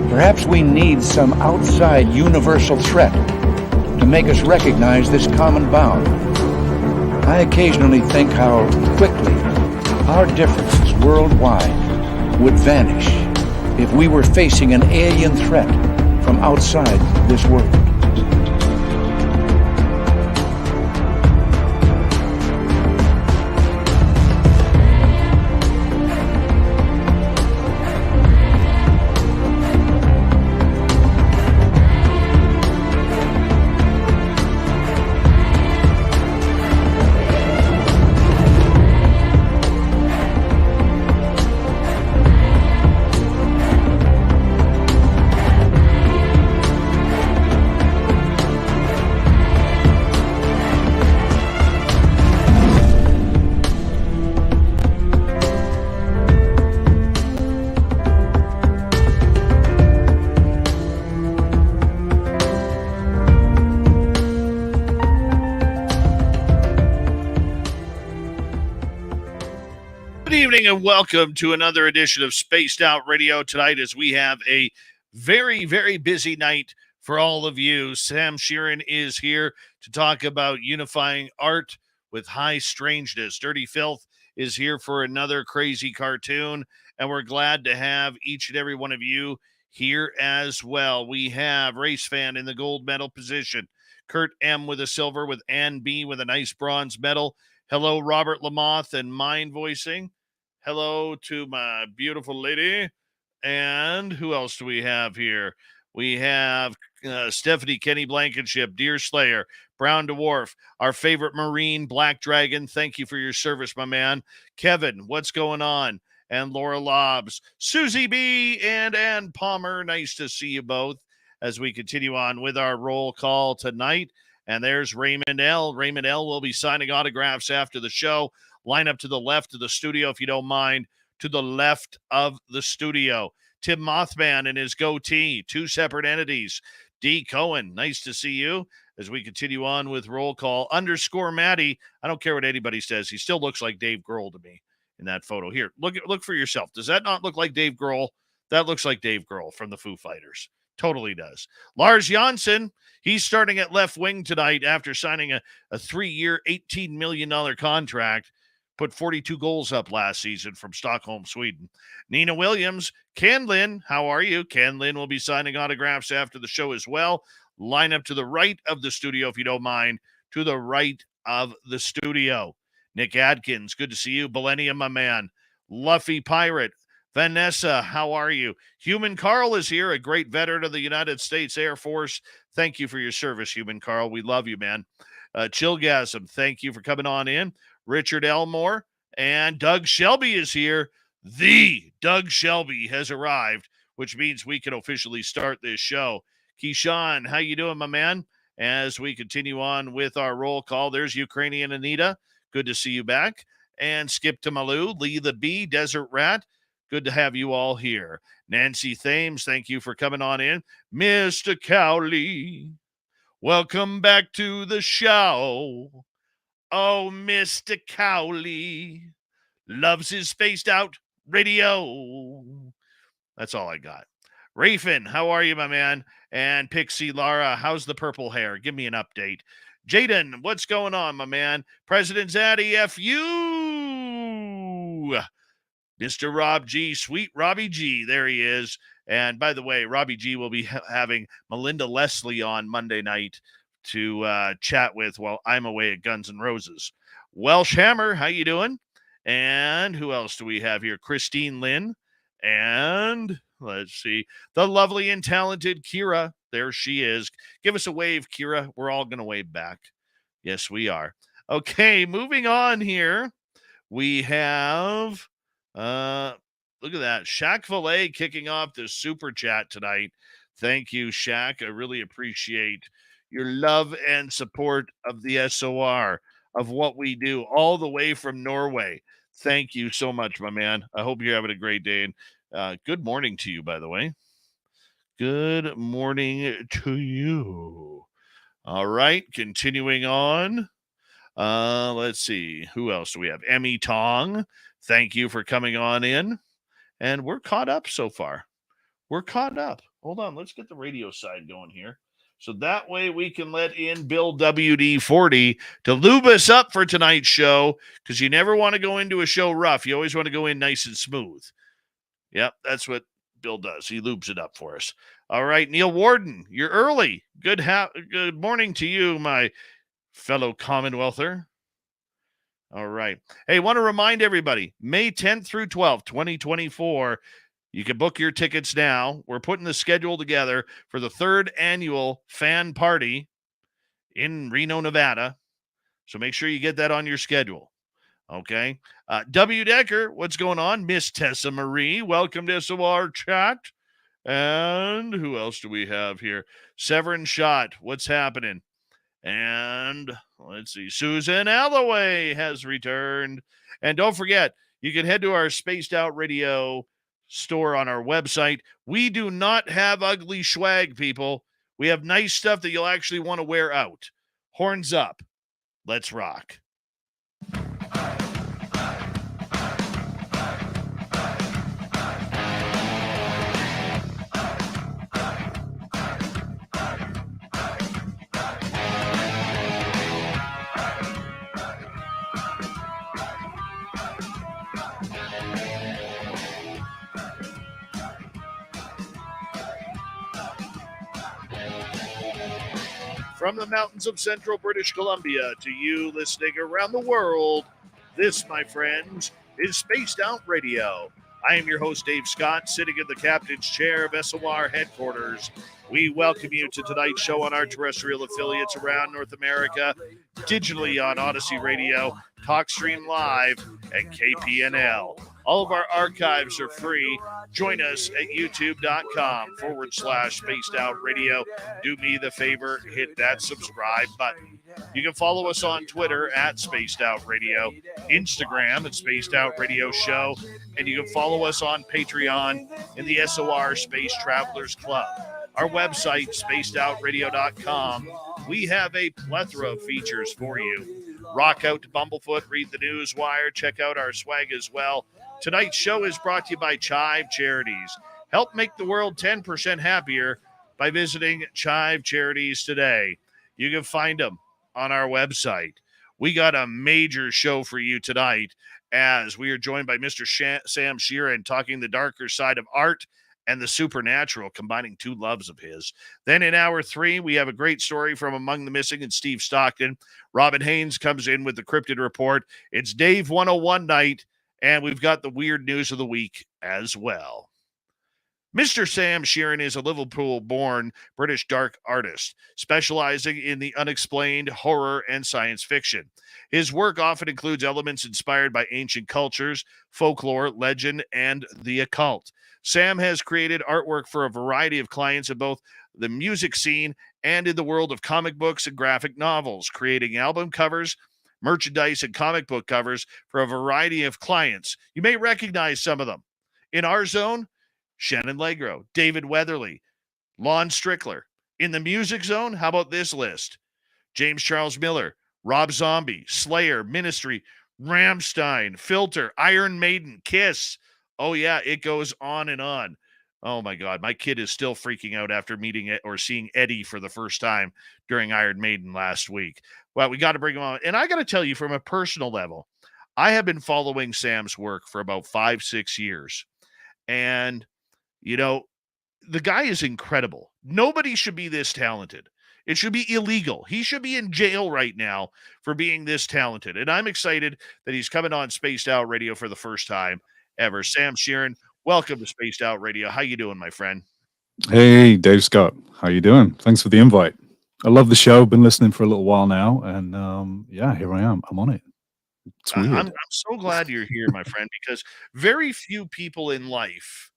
Perhaps we need some outside universal threat to make us recognize this common bound. I occasionally think how quickly our differences worldwide would vanish if we were facing an alien threat from outside this world. And welcome to another edition of Spaced Out Radio tonight, as we have a very, very busy night for all of you. Sam Shearon is here to talk about unifying art with high strangeness. Dirty Filth is here for another crazy cartoon, and we're glad to have each and every one of you here as well. We have Race Fan in the gold medal position, Kurt M with a silver, with Ann B with a nice bronze medal. Hello, Robert Lamoth and Mind Voicing. Hello to my beautiful lady. And who else do we have here? We have Stephanie Kenny Blankenship, Deer Slayer, Brown Dwarf, our favorite Marine, Black Dragon. Thank you for your service, my man. Kevin, what's going on? And Laura Lobbs, Susie B, and Ann Palmer. Nice to see you both as we continue on with our roll call tonight. And there's Raymond L. Raymond L will be signing autographs after the show. Line up to the left of the studio, if you don't mind, to the left of the studio. Tim Mothman and his goatee, two separate entities. D. Cohen, nice to see you as we continue on with roll call. _ Maddie, I don't care what anybody says. He still looks like Dave Grohl to me in that photo. Here, look for yourself. Does that not look like Dave Grohl? That looks like Dave Grohl from the Foo Fighters. Totally does. Lars Janssen, he's starting at left wing tonight after signing a 3-year, $18 million contract. Put 42 goals up last season from Stockholm, Sweden. Nina Williams, Canlin, how are you? Canlin will be signing autographs after the show as well. Line up to the right of the studio, if you don't mind, to the right of the studio. Nick Adkins, good to see you. Millennium, my man. Luffy Pirate. Vanessa, how are you? Human Carl is here, a great veteran of the United States Air Force. Thank you for your service, Human Carl. We love you, man. Chillgasm, thank you for coming on in. Richard Elmore and Doug Shelby is here. The Doug Shelby has arrived, which means we can officially start this show. Keyshawn, how you doing, my man? As we continue on with our roll call, there's Ukrainian Anita. Good to see you back. And Skip to Malou, Lee the Bee, Desert Rat. Good to have you all here. Nancy Thames, thank you for coming on in. Mr. Cowley, welcome back to the show. Oh, Mr. Cowley loves his spaced out radio. That's all I got. Rafin, how are you, my man? And Pixie Lara, how's the purple hair? Give me an update. Jaden, what's going on, my man? President Zaddy, F.U. Mr. Rob G, sweet Robbie G, there he is. And by the way, Robbie G will be having Melinda Leslie on Monday night to chat with while I'm away at Guns N' Roses. Welsh Hammer, how you doing? And who else do we have here? Christine Lynn. And let's see, the lovely and talented Kira. There she is. Give us a wave, Kira. We're all going to wave back. Yes, we are. Okay, moving on here. We have, look at that. Shaq Valet kicking off the super chat tonight. Thank you, Shaq. I really appreciate your love and support of the SOR, of what we do, all the way from Norway. Thank you so much, my man. I hope you're having a great day. And good morning to you, by the way. Good morning to you. All right, continuing on. Let's see. Who else do we have? Emmy Tong. Thank you for coming on in. And we're caught up so far. We're caught up. Hold on. Let's get the radio side going here. So that way we can let in Bill WD-40 to lube us up for tonight's show, because you never want to go into a show rough. You always want to go in nice and smooth. Yep, that's what Bill does. He lubes it up for us. All right, Neil Warden, you're early. Good morning to you, my fellow Commonwealther. All right. Hey, want to remind everybody, May 10th through 12th, 2024, you can book your tickets now. We're putting the schedule together for the 3rd annual fan party in Reno, Nevada. So make sure you get that on your schedule. Okay. W. Decker, what's going on? Miss Tessa Marie, welcome to SOR chat. And who else do we have here? Severin Schott, what's happening? And let's see, Susan Alloway has returned. And don't forget, you can head to our Spaced Out Radio store on our website. We do not have ugly swag, people. We have nice stuff that you'll actually want to wear out. Horns up. Let's rock. From the mountains of central British Columbia to you listening around the world, this, my friends, is Spaced Out Radio. I am your host, Dave Scott, sitting in the captain's chair of SOR headquarters. We welcome you to tonight's show on our terrestrial affiliates around North America, digitally on Odyssey Radio, TalkStream Live, and KPNL. All of our archives are free. Join us at youtube.com/Spaced Out Radio. Do me the favor, hit that subscribe button. You can follow us on Twitter at Spaced Out Radio, Instagram at Spaced Out Radio Show, and you can follow us on Patreon in the SOR Space Travelers Club. Our website, spacedoutradio.com. We have a plethora of features for you. Rock out to Bumblefoot, read the news wire, check out our swag as well. Tonight's show is brought to you by Chive Charities. Help make the world 10% happier by visiting Chive Charities today. You can find them on our website. We got a major show for you tonight as we are joined by Mr. Sam Shearon, talking the darker side of art and the supernatural, combining two loves of his. Then in hour 3, we have a great story from Among the Missing and Steve Stockton. Robin Haynes comes in with the Crypted Report. It's Dave 101 night, and we've got the weird news of the week as well. Mr. Sam Shearon is a Liverpool-born British dark artist, specializing in the unexplained, horror, and science fiction. His work often includes elements inspired by ancient cultures, folklore, legend, and the occult. Sam has created artwork for a variety of clients in both the music scene and in the world of comic books and graphic novels, creating album covers, merchandise, and comic book covers for a variety of clients. You may recognize some of them. In our zone, Shannon LeGro, David Weatherly, Lon Strickler. In the music zone, how about this list? James Charles Miller, Rob Zombie, Slayer, Ministry, Rammstein, Filter, Iron Maiden, Kiss. Oh, yeah, it goes on and on. Oh, my God. My kid is still freaking out after meeting it or seeing Eddie for the first time during Iron Maiden last week. Well, we got to bring him on. And I got to tell you, from a personal level, I have been following Sam's work for about 5-6 years. And, you know, the guy is incredible. Nobody should be this talented. It should be illegal. He should be in jail right now for being this talented. And I'm excited that he's coming on Spaced Out Radio for the first time ever. Sam Shearon, welcome to Spaced Out Radio. How you doing, my friend? Hey, Dave Scott. How you doing? Thanks for the invite. I love the show. Been listening for a little while now. And yeah, here I am. I'm on it. It's weird. I'm so glad you're here, my friend, because very few people in life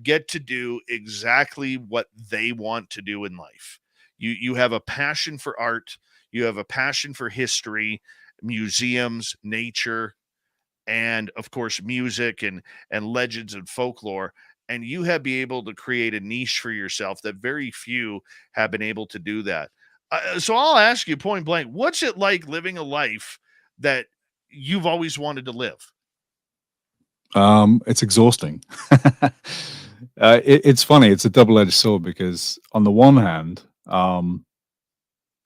get to do exactly what they want to do in life. You have a passion for art. You have a passion for history, museums, nature, and of course, music and legends and folklore. And you have been able to create a niche for yourself that very few have been able to do that. So I'll ask you point blank, what's it like living a life that you've always wanted to live? It's exhausting. It's funny. It's a double-edged sword because on the one hand,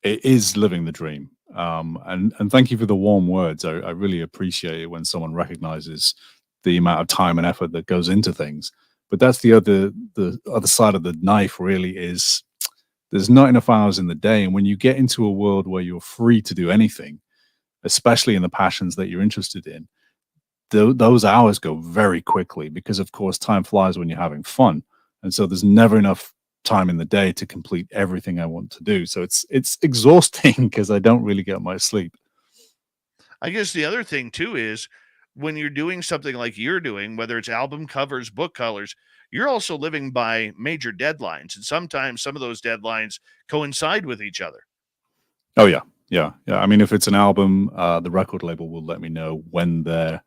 it is living the dream. And thank you for the warm words. I really appreciate it when someone recognizes the amount of time and effort that goes into things. But that's the other side of the knife. Really, is there's not enough hours in the day, and when you get into a world where you're free to do anything, especially in the passions that you're interested in, those hours go very quickly because, of course, time flies when you're having fun, and so there's never enough time in the day to complete everything I want to do. So it's exhausting because I don't really get much sleep. I guess the other thing too is when you're doing something like you're doing, whether it's album covers, book colors, you're also living by major deadlines. And sometimes some of those deadlines coincide with each other. Oh yeah, yeah, yeah. I mean, if it's an album, the record label will let me know when their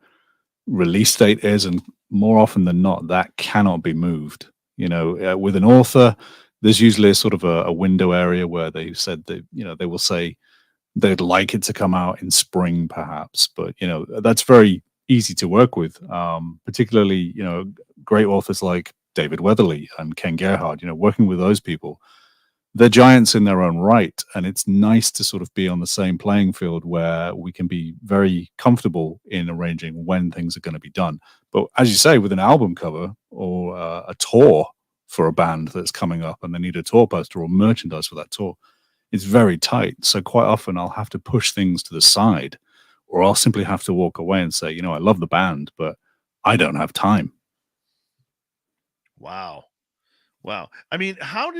release date is, and more often than not, that cannot be moved. With an author, there's usually a sort of a window area where they said that, they will say they'd like it to come out in spring, perhaps, but that's very easy to work with. Particularly, great authors like David Weatherly and Ken Gerhard. Working with those people, they're giants in their own right, and it's nice to sort of be on the same playing field where we can be very comfortable in arranging when things are going to be done. But as you say, with an album cover or a tour for a band that's coming up and they need a tour poster or merchandise for that tour, it's very tight. So quite often I'll have to push things to the side, or I'll simply have to walk away and say, I love the band, but I don't have time. Wow. I mean, how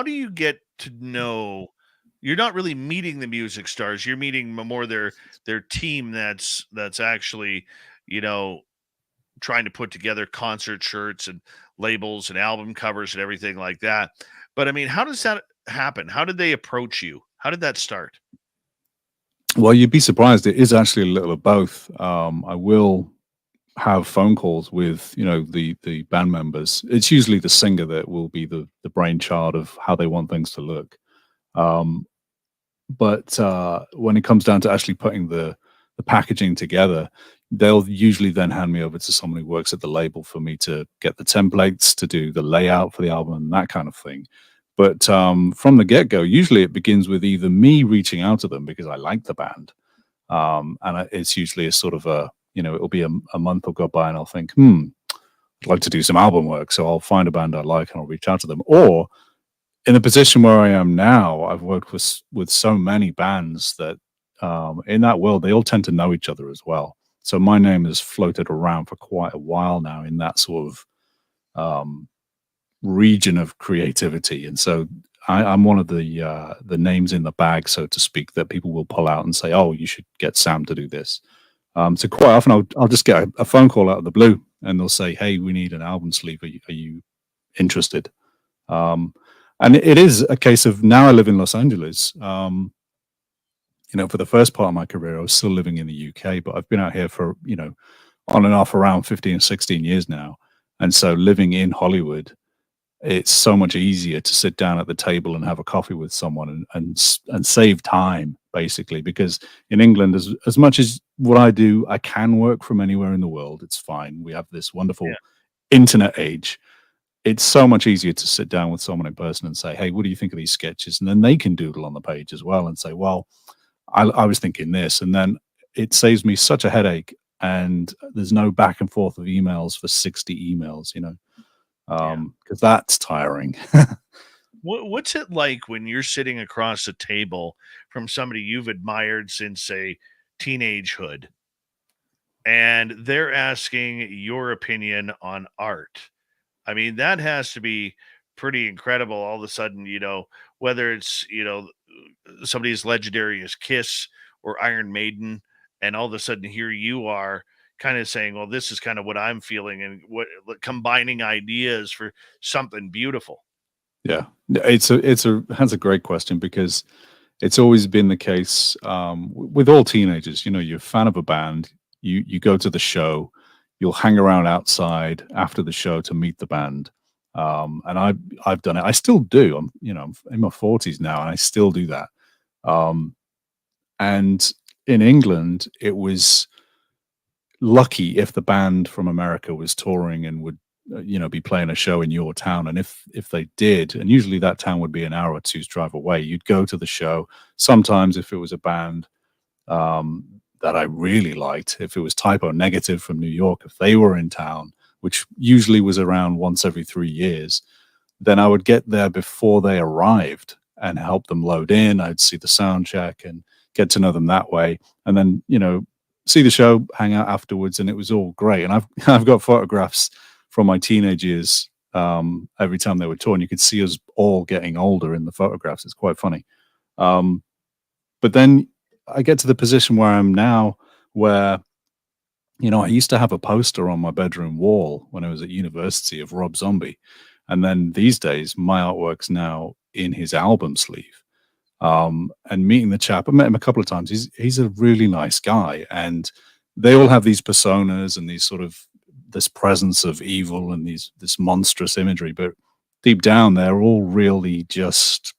do you get to know you're not really meeting the music stars, you're meeting more their team that's actually, trying to put together concert shirts and labels and album covers and everything like that. But I mean, how does that happen? How did they approach you? How did that start? Well, you'd be surprised. It is actually a little of both. I will have phone calls with the band members. It's usually the singer that will be the brainchild of how they want things to look. But when it comes down to actually putting the packaging together, they'll usually then hand me over to someone who works at the label for me to get the templates, to do the layout for the album and that kind of thing. But from the get-go, usually it begins with either me reaching out to them because I like the band, and it's usually a sort of it'll be a month will go by and I'll think, I'd like to do some album work. So I'll find a band I like and I'll reach out to them. Or in the position where I am now, I've worked with so many bands that in that world, they all tend to know each other as well. So my name has floated around for quite a while now in that sort of region of creativity. And so I'm one of the names in the bag, so to speak, that people will pull out and say, oh, you should get Sam to do this. So quite often I'll just get a phone call out of the blue and they'll say, hey, we need an album sleeve. Are you interested? And it is a case of, now I live in Los Angeles. For the first part of my career, I was still living in the UK, but I've been out here for, on and off around 15, 16 years now. And so living in Hollywood, it's so much easier to sit down at the table and have a coffee with someone and save time, basically, because in England, as much as what I do, I can work from anywhere in the world. It's fine. We have this wonderful internet age. It's so much easier to sit down with someone in person and say, hey, what do you think of these sketches? And then they can doodle on the page as well and say, well, I was thinking this. And then it saves me such a headache, and there's no back and forth of emails for 60 emails, because that's tiring. What's it like when you're sitting across a table from somebody you've admired since, say, teenagehood, and they're asking your opinion on art? I mean, that has to be pretty incredible. All of a sudden, whether it's, somebody as legendary as Kiss or Iron Maiden, and all of a sudden here you are kind of saying, well, this is kind of what I'm feeling, and what combining ideas for something beautiful. Yeah, that's a great question, because it's always been the case with all teenagers. You're a fan of a band, you go to the show, you'll hang around outside after the show to meet the band. And I've done it. I still do. I'm in my 40s now, and I still do that. And in England, it was lucky if the band from America was touring and would be playing a show in your town. And if they did, and usually that town would be an hour or two's drive away, you'd go to the show. Sometimes if it was a band that I really liked, if it was Typo Negative from New York, if they were in town, which usually was around once every 3 years, then I would get there before they arrived and help them load in. I'd see the sound check and get to know them that way. And then, see the show, hang out afterwards, and it was all great. And I've got photographs from my teenage years every time they were touring. You could see us all getting older in the photographs. It's quite funny. But then I get to the position where I'm now, where, I used to have a poster on my bedroom wall when I was at university of Rob Zombie. And then these days, my artwork's now in his album sleeve. And meeting the chap, I met him a couple of times. He's a really nice guy. And they all have these personas and these sort of this presence of evil and this monstrous imagery. But deep down, they're all really just,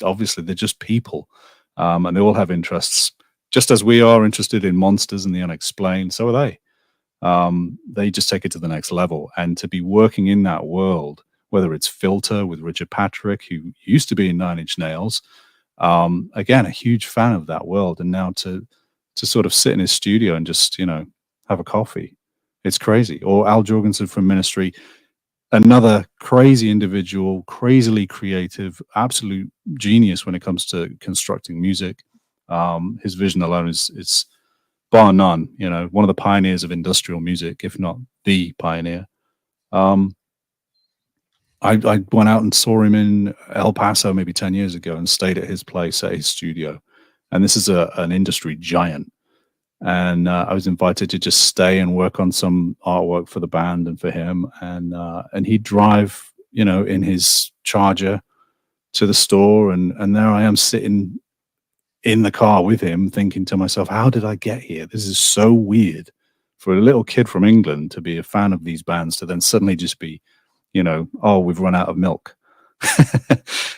obviously, they're just people. And they all have interests, just as we are interested in monsters and the unexplained. So are they. They just take it to the next level. And to be working in that world, whether it's Filter with Richard Patrick, who used to be in Nine Inch Nails, again, a huge fan of that world. And now to sort of sit in his studio and just, have a coffee, it's crazy. Or Al Jorgensen from Ministry, another crazy individual, crazily creative, absolute genius when it comes to constructing music. His vision alone is bar none, one of the pioneers of industrial music, if not the pioneer. I went out and saw him in El Paso maybe 10 years ago and stayed at his place, at his studio. And this is an industry giant. And I was invited to just stay and work on some artwork for the band and for him. And he'd drive, in his Charger to the store. And there I am sitting in the car with him thinking to myself, how did I get here? This is so weird for a little kid from England to be a fan of these bands, to then suddenly just be, oh, we've run out of milk.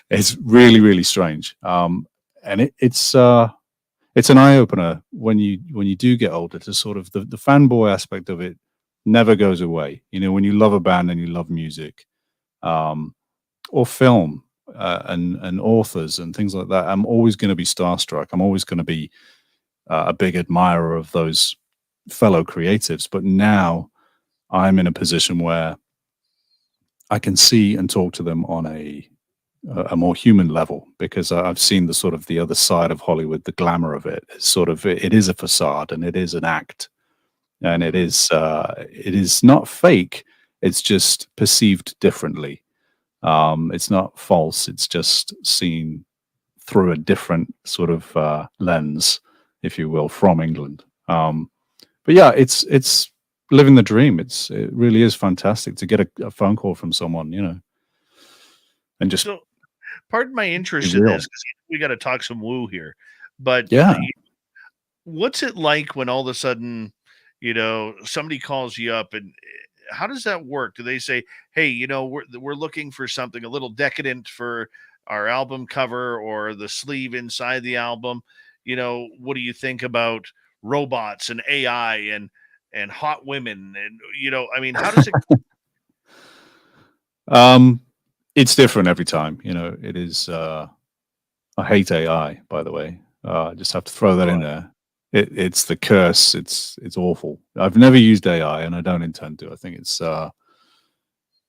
It's really, really strange. And it's an eye opener when you do get older, to sort of the fanboy aspect of it never goes away. When you love a band and you love music, or film, and authors and things like that, I'm always going to be starstruck. I'm always going to be a big admirer of those fellow creatives. But now I'm in a position where I can see and talk to them on a more human level, because I've seen the sort of the other side of Hollywood, the glamour of it. It's sort of, it is a facade and it is an act, and it is not fake. It's just perceived differently. It's not false. It's just seen through a different sort of lens, if you will, from England. But yeah, it's living the dream. It really is fantastic to get a phone call from someone, and just. So, pardon my interest Real. in this, because we got to talk some woo here. But Yeah. What's it like when all of a sudden, somebody calls you up, and how does that work? Do they say, hey, we're looking for something a little decadent for our album cover or the sleeve inside the album? What do you think about robots and AI and hot women? And, how does it? It's different every time. It is. I hate AI, by the way. I just have to throw that in there. It's the curse. It's awful. I've never used AI, and I don't intend to. I think it's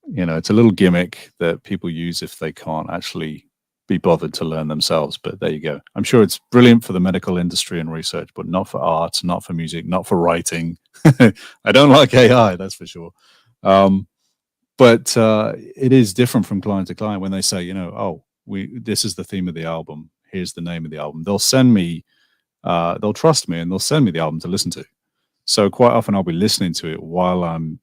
it's a little gimmick that people use if they can't actually be bothered to learn themselves. But there you go. I'm sure it's brilliant for the medical industry and research, but not for art, not for music, not for writing. I don't like AI, that's for sure. But it is different from client to client when they say, this is the theme of the album. Here's the name of the album. They'll send me. They'll trust me and they'll send me the album to listen to. So quite often I'll be listening to it while I'm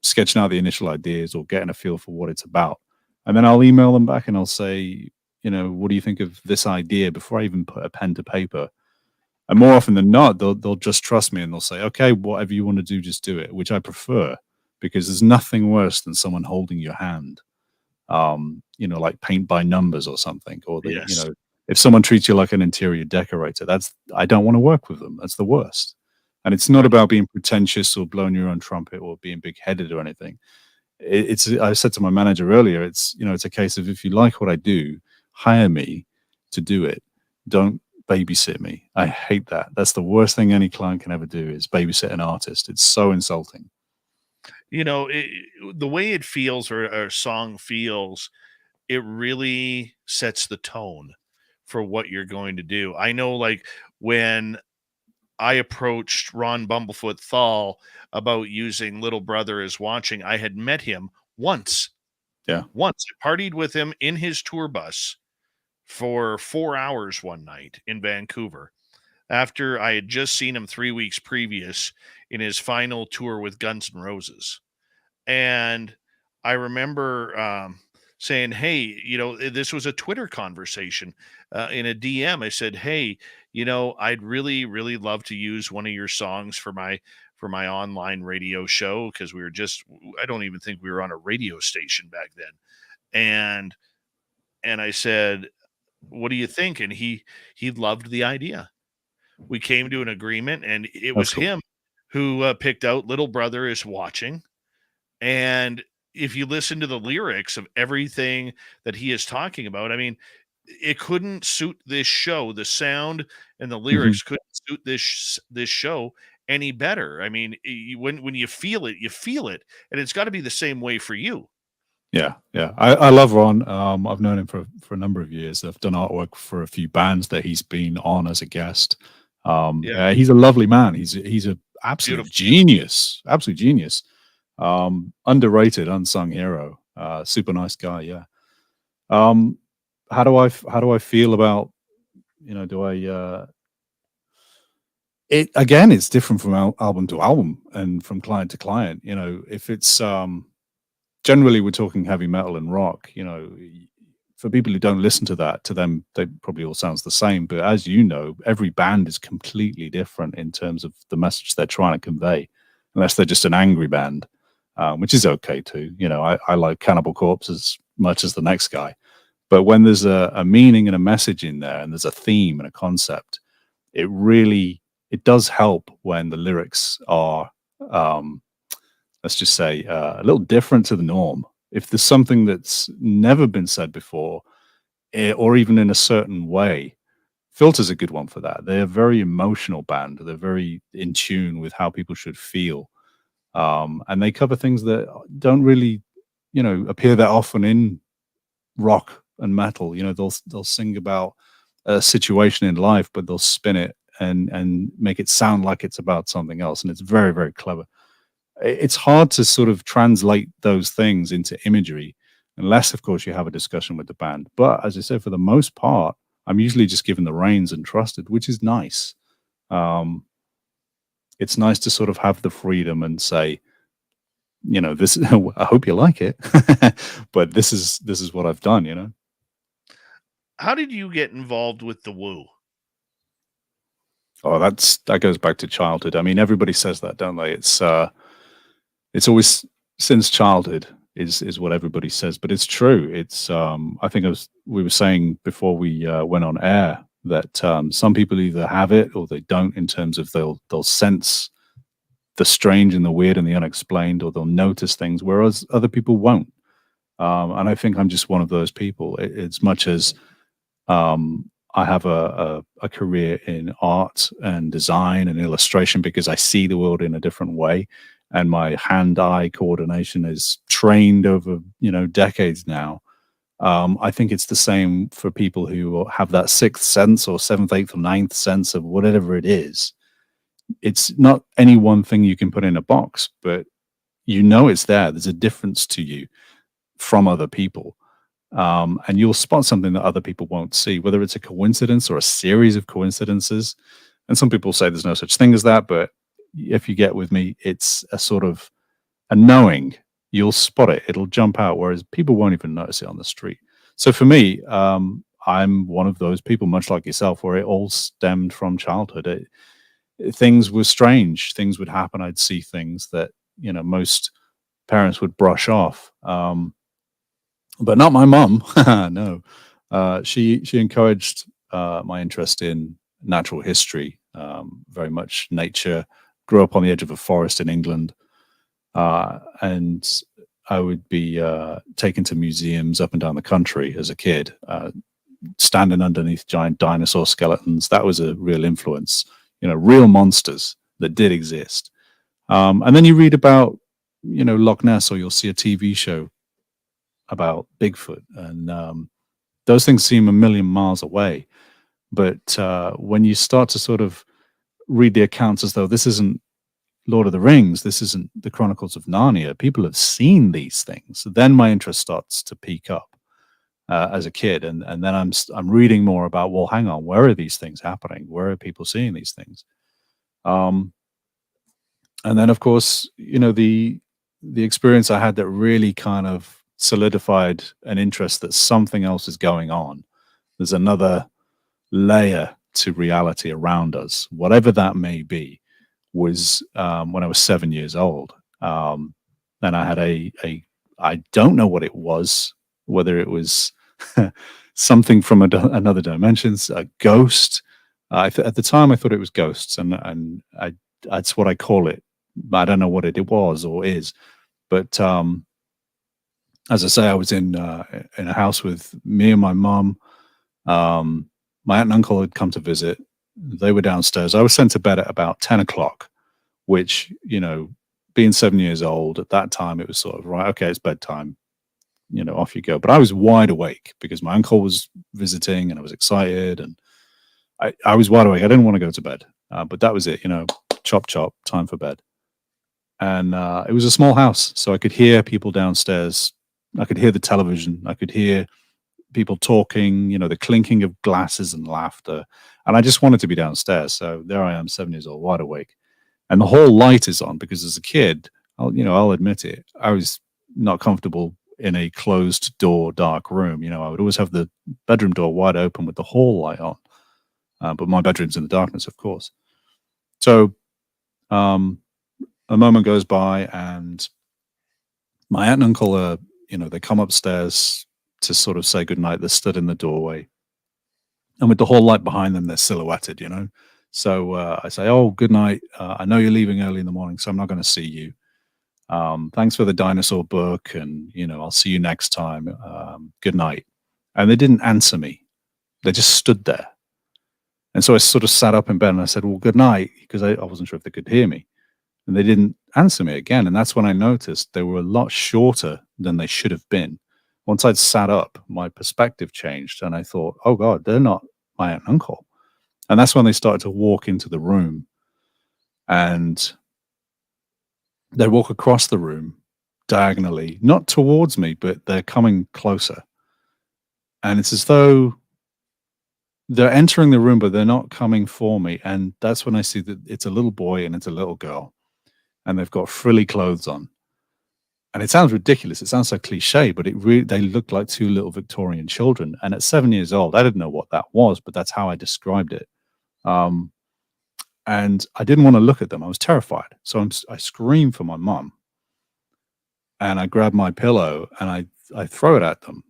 sketching out the initial ideas or getting a feel for what it's about. And then I'll email them back and I'll say, what do you think of this idea, before I even put a pen to paper? And more often than not, they'll just trust me and they'll say, okay, whatever you want to do, just do it, which I prefer, because there's nothing worse than someone holding your hand, like paint by numbers or something, or Yes. if someone treats you like an interior decorator, I don't want to work with them. That's the worst. And it's not about being pretentious or blowing your own trumpet or being big-headed or anything. I said to my manager earlier, it's a case of, if you like what I do, hire me to do it. Don't babysit me. I hate that. That's the worst thing any client can ever do, is babysit an artist. It's so insulting. The way it feels, or a song feels, it really sets the tone for what you're going to do. I know, like, when I approached Ron Bumblefoot Thal about using Little Brother Is Watching, I had met him once. Yeah. Once. I partied with him in his tour bus for 4 hours one night in Vancouver, after I had just seen him 3 weeks previous in his final tour with Guns N' Roses. And I remember saying, hey, this was a Twitter conversation in a DM. I said, hey, I'd really, really love to use one of your songs for my online radio show, because I don't even think we were on a radio station back then. And I said, what do you think? And he loved the idea. We came to an agreement, and it was cool. him who picked out Little Brother Is Watching. And if you listen to the lyrics of everything that he is talking about, I mean, it couldn't suit this show. The sound and the lyrics couldn't suit this show any better. I mean, when you feel it, and it's got to be the same way for you. Yeah. I love Ron. I've known him for a number of years. I've done artwork for a few bands that he's been on as a guest. He's a lovely man. He's a absolute genius. Absolute genius. Underrated, unsung hero. Super nice guy. Yeah. How do I feel about, it's different from album to album and from client to client. If it's generally, we're talking heavy metal and rock, for people who don't listen to that, to them, they probably all sounds the same. But as you know, every band is completely different in terms of the message they're trying to convey, unless they're just an angry band, which is okay too. I like Cannibal Corpse as much as the next guy. But when there's a meaning and a message in there, and there's a theme and a concept, it does help when the lyrics are, let's just say, a little different to the norm. If there's something that's never been said before, or even in a certain way, Filth is a good one for that. They're a very emotional band. They're very in tune with how people should feel. And they cover things that don't really, appear that often in rock and metal. They'll sing about a situation in life, but they'll spin it and make it sound like it's about something else. And it's very, very clever. It's hard to sort of translate those things into imagery, unless, of course, you have a discussion with the band. But as I said, for the most part, I'm usually just given the reins and trusted, which is nice. It's nice to sort of have the freedom and say, this, I hope you like it, but this is what I've done, How did you get involved with the woo? Oh, that goes back to childhood. I mean, everybody says that, don't they? It's always since childhood is what everybody says, but it's true. It's I think we were saying before we went on air that some people either have it or they don't, in terms of they'll sense the strange and the weird and the unexplained, or they'll notice things, whereas other people won't. And I think I'm just one of those people. As much as I have a career in art and design and illustration, because I see the world in a different way, and my hand-eye coordination is trained over decades now. I think it's the same for people who have that sixth sense or seventh, eighth, or ninth sense of whatever it is. It's not any one thing you can put in a box, but it's there. There's a difference to you from other people. And you'll spot something that other people won't see, whether it's a coincidence or a series of coincidences. And some people say there's no such thing as that, but if you get with me, it's a sort of a knowing. You'll spot it. It'll jump out, whereas people won't even notice it on the street. So for me, I'm one of those people, much like yourself, where it all stemmed from childhood. Things were strange. Things would happen. I'd see things that, most parents would brush off. But not my mum. No. She encouraged my interest in natural history, very much nature. Grew up on the edge of a forest in England, and I would be taken to museums up and down the country as a kid, standing underneath giant dinosaur skeletons. That was a real influence, real monsters that did exist. And then you read about, Loch Ness, or you'll see a TV show about Bigfoot, and those things seem a million miles away. But when you start to sort of read the accounts as though this isn't Lord of the Rings, this isn't the Chronicles of Narnia, people have seen these things, then my interest starts to peak up as a kid. And then I'm reading more about, well, hang on, where are these things happening? Where are people seeing these things? And then, of course, the experience I had that really kind of solidified an interest that something else is going on. There's another layer to reality around us, whatever that may be, was when I was 7 years old. And I had I don't know what it was, whether it was something from another dimension, a ghost. At the time, I thought it was ghosts, and that's what I call it. I don't know what it was or is, but as I say, I was in a house with me and my mum. My aunt and uncle had come to visit. They were downstairs. I was sent to bed at about 10 o'clock, which, being 7 years old at that time, it was sort of, right, okay, it's bedtime, off you go. But I was wide awake because my uncle was visiting and I was excited, and I was wide awake. I didn't want to go to bed, but that was it, chop, chop, time for bed. And it was a small house, so I could hear people downstairs. I could hear the television. I could hear people talking, the clinking of glasses and laughter. And I just wanted to be downstairs. So there I am, 7 years old, wide awake. And the whole light is on because as a kid, I'll admit it, I was not comfortable in a closed door, dark room. I would always have the bedroom door wide open with the hall light on. But my bedroom's in the darkness, of course. So a moment goes by and my aunt and uncle they come upstairs to sort of say goodnight. They're stood in the doorway, and with the hall light behind them, they're silhouetted, So I say, oh, good night. I know you're leaving early in the morning, so I'm not going to see you. Thanks for the dinosaur book, and, I'll see you next time. Good night. And they didn't answer me. They just stood there. And so I sort of sat up in bed and I said, well, good night, because I wasn't sure if they could hear me. And they didn't answer me again. And that's when I noticed they were a lot shorter than they should have been. Once I'd sat up, my perspective changed, and I thought, oh, God, they're not my aunt and uncle. And that's when they started to walk into the room. And they walk across the room diagonally, not towards me, but they're coming closer. And it's as though they're entering the room, but they're not coming for me. And that's when I see that it's a little boy and it's a little girl. And they've got frilly clothes on. And it sounds ridiculous. It sounds so cliche, but they look like two little Victorian children. And at 7 years old, I didn't know what that was, but that's how I described it. And I didn't want to look at them. I was terrified. So I screamed for my mom. And I grab my pillow and I throw it at them.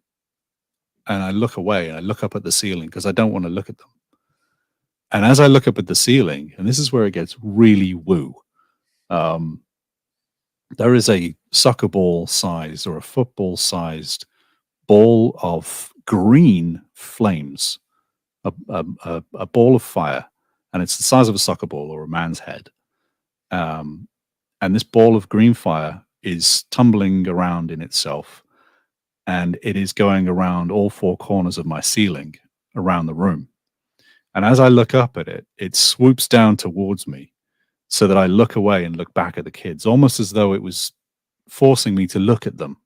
And I look away and I look up at the ceiling because I don't want to look at them. And as I look up at the ceiling, and this is where it gets really woo, there is a soccer ball sized or a football sized ball of green flames, a ball of fire, and it's the size of a soccer ball or a man's head. And this ball of green fire is tumbling around in itself, and it is going around all four corners of my ceiling around the room. And as I look up at it, it swoops down towards me so that I look away and look back at the kids, almost as though it was forcing me to look at them.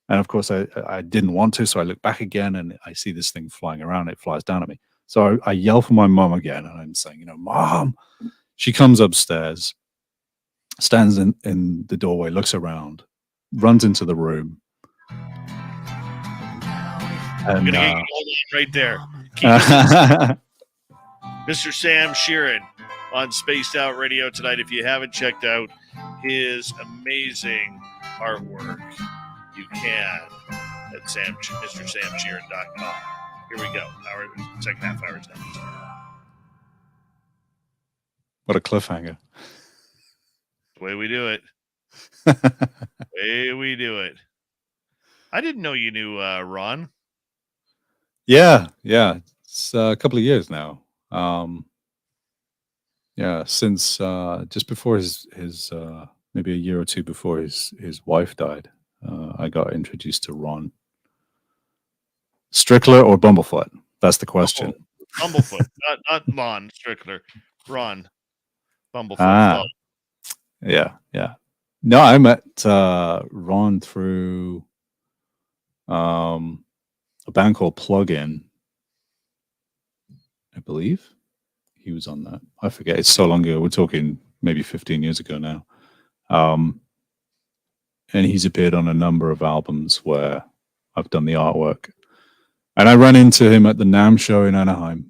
And of course, I didn't want to, so I look back again and I see this thing flying around. It flies down at me. So I yell for my mom again, and I'm saying, Mom. She comes upstairs, stands in the doorway, looks around, runs into the room. I'm going to get you hold on right there. Mr. Sam Shearon on Spaced Out Radio tonight. If you haven't checked out his amazing artwork, you can at MrSamShearon.com. Here we go. Second half hour is done. What a cliffhanger. The way we do it. Way we do it. I didn't know you knew Ron. Yeah. It's a couple of years now. Since just before his maybe a year or two before his wife died, I got introduced to Ron. Strickler or Bumblefoot? That's the question. Oh, Bumblefoot, not Lon Strickler. Ron Bumblefoot. Yeah. No, I met Ron through a band called Plug-In. I believe he was on that. I forget. It's so long ago. We're talking maybe 15 years ago now. And he's appeared on a number of albums where I've done the artwork. And I ran into him at the NAMM show in Anaheim,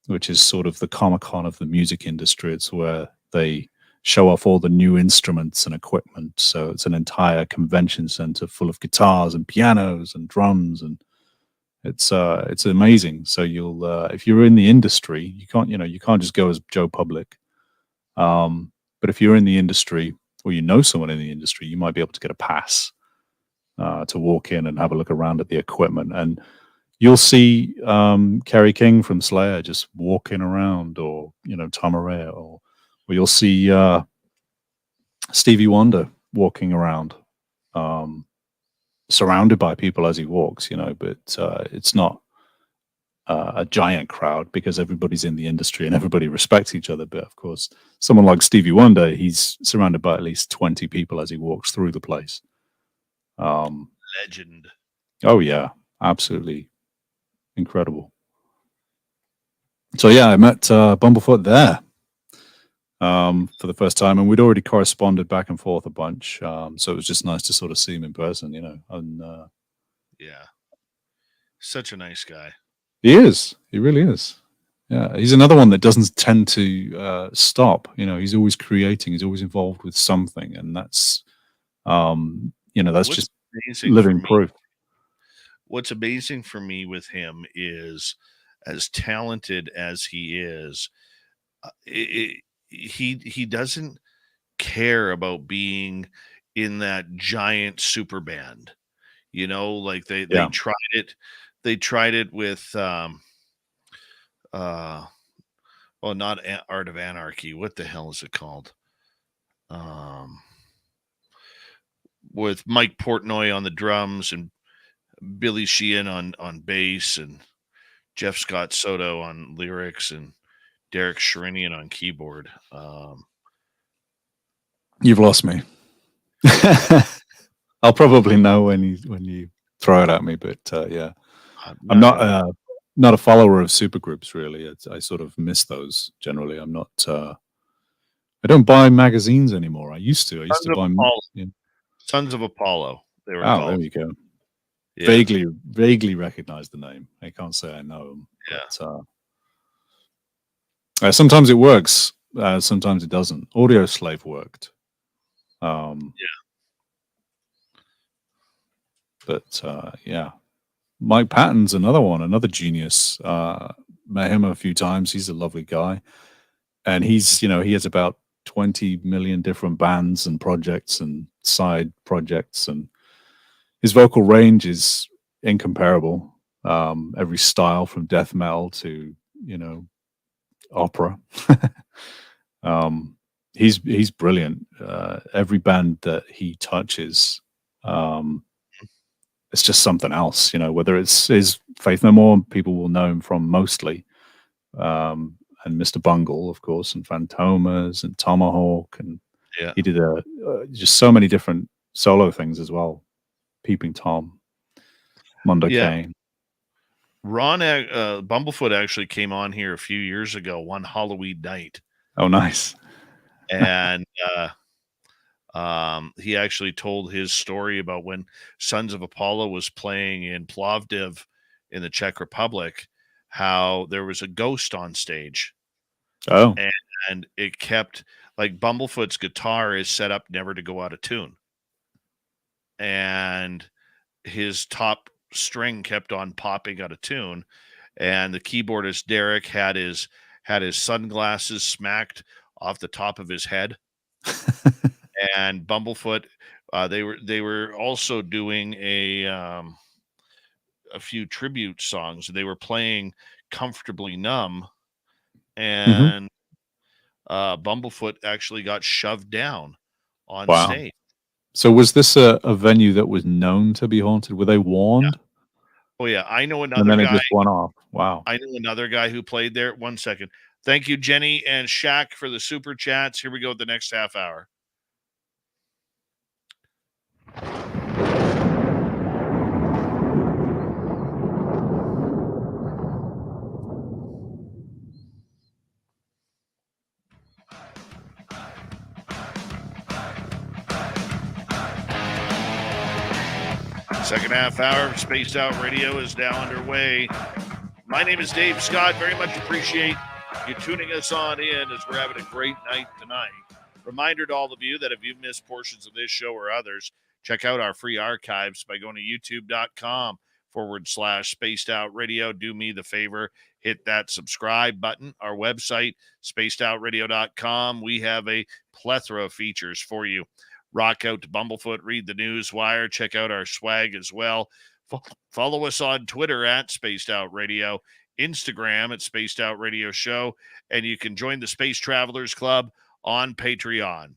which is sort of the Comic-Con of the music industry. It's where they show off all the new instruments and equipment. So it's an entire convention center full of guitars and pianos and drums, and it's amazing. So you'll if you're in the industry, you can't just go as Joe Public. But if you're in the industry or you know someone in the industry, you might be able to get a pass to walk in and have a look around at the equipment. And you'll see Kerry King from Slayer just walking around, or Tom Araya, or you'll see Stevie Wonder walking around, surrounded by people as he walks, but it's not a giant crowd because everybody's in the industry and everybody respects each other. But of course, someone like Stevie Wonder, he's surrounded by at least 20 people as he walks through the place. Legend. Oh yeah, absolutely incredible. So yeah, I met Bumblefoot there for the first time, and we'd already corresponded back and forth a bunch. So it was just nice to sort of see him in person, And yeah, such a nice guy. He is. He really is. Yeah, he's another one that doesn't tend to stop. He's always creating. He's always involved with something, and that's that's What's just amazing living proof. What's amazing for me with him is, as talented as he is, he doesn't care about being in that giant super band. Like they tried it. They tried it with not Art of Anarchy. What the hell is it called? With Mike Portnoy on the drums and Billy Sheehan on bass and Jeff Scott Soto on lyrics and Derek Sherinian on keyboard. You've lost me. I'll probably know when you throw it at me, but yeah, I'm not a follower of supergroups really. I sort of miss those generally. I'm not. I don't buy magazines anymore. I used to buy. Sons of Apollo. They were called. There you go. Yeah. Vaguely recognize the name. I can't say I know them. Yeah. But, sometimes it works. Sometimes it doesn't. Audio Slave worked. Yeah. But yeah, Mike Patton's another genius. Met him a few times. He's a lovely guy, and he has about 20 million different bands and projects and side projects, and his vocal range is incomparable. Every style from death metal to opera. He's brilliant. Every band that he touches, it's just something else. Whether it's his Faith No More, people will know him from mostly, and Mr. Bungle, of course, and Phantomas and Tomahawk, and he did just so many different solo things as well. Peeping Tom, Mondo Kane. Ron Bumblefoot actually came on here a few years ago, one Halloween night. Oh, nice. And he actually told his story about when Sons of Apollo was playing in Plovdiv in the Czech Republic, how there was a ghost on stage. Oh. And it kept, like, Bumblefoot's guitar is set up never to go out of tune. And his top string kept on popping out of tune, and the keyboardist Derek had his sunglasses smacked off the top of his head. And Bumblefoot, they were also doing a few tribute songs. They were playing "Comfortably Numb," and Bumblefoot actually got shoved down on Wow. stage. So was this a venue that was known to be haunted? Were they warned? Yeah. Oh yeah, I know And another then it guy. just went off. Wow. I know another guy who played there. 1 second. Thank you, Jenny and Shaq, for the super chats. Here we go with the next half hour. Second half hour of Spaced Out Radio is now underway. My name is Dave Scott. Very much appreciate you tuning us on in as we're having a great night tonight. Reminder to all of you that if you've missed portions of this show or others, check out our free archives by going to youtube.com/Spaced Out Radio. Do me the favor, hit that subscribe button. Our website, spacedoutradio.com. We have a plethora of features for you. Rock out to Bumblefoot, read the news wire, check out our swag as well. Follow us on Twitter at Spaced Out Radio, Instagram at Spaced Out Radio Show, and you can join the Space Travelers Club on Patreon.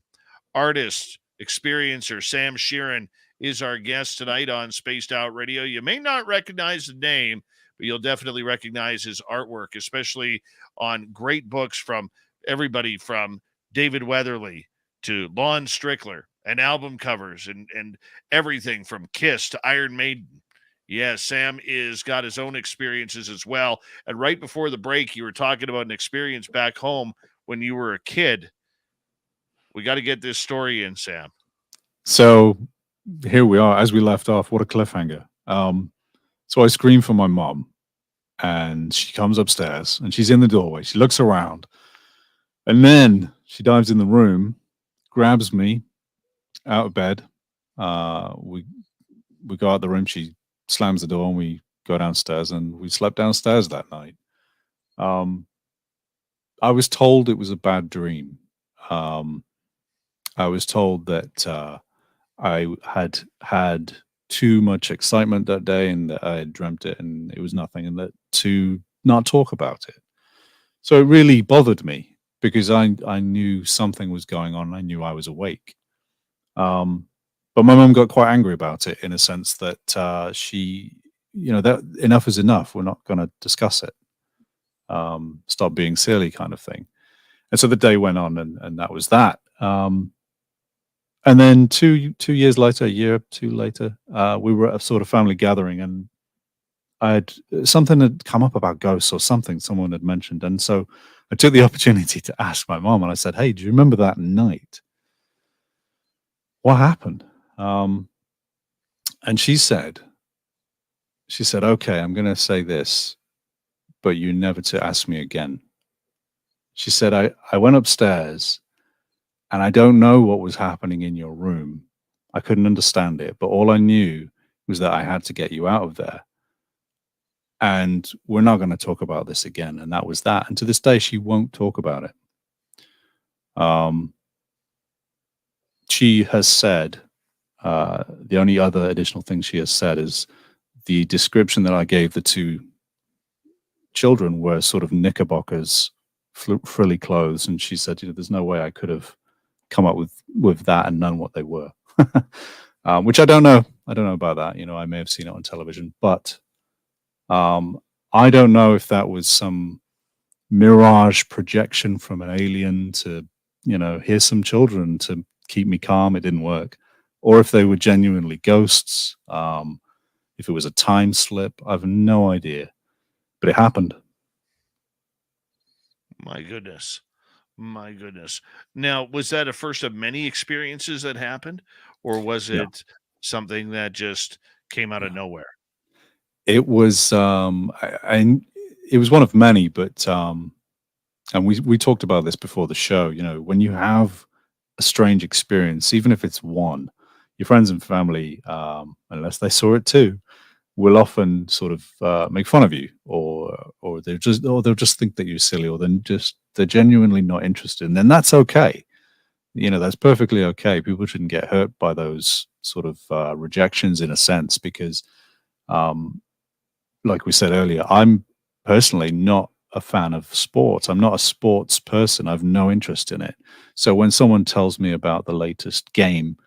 Artist, experiencer Sam Shearon is our guest tonight on Spaced Out Radio. You may not recognize the name, but you'll definitely recognize his artwork, especially on great books from everybody from David Weatherly to Lon Strickler, and album covers and everything from Kiss to Iron Maiden. Yeah, Sam is got his own experiences as well. And right before the break, you were talking about an experience back home when you were a kid. We got to get this story in, Sam. So here we are, as we left off. What a cliffhanger. So I scream for my mom, and she comes upstairs, and she's in the doorway. She looks around, and then she dives in the room, grabs me out of bed. We go out the room. She slams the door, and we go downstairs, and we slept downstairs that night. I was told it was a bad dream. I was told that I had too much excitement that day, and that I had dreamt it, and it was nothing, and that to not talk about it. So it really bothered me, because I knew something was going on. I knew I was awake. But my mum got quite angry about it, in a sense that she, that enough is enough. We're not going to discuss it. Stop being silly, kind of thing. And so the day went on, and that was that. And then two years later, a year or two later, we were at a sort of family gathering, and something had come up about ghosts or something someone had mentioned. And so I took the opportunity to ask my mom, and I said, "Hey, do you remember that night? What happened?" And she said, "Okay, I'm going to say this, but you never to ask me again." She said, I went upstairs, and I don't know what was happening in your room. I couldn't understand it, but all I knew was that I had to get you out of there. And we're not going to talk about this again. And that was that. And to this day, she won't talk about it. She has said, the only other additional thing she has said is the description that I gave the two children were sort of knickerbockers, frilly clothes. And she said, there's no way I could have come up with that and known what they were. Which I don't know. I don't know about that. I may have seen it on television, but I don't know if that was some mirage projection from an alien to, here's some children to keep me calm. It didn't work. Or if they were genuinely ghosts, if it was a time slip. I have no idea, but it happened. My goodness. Now, was that a first of many experiences that happened, or was it something that just came out of nowhere? It was, it was one of many, but, and we talked about this before the show, when you have a strange experience, even if it's one, your friends and family, unless they saw it too, will often sort of make fun of you, or they'll just think that you're silly, or they're genuinely not interested, and then that's okay. That's perfectly okay. People shouldn't get hurt by those sort of rejections in a sense, because like we said earlier, I'm personally not a fan of sports. I'm not a sports person. I've no interest in it. So when someone tells me about the latest game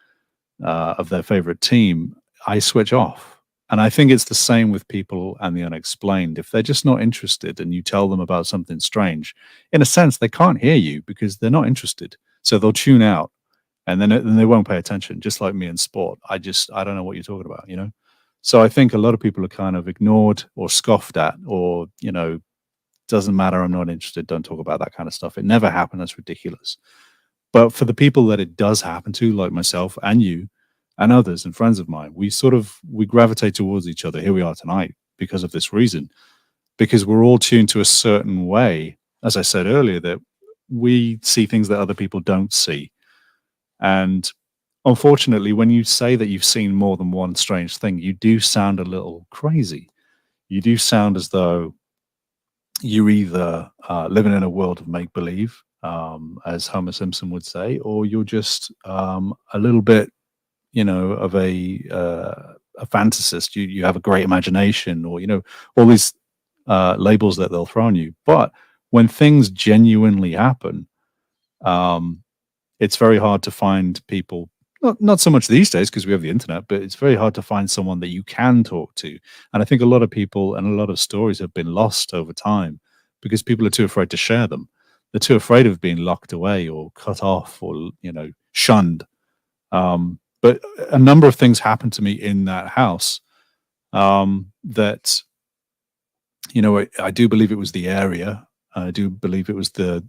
of their favorite team, I switch off. And I think it's the same with people and the unexplained. If they're just not interested and you tell them about something strange, in a sense, they can't hear you because they're not interested. So they'll tune out, and then they won't pay attention, just like me in sport. I don't know what you're talking about, So I think a lot of people are kind of ignored or scoffed at, or, doesn't matter, I'm not interested, don't talk about that kind of stuff. It never happened, that's ridiculous. But for the people that it does happen to, like myself and you and others and friends of mine, we gravitate towards each other. Here we are tonight because of this reason, because we're all tuned to a certain way. As I said earlier, that we see things that other people don't see. And unfortunately, when you say that you've seen more than one strange thing, you do sound a little crazy. You do sound as though you're either living in a world of make-believe, as Homer Simpson would say, or you're just a little bit, of a fantasist. You have a great imagination, or, all these labels that they'll throw on you. But when things genuinely happen, it's very hard to find people, not so much these days because we have the internet, but it's very hard to find someone that you can talk to. And I think a lot of people and a lot of stories have been lost over time because people are too afraid to share them. They're too afraid of being locked away or cut off or, shunned. But a number of things happened to me in that house that, I do believe it was the area. I do believe it was the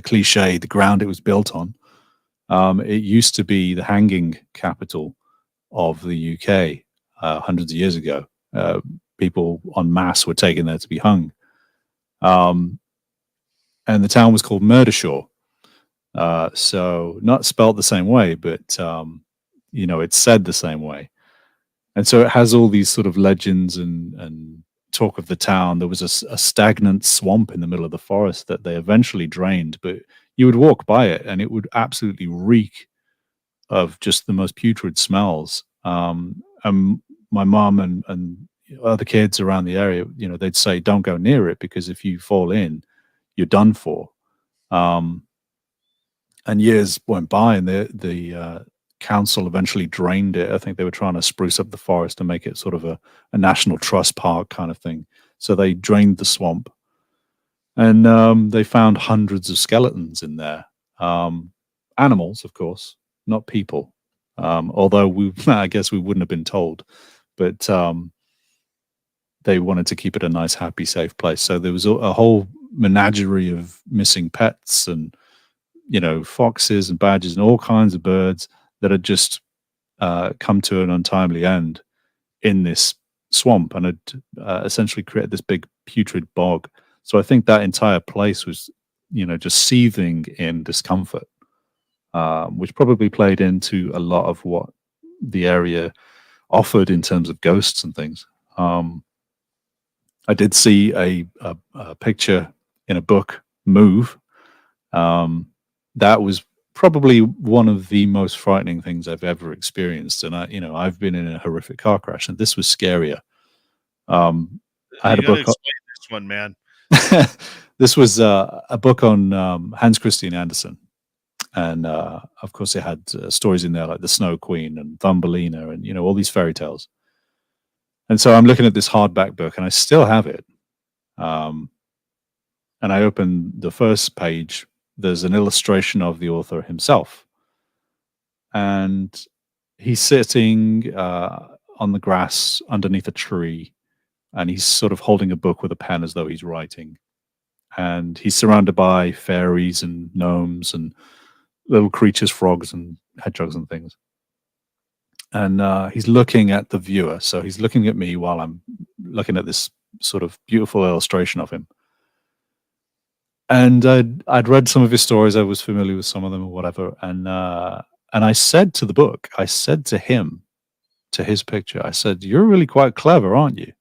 cliche, the ground it was built on. It used to be the hanging capital of the UK hundreds of years ago. People en masse were taken there to be hung. And the town was called Murdershaw. So not spelt the same way, but, it's said the same way. And so it has all these sort of legends and talk of the town. There was a stagnant swamp in the middle of the forest that they eventually drained, but you would walk by it and it would absolutely reek of just the most putrid smells. And my mom and other kids around the area, they'd say, don't go near it because if you fall in, you're done for. And years went by and the council eventually drained it. I think they were trying to spruce up the forest and make it sort of a national trust park kind of thing. So they drained the swamp. And they found hundreds of skeletons in there. Animals, of course, not people. Although I guess we wouldn't have been told. But they wanted to keep it a nice, happy, safe place. So there was a whole menagerie of missing pets and, foxes and badgers and all kinds of birds that had just come to an untimely end in this swamp and had essentially created this big putrid bog. So I think that entire place was, just seething in discomfort, which probably played into a lot of what the area offered in terms of ghosts and things. I did see a picture in a book move. That was probably one of the most frightening things I've ever experienced. And I've been in a horrific car crash, and this was scarier. I had a book. Explain this one, man. This was a book on Hans Christian Andersen, and of course it had stories in there like the Snow Queen and Thumbelina, and all these fairy tales. And so I'm looking at this hardback book, and I still have it. And I open the first page. There's an illustration of the author himself, and he's sitting on the grass underneath a tree, and he's sort of holding a book with a pen as though he's writing. And he's surrounded by fairies and gnomes and little creatures, frogs and hedgehogs and things. And he's looking at the viewer. So he's looking at me while I'm looking at this sort of beautiful illustration of him. And I'd read some of his stories. I was familiar with some of them or whatever. And I said to the book, I said to him, to his picture. I said, "You're really quite clever, aren't you?"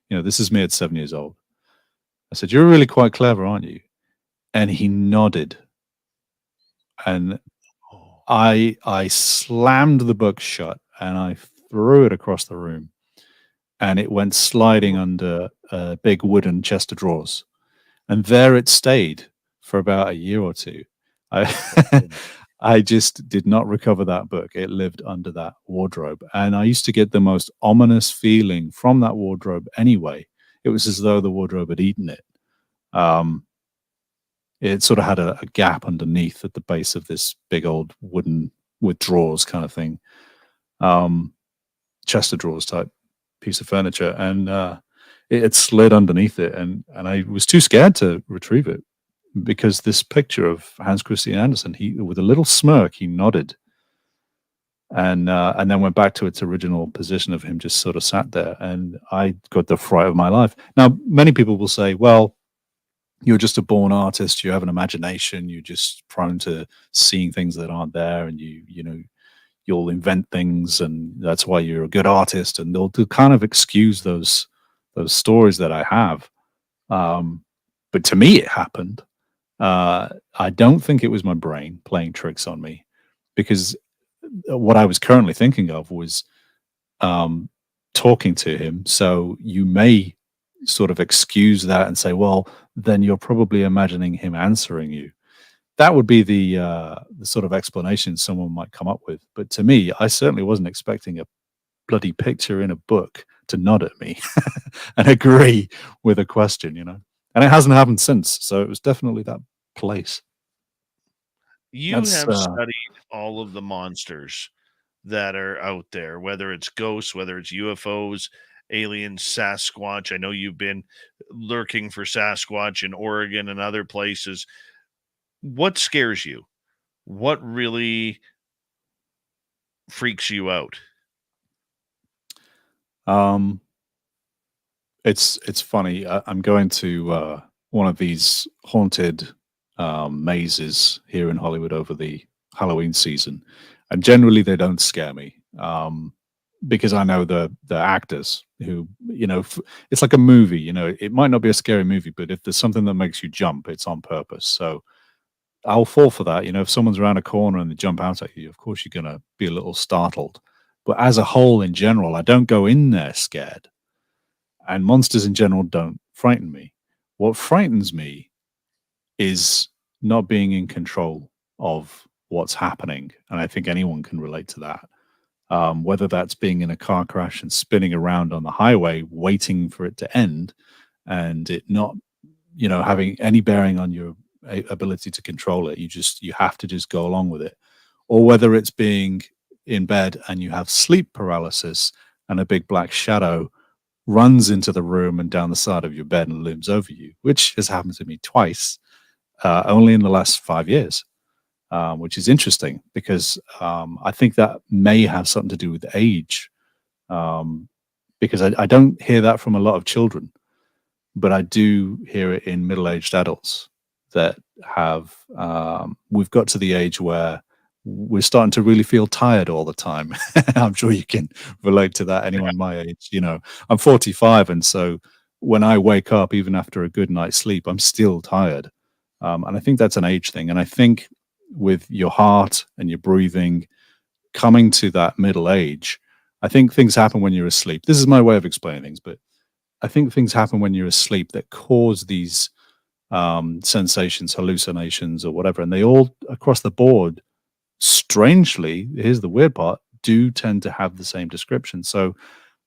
You know, this is me at 7 years old. I said, "You're really quite clever, aren't you?" And he nodded. And I slammed the book shut and I threw it across the room. And it went sliding under a big wooden chest of drawers. And there it stayed for about a year or two. I I just did not recover that book. It lived under that wardrobe. And I used to get the most ominous feeling from that wardrobe anyway. It was as though the wardrobe had eaten it. It sort of had a gap underneath at the base of this big old wooden with drawers kind of thing. Chest of drawers type piece of furniture. And it had slid underneath it. And I was too scared to retrieve it, because this picture of Hans Christian Andersen, he, with a little smirk, he nodded, and then went back to its original position of him just sort of sat there, and I got the fright of my life. Now, many people will say, well, you're just a born artist, you have an imagination, you're just prone to seeing things that aren't there, and you'll invent things, and that's why you're a good artist, and they'll kind of excuse those stories that I have. But to me, it happened. I don't think it was my brain playing tricks on me, because what I was currently thinking of was talking to him. So you may sort of excuse that and say, well, then you're probably imagining him answering you. That would be the sort of explanation someone might come up with. But to me, I certainly wasn't expecting a bloody picture in a book to nod at me and agree with a question, And it hasn't happened since. So it was definitely that place. You have studied all of the monsters that are out there, whether it's ghosts, whether it's UFOs, aliens, Sasquatch. I know you've been lurking for Sasquatch in Oregon and other places. What scares you? What really freaks you out? It's funny. I'm going to one of these haunted mazes here in Hollywood over the Halloween season, and generally they don't scare me, because I know the actors who, it's like a movie. It might not be a scary movie, but if there's something that makes you jump, it's on purpose. So I'll fall for that. If someone's around a corner and they jump out at you, of course you're going to be a little startled. But as a whole, in general, I don't go in there scared. And monsters in general don't frighten me. What frightens me is not being in control of what's happening. And I think anyone can relate to that. Whether that's being in a car crash and spinning around on the highway, waiting for it to end, and it not, having any bearing on your ability to control it. You have to just go along with it. Or whether it's being in bed and you have sleep paralysis and a big black shadow runs into the room and down the side of your bed and looms over you, which has happened to me twice, only in the last 5 years, which is interesting, because I think that may have something to do with age, because I don't hear that from a lot of children, but I do hear it in middle-aged adults that have, we've got to the age where we're starting to really feel tired all the time. I'm sure you can relate to that. Anyone my age, I'm 45. And so when I wake up, even after a good night's sleep, I'm still tired. And I think that's an age thing. And I think with your heart and your breathing coming to that middle age, I think things happen when you're asleep. This is my way of explaining things, but I think things happen when you're asleep that cause these sensations, hallucinations, or whatever. And they all, across the board, strangely, here's the weird part, do tend to have the same description. So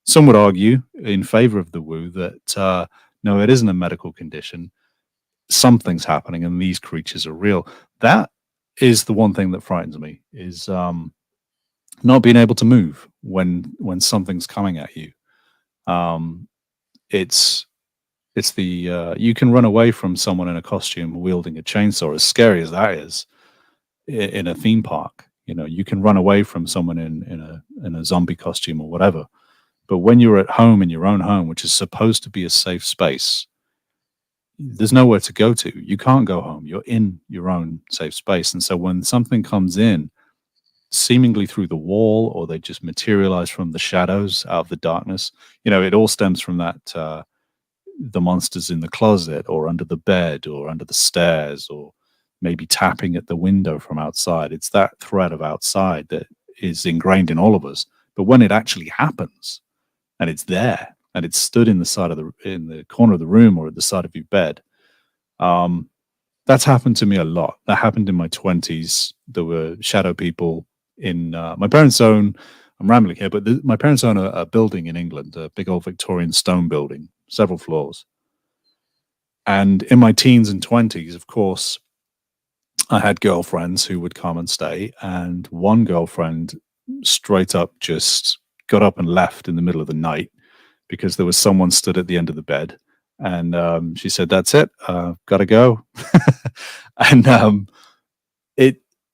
some would argue in favor of the woo that no, it isn't a medical condition. Something's happening and these creatures are real. That is the one thing that frightens me, is not being able to move when something's coming at you. It's the you can run away from someone in a costume wielding a chainsaw, as scary as that is, in a theme park. You can run away from someone in a zombie costume or whatever. But when you're at home, in your own home, which is supposed to be a safe space, there's nowhere to go to. You can't go home. You're in your own safe space. And so when something comes in, seemingly through the wall, or they just materialize from the shadows out of the darkness. It all stems from that the monsters in the closet or under the bed or under the stairs or maybe tapping at the window from outside. It's that threat of outside that is ingrained in all of us. But when it actually happens and it's there and it's stood in the corner of the room or at the side of your bed, that's happened to me a lot. That happened in my 20s. There were shadow people in my parents' own. I'm rambling here, but my parents own a building in England, a big old Victorian stone building, several floors. And in my teens and 20s, of course, I had girlfriends who would come and stay. And one girlfriend straight up just got up and left in the middle of the night because there was someone stood at the end of the bed. And she said, "That's it, gotta go." And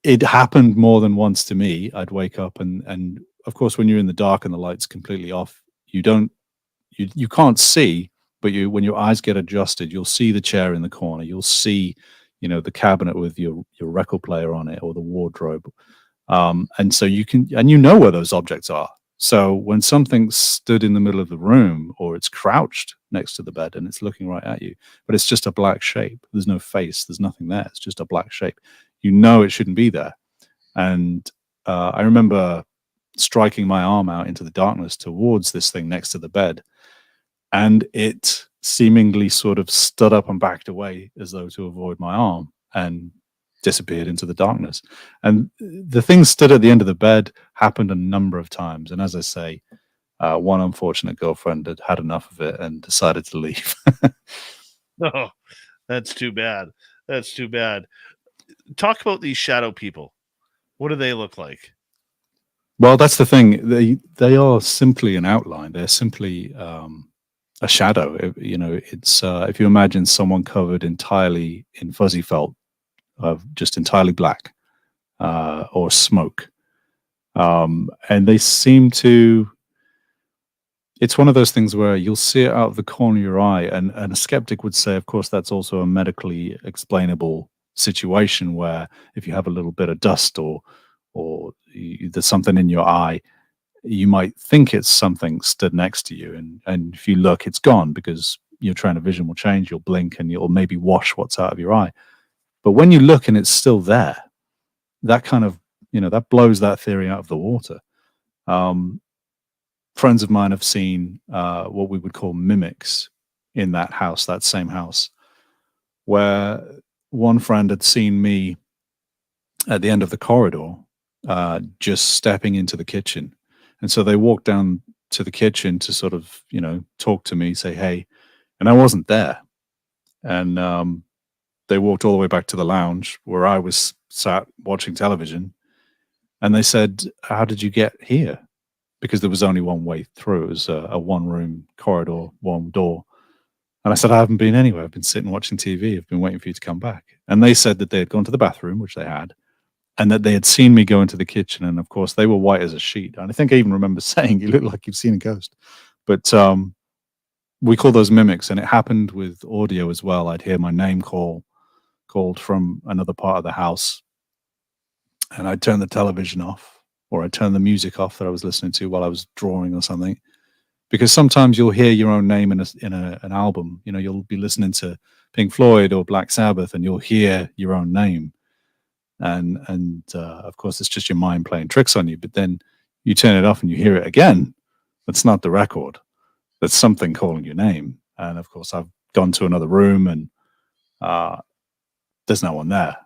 it happened more than once to me. I'd wake up and of course, when you're in the dark and the light's completely off, you can't see, but when your eyes get adjusted, you'll see the chair in the corner. You'll see, the cabinet with your record player on it or the wardrobe. And so you know where those objects are. So when something stood in the middle of the room or it's crouched next to the bed and it's looking right at you, but it's just a black shape. There's no face. There's nothing there. It's just a black shape. It shouldn't be there. And I remember striking my arm out into the darkness towards this thing next to the bed, and it seemingly sort of stood up and backed away as though to avoid my arm and disappeared into the darkness. And the thing stood at the end of the bed happened a number of times. And as I say, one unfortunate girlfriend had enough of it and decided to leave. Oh, that's too bad. That's too bad. Talk about these shadow people. What do they look like? Well, that's the thing. They are simply an outline. They're simply a shadow. It's if you imagine someone covered entirely in fuzzy felt, just entirely black, or smoke, and they seem to. It's one of those things where you'll see it out of the corner of your eye, and a skeptic would say, of course, that's also a medically explainable situation where if you have a little bit of dust or there's something in your eye, you might think it's something stood next to you, and if you look, it's gone because your train of vision will change. You'll blink and you'll maybe wash what's out of your eye. But when you look and it's still there, that kind of that blows that theory out of the water. Friends of mine have seen what we would call mimics in that house, that same house, where one friend had seen me at the end of the corridor, just stepping into the kitchen. And so they walked down to the kitchen to sort of, talk to me, say, "Hey," and I wasn't there. And they walked all the way back to the lounge where I was sat watching television. And they said, "How did you get here?" Because there was only one way through. It was a one-room corridor, one door. And I said, "I haven't been anywhere. I've been sitting watching TV. I've been waiting for you to come back." And they said that they had gone to the bathroom, which they had, and that they had seen me go into the kitchen. And of course, they were white as a sheet. And I think I even remember saying, "You look like you've seen a ghost." But we call those mimics. And it happened with audio as well. I'd hear my name called from another part of the house. And I'd turn the television off, or I'd turn the music off that I was listening to while I was drawing or something. Because sometimes you'll hear your own name in an album. You'll be listening to Pink Floyd or Black Sabbath, and you'll hear your own name. And of course, it's just your mind playing tricks on you. But then you turn it off and you hear it again. That's not the record. That's something calling your name. And of course, I've gone to another room and there's no one there.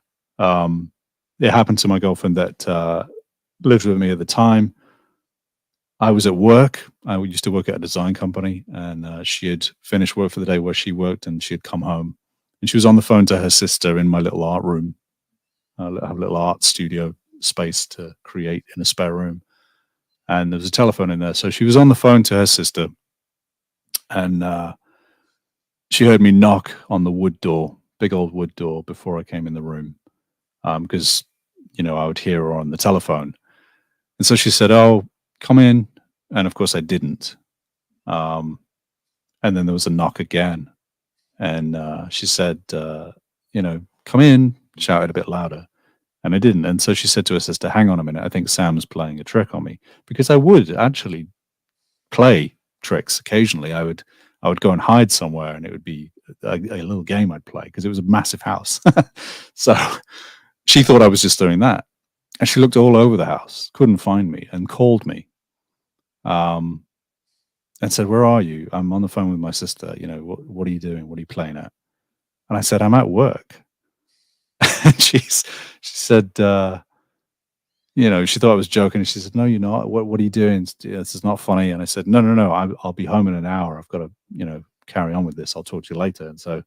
It happened to my girlfriend that lived with me at the time. I was at work. I used to work at a design company, and she had finished work for the day where she worked, and she had come home. And she was on the phone to her sister in my little art room. I have a little art studio space to create in a spare room. And there was a telephone in there. So she was on the phone to her sister, and she heard me knock on the wood door, big old wood door, before I came in the room, because, I would hear her on the telephone. And so she said, "Oh, come in." And of course I didn't. And then there was a knock again. And she said, "Come in," shouted a bit louder. And I didn't. And so she said to her sister, hang on a minute, I think Sam's playing a trick on me. Because I would actually play tricks occasionally. I would go and hide somewhere, and it would be a little game I'd play because it was a massive house. So she thought I was just doing that. And she looked all over the house, couldn't find me, and called me. And said, where are you? I'm on the phone with my sister. You know, what are you doing? What are you playing at? And I said, I'm at work. And she said, you know, she thought I was joking. And she said, no, you're not. What are you doing? This is not funny. And I said, no. I'll be home in an hour. I've got to, you know, carry on with this. I'll talk to you later. And so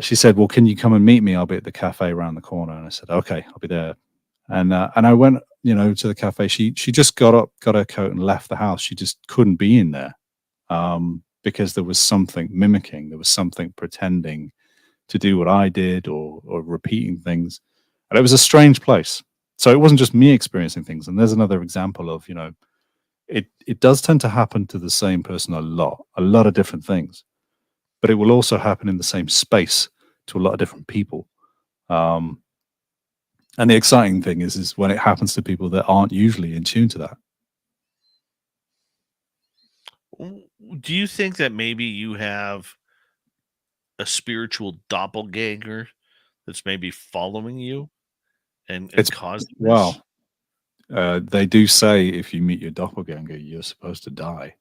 she said, well, can you come and meet me? I'll be at the cafe around the corner. And I said, okay, I'll be there. And I went, you know, to the cafe. She just got up, got her coat, and left the house. She just couldn't be in there because there was something mimicking. There was something pretending to do what I did, or repeating things. And it was a strange place. So it wasn't just me experiencing things. And there's another example of, you know, it does tend to happen to the same person a lot of different things. But it will also happen in the same space to a lot of different people. And the exciting thing is when it happens to people that aren't usually in tune to that. Do you think that maybe you have a spiritual doppelganger that's maybe following you and causing this? Well, they do say if you meet your doppelganger, you're supposed to die.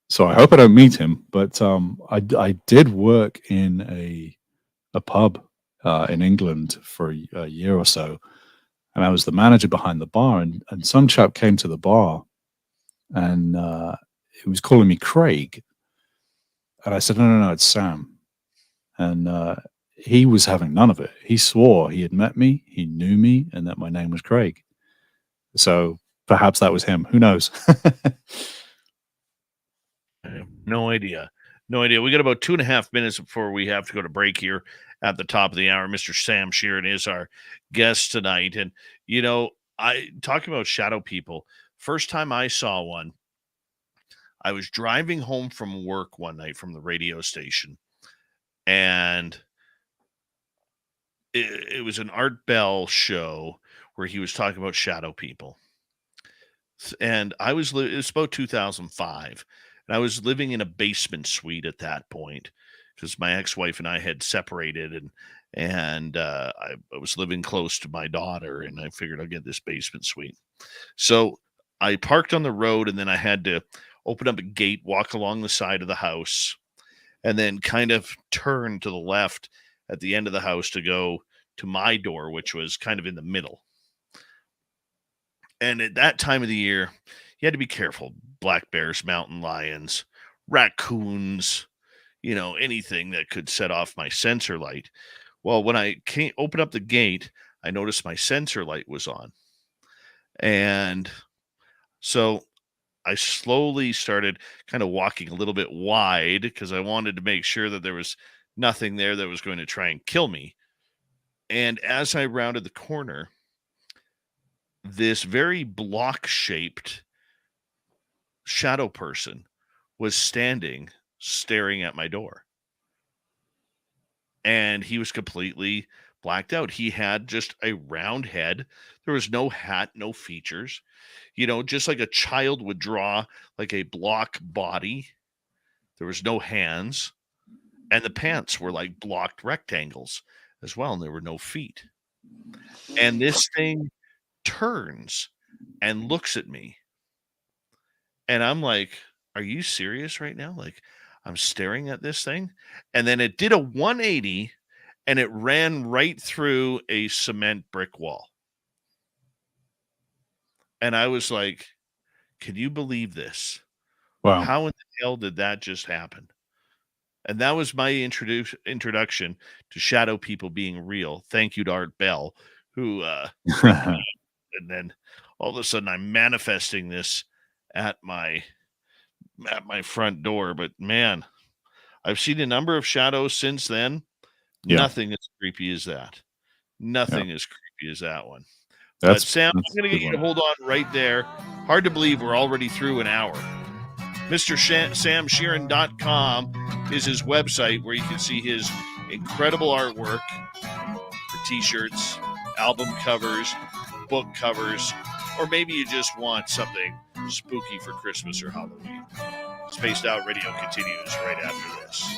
So I hope I don't meet him. But I did work in a pub in England for a year or so, and I was the manager behind the bar. And some chap came to the bar, and he was calling me Craig. And I said, no, it's Sam. And he was having none of it. He swore he had met me, he knew me, and that my name was Craig. So perhaps that was him. Who knows? I have no idea. We got about 2.5 minutes before we have to go to break here at the top of the hour. Mr. Sam Shearon is our guest tonight. And, you know, talking about shadow people, first time I saw one, I was driving home from work one night from the radio station, and it was an Art Bell show where he was talking about shadow people. And it was about 2005, and I was living in a basement suite at that point because my ex-wife and I had separated, and I was living close to my daughter, and I figured I'll get this basement suite. So I parked on the road, and then I had to open up a gate, walk along the side of the house, and then kind of turn to the left at the end of the house to go to my door, which was kind of in the middle. And at that time of the year, you had to be careful. Black bears, mountain lions, raccoons, you know, anything that could set off my sensor light. Well, when I open up the gate, I noticed my sensor light was on. And so I slowly started kind of walking a little bit wide because I wanted to make sure that there was nothing there that was going to try and kill me. And as I rounded the corner, this very block-shaped shadow person was standing, staring at my door. And he was completely blacked out. He had just a round head. There was no hat, no features. You know, just like a child would draw like a block body. There was no hands. And the pants were like blocked rectangles as well. And there were no feet. And this thing turns and looks at me. And I'm like, are you serious right now? Like, I'm staring at this thing. And then it did a 180 and it ran right through a cement brick wall. And I was like, can you believe this? Wow. How in the hell did that just happen? And that was my introduction to shadow people being real. Thank you to Art Bell, who and then all of a sudden I'm manifesting this at my front door. But man, I've seen a number of shadows since then. Yeah. Nothing as creepy as that. Nothing as creepy as that one. That's, but Sam, I'm going to get you to hold on right there. Hard to believe we're already through an hour. Mr. SamShearon.com is his website where you can see his incredible artwork for t-shirts, album covers, book covers, or maybe you just want something spooky for Christmas or Halloween. Spaced Out Radio continues right after this.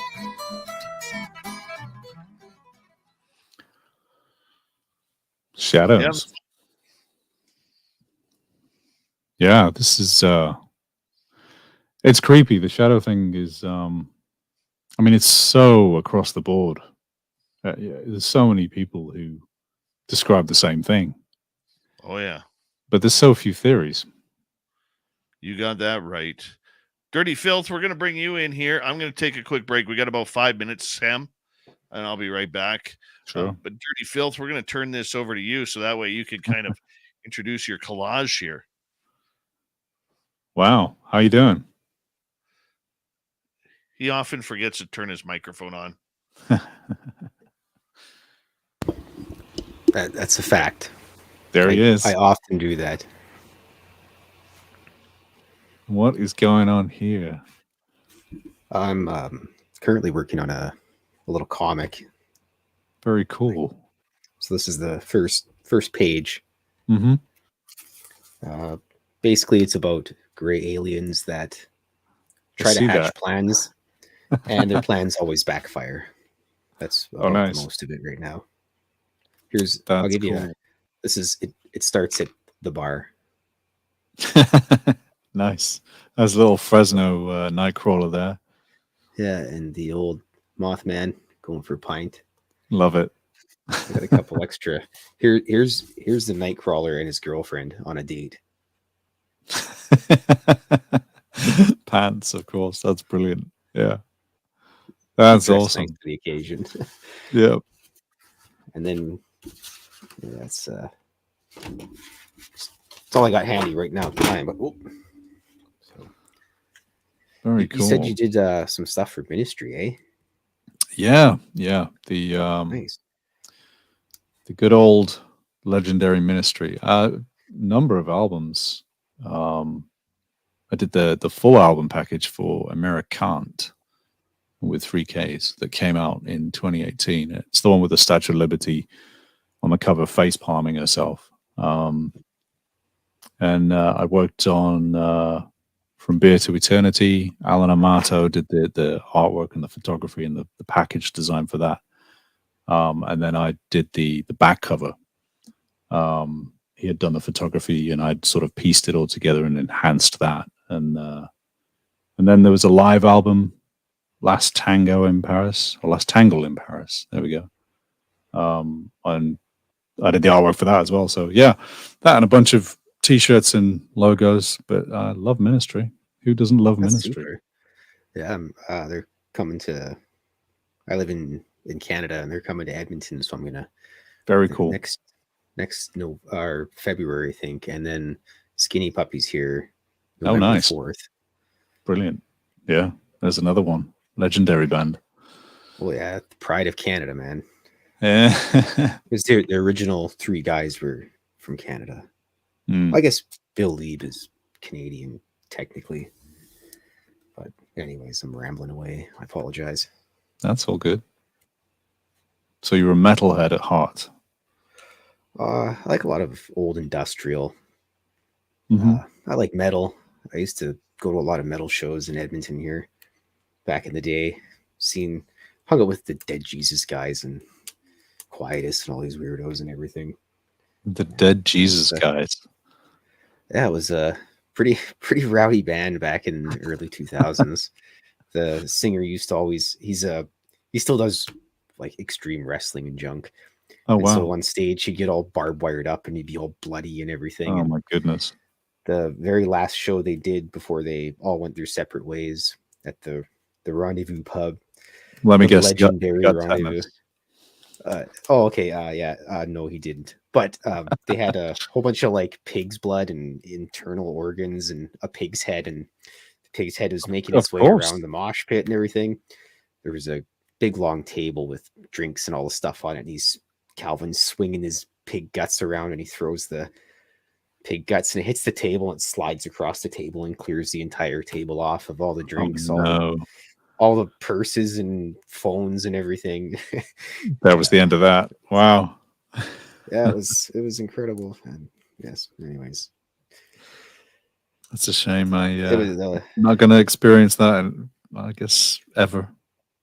Shadows. Yeah, this is it's creepy. The shadow thing is I mean, it's so across the board. Yeah, there's so many people who describe the same thing. Oh yeah. But there's so few theories. You got that right. Dirty Filth, we're going to bring you in here. I'm going to take a quick break. We got about 5 minutes, Sam, and I'll be right back. Sure. But Dirty Filth, we're going to turn this over to you so that way you can kind of introduce your collage here. Wow. How you doing? He often forgets to turn his microphone on. That's a fact. There he is. I often do that. What is going on here? I'm currently working on a little comic. Very cool. So this is the first page. Mm-hmm. Basically, it's about gray aliens that try to hatch plans, and their plans always backfire. That's nice. Most of it right now. I'll give you. This is it. It starts at the bar. Nice. There's a little Fresno nightcrawler there. Yeah, and the old Mothman going for a pint. Love it. I got a couple extra. Here's the nightcrawler and his girlfriend on a date. Pants, of course. That's brilliant. Yeah. That's awesome. Nice for the occasion. Yeah. And then that's all I got handy right now at the time. But very cool. You said you did some stuff for Ministry, eh? Yeah. The nice. The good old legendary Ministry. Number of albums. I did the full album package for Americant with 3Ks that came out in 2018. It's the one with the Statue of Liberty on the cover, face palming herself. And I worked on From Beer to Eternity. Alan Amato did the artwork and the photography and the package design for that. And then I did the back cover. He had done the photography, and I'd sort of pieced it all together and enhanced that. And then there was a live album, Last Tango in Paris. There we go. And I did the artwork for that as well. So yeah, that and a bunch of T-shirts and logos. But I love Ministry. Who doesn't love Ministry? Super. Yeah, they're coming to. I live in Canada, and they're coming to Edmonton, so I'm gonna. Very cool. Next February, I think, and then Skinny Puppy's here. November nice. 4th. Brilliant. Yeah, there's another one. Legendary band. Oh yeah, Pride of Canada, man. Yeah. Because the original 3 guys were from Canada. I guess Bill Lieb is Canadian technically. But anyways, I'm rambling away. I apologize. That's all good. So you're a metalhead at heart. I like a lot of old industrial. Mm-hmm. I like metal. I used to go to a lot of metal shows in Edmonton here back in the day. Hung out with the Dead Jesus guys and Quietus and all these weirdos and everything. The Dead Jesus guys. Yeah, it was a pretty rowdy band back in the early 2000s. The singer used to always he still does like extreme wrestling and junk. Oh wow! So on stage he'd get all barbed wired up and he'd be all bloody and everything. Oh my goodness! The very last show they did before they all went their separate ways at the Rendezvous pub. Let me guess. Legendary Rendezvous. No, he didn't. But they had a whole bunch of like pig's blood and internal organs and a pig's head, and the pig's head was making its way around the mosh pit and everything. There was a big long table with drinks and all the stuff on it. And Calvin's swinging his pig guts around, and he throws the pig guts and it hits the table and it slides across the table and clears the entire table off of all the drinks. Oh, no. all the purses and phones and everything. That was the end of that. Wow. Yeah, it was incredible. And yes, anyways, That's a shame. it was Not going to experience that, I guess, ever,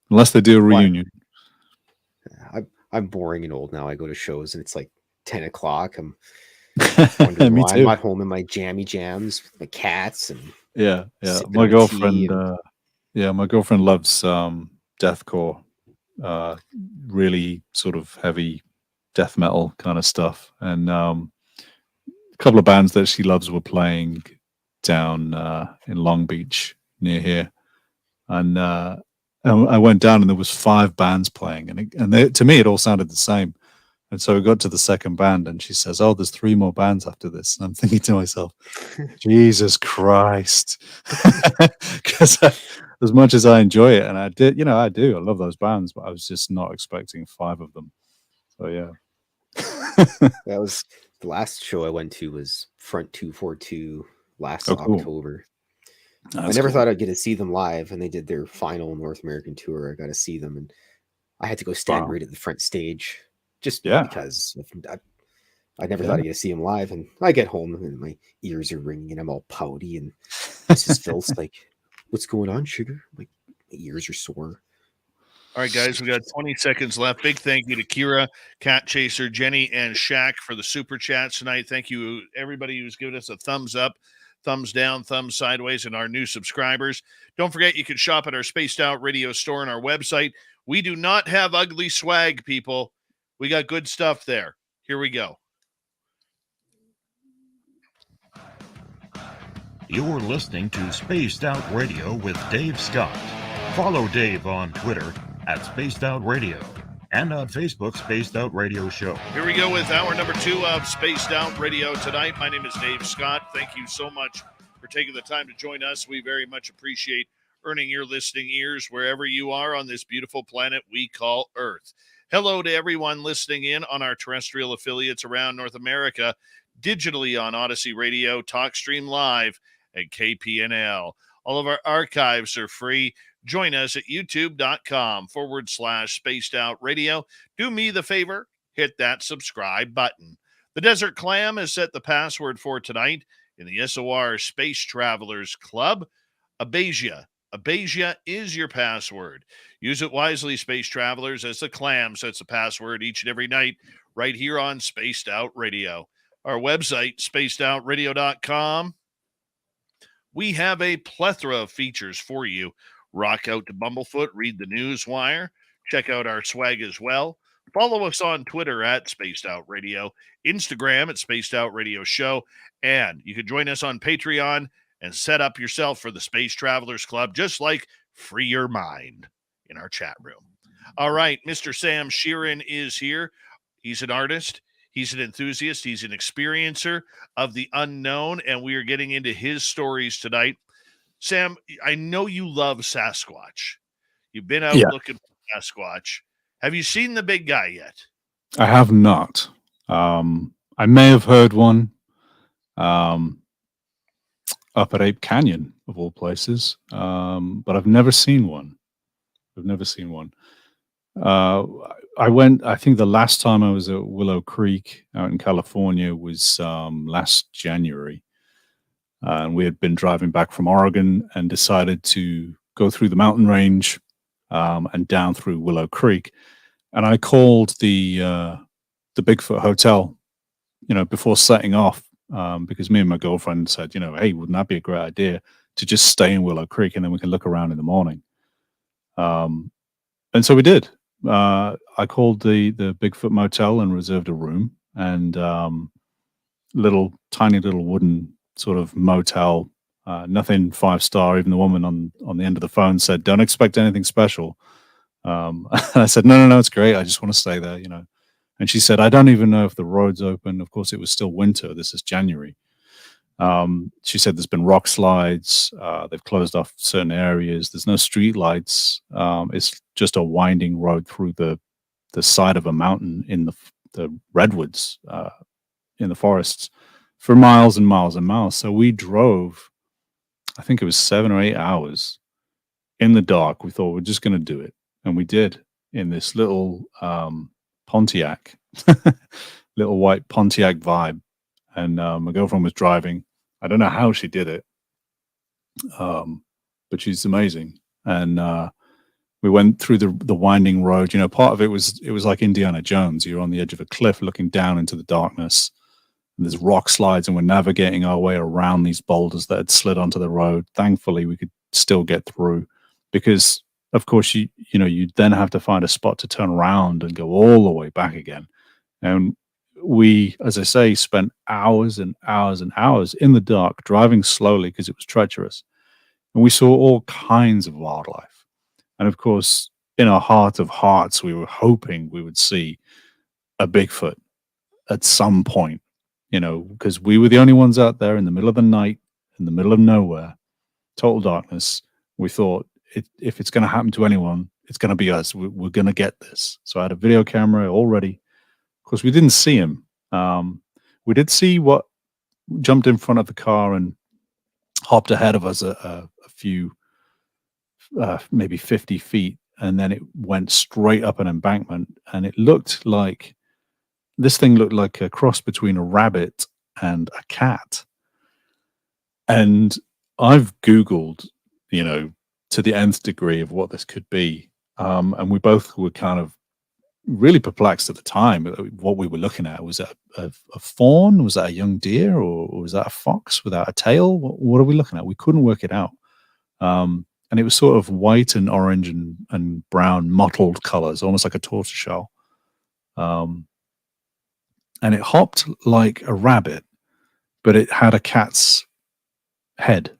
unless they do a reunion. I'm boring and old now. I go to shows and it's like 10 o'clock. I'm wondering Me why too. I'm at home in my jammy jams with my cats and Yeah. sipping My on girlfriend. tea My girlfriend loves deathcore, really sort of heavy death metal kind of stuff, and a couple of bands that she loves were playing down in Long Beach near here, and I went down and there was 5 bands playing, and to me it all sounded the same. And so we got to the second band, and she says, "Oh, there's 3 more bands after this." And I'm thinking to myself, Jesus Christ. Because as much as I enjoy it, and I do, I love those bands, but I was just not expecting 5 of them. So, yeah. That was the last show I went to was Front 242 last Cool. October. That's I never cool. thought I'd get to see them live, and they did their final North American tour. I got to see them, and I had to go stand right at the front stage just because I never thought I'd get to see them live. And I get home and my ears are ringing and I'm all pouty, and Mrs. Filth's like, "What's going on, sugar?" Like, my ears are sore. All right, guys, we got 20 seconds left. Big thank you to Kira, Cat Chaser, Jenny, and Shaq for the super chats tonight. Thank you, everybody who's given us a thumbs up, thumbs down, thumbs sideways, and our new subscribers. Don't forget, you can shop at our Spaced Out Radio store and our website. We do not have ugly swag, people. We got good stuff there. Here we go. You're listening to Spaced Out Radio with Dave Scott. Follow Dave on Twitter at Spaced Out Radio and on Facebook, Spaced Out Radio Show. Here we go with hour number 2 of Spaced Out Radio tonight. My name is Dave Scott. Thank you so much for taking the time to join us. We very much appreciate earning your listening ears wherever you are on this beautiful planet we call Earth. Hello to everyone listening in on our terrestrial affiliates around North America, digitally on Odyssey Radio, TalkStream Live, and KPNL. All of our archives are free. Join us at youtube.com/Spaced Out Radio. Do me the favor, hit that subscribe button. The Desert Clam has set the password for tonight in the SOR Space Travelers Club. Abasia. Abasia is your password. Use it wisely, space travelers, as the Clam sets the password each and every night right here on Spaced Out Radio. Our website, spacedoutradio.com. We have a plethora of features for you. Rock out to Bumblefoot, read the Newswire, check out our swag as well. Follow us on Twitter at Spaced Out Radio, Instagram at Spaced Out Radio Show, and you can join us on Patreon and set up yourself for the Space Travelers Club, just like Free Your Mind in our chat room. All right, Mr. Sam Shearon is here. He's an artist. He's an enthusiast. He's an experiencer of the unknown, and we are getting into his stories tonight. Sam, I know you love Sasquatch. You've been out looking for Sasquatch. Have you seen the big guy yet? I have not. I may have heard one up at Ape Canyon, of all places, but I've never seen one. I think the last time I was at Willow Creek out in California was last January. And we had been driving back from Oregon and decided to go through the mountain range and down through Willow Creek. And I called the Bigfoot Hotel, before setting off, because me and my girlfriend said, hey, wouldn't that be a great idea to just stay in Willow Creek and then we can look around in the morning. And so we did. I called the Bigfoot Motel and reserved a room, and tiny little wooden sort of motel, nothing 5-star. Even the woman on the end of the phone said, "Don't expect anything special." And I said, no, it's great. I just want to stay there, And she said, "I don't even know if the road's open." Of course, it was still winter. This is January. She said there's been rock slides. They've closed off certain areas. There's no street lights. It's just a winding road through the side of a mountain in the redwoods in the forests for miles and miles and miles. So we drove, I think it was 7 or 8 hours in the dark. We thought we're just going to do it. And we did, in this little Pontiac, little white Pontiac vibe. And my girlfriend was driving. I don't know how she did it, but she's amazing. And we went through the winding road. You know, part of it was like Indiana Jones. You're on the edge of a cliff looking down into the darkness. And there's rock slides, and we're navigating our way around these boulders that had slid onto the road. Thankfully, we could still get through, because, of course, you then have to find a spot to turn around and go all the way back again. And we, as I say, spent hours and hours and hours in the dark, driving slowly because it was treacherous. And we saw all kinds of wildlife. And of course, in our heart of hearts, we were hoping we would see a Bigfoot at some point, you know, because we were the only ones out there in the middle of the night, in the middle of nowhere, total darkness. We thought, if it's going to happen to anyone, it's going to be us. We're going to get this. So I had a video camera all ready. Of course, we didn't see him. We did see what jumped in front of the car and hopped ahead of us a few, maybe 50 feet. And then it went straight up an embankment. And it looked like, this thing looked like a cross between a rabbit and a cat. And I've Googled, you know, to the nth degree of what this could be. And we both were kind of really perplexed at the time what we were looking at. Was that a fawn? Was that a young deer? Or was that a fox without a tail? What are we looking at? We couldn't work it out. And it was sort of white and orange and brown mottled colors, almost like a tortoiseshell. And it hopped like a rabbit, but it had a cat's head.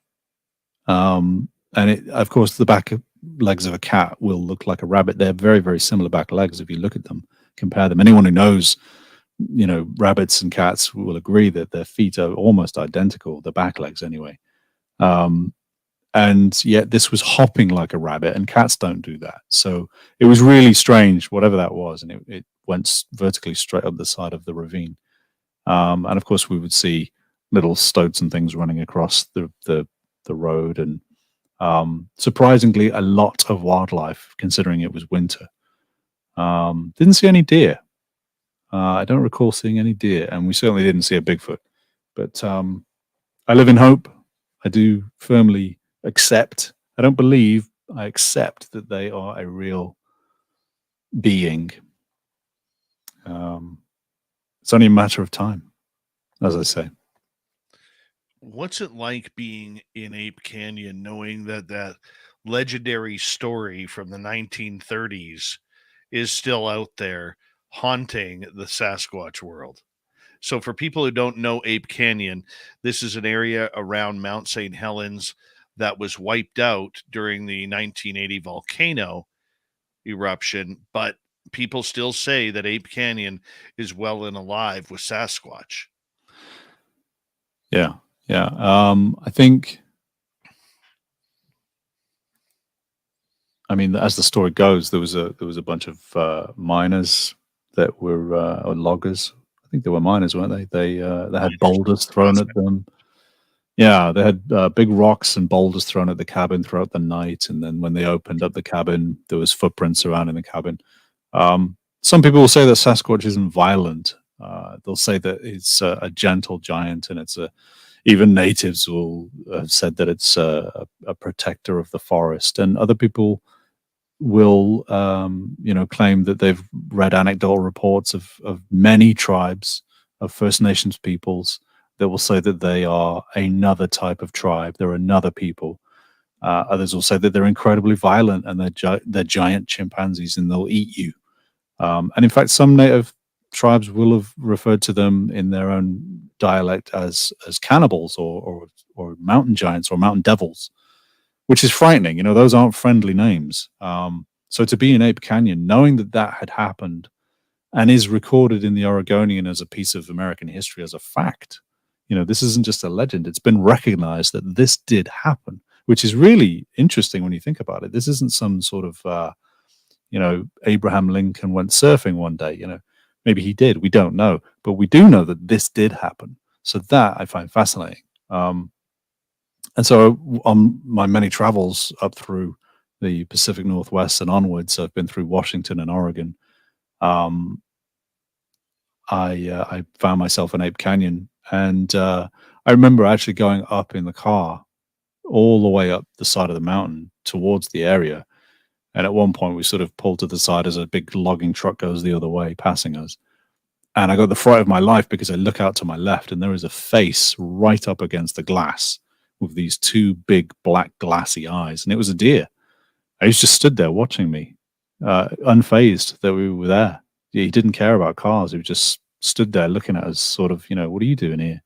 And it, of course, the back legs of a cat will look like a rabbit. They're very, very similar back legs if you look at them, compare them. Anyone who knows, you know, rabbits and cats will agree that their feet are almost identical, the back legs anyway. And yet this was hopping like a rabbit, and cats don't do that. So it was really strange, whatever that was, and it went vertically straight up the side of the ravine. And of course, we would see little stoats and things running across the road, and surprisingly, a lot of wildlife, considering it was winter. Didn't see any deer. I don't recall seeing any deer, and we certainly didn't see a Bigfoot. But I live in hope. I do firmly accept. I don't believe. I accept that they are a real being. It's only a matter of time, as I say. What's it like being in Ape Canyon, knowing that legendary story from the 1930s is still out there haunting the Sasquatch world? So for people who don't know Ape Canyon, this is an area around Mount St. Helens that was wiped out during the 1980 volcano eruption, but people still say that Ape Canyon is well and alive with Sasquatch. Yeah. I think, I mean, as the story goes, there was a bunch of miners that were or loggers. I think they were miners, weren't they? They had boulders thrown at them. Yeah, they had big rocks and boulders thrown at the cabin throughout the night, and then when they opened up the cabin, there was footprints surrounding the cabin. Some people will say that Sasquatch isn't violent. They'll say that it's a gentle giant, and it's even natives will have said that it's a protector of the forest, and other people will claim that they've read anecdotal reports of many tribes of First Nations peoples that will say that they are another type of tribe, they're another people. Others will say that they're incredibly violent and they're giant chimpanzees and they'll eat you. And in fact, some native tribes will have referred to them in their own dialect as cannibals or mountain giants or mountain devils, which is frightening. You know, those aren't friendly names. So to be in Ape Canyon, knowing that had happened and is recorded in the Oregonian as a piece of American history, as a fact, you know, this isn't just a legend. It's been recognized that this did happen, which is really interesting when you think about it. This isn't some sort of, Abraham Lincoln went surfing one day, you know. Maybe he did. We don't know. But we do know that this did happen. So that I find fascinating. And so on my many travels up through the Pacific Northwest and onwards. So I've been through Washington and Oregon. I found myself in Ape Canyon, and I remember actually going up in the car all the way up the side of the mountain towards the area. And at one point, we sort of pulled to the side as a big logging truck goes the other way, passing us. And I got the fright of my life because I look out to my left, and there is a face right up against the glass with these two big black glassy eyes, and it was a deer. He just stood there watching me, unfazed that we were there. He didn't care about cars. He just stood there looking at us, sort of, what are you doing here?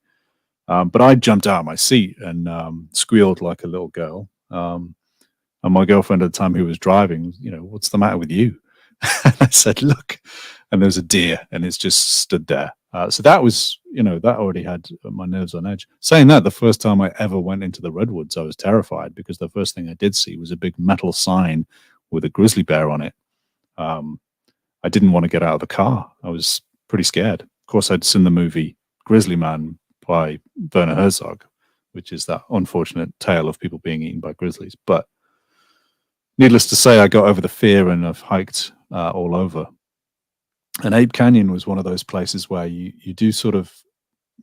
But I jumped out of my seat and squealed like a little girl. And my girlfriend at the time, who was driving, what's the matter with you? And I said, look, and there's a deer, and it's just stood there. So that was, that already had my nerves on edge. Saying that, the first time I ever went into the redwoods, I was terrified because the first thing I did see was a big metal sign with a grizzly bear on it. I didn't want to get out of the car. I was pretty scared. Of course, I'd seen the movie Grizzly Man by Werner Herzog, which is that unfortunate tale of people being eaten by grizzlies. But needless to say, I got over the fear, and I've hiked all over. And Ape Canyon was one of those places where you do sort of,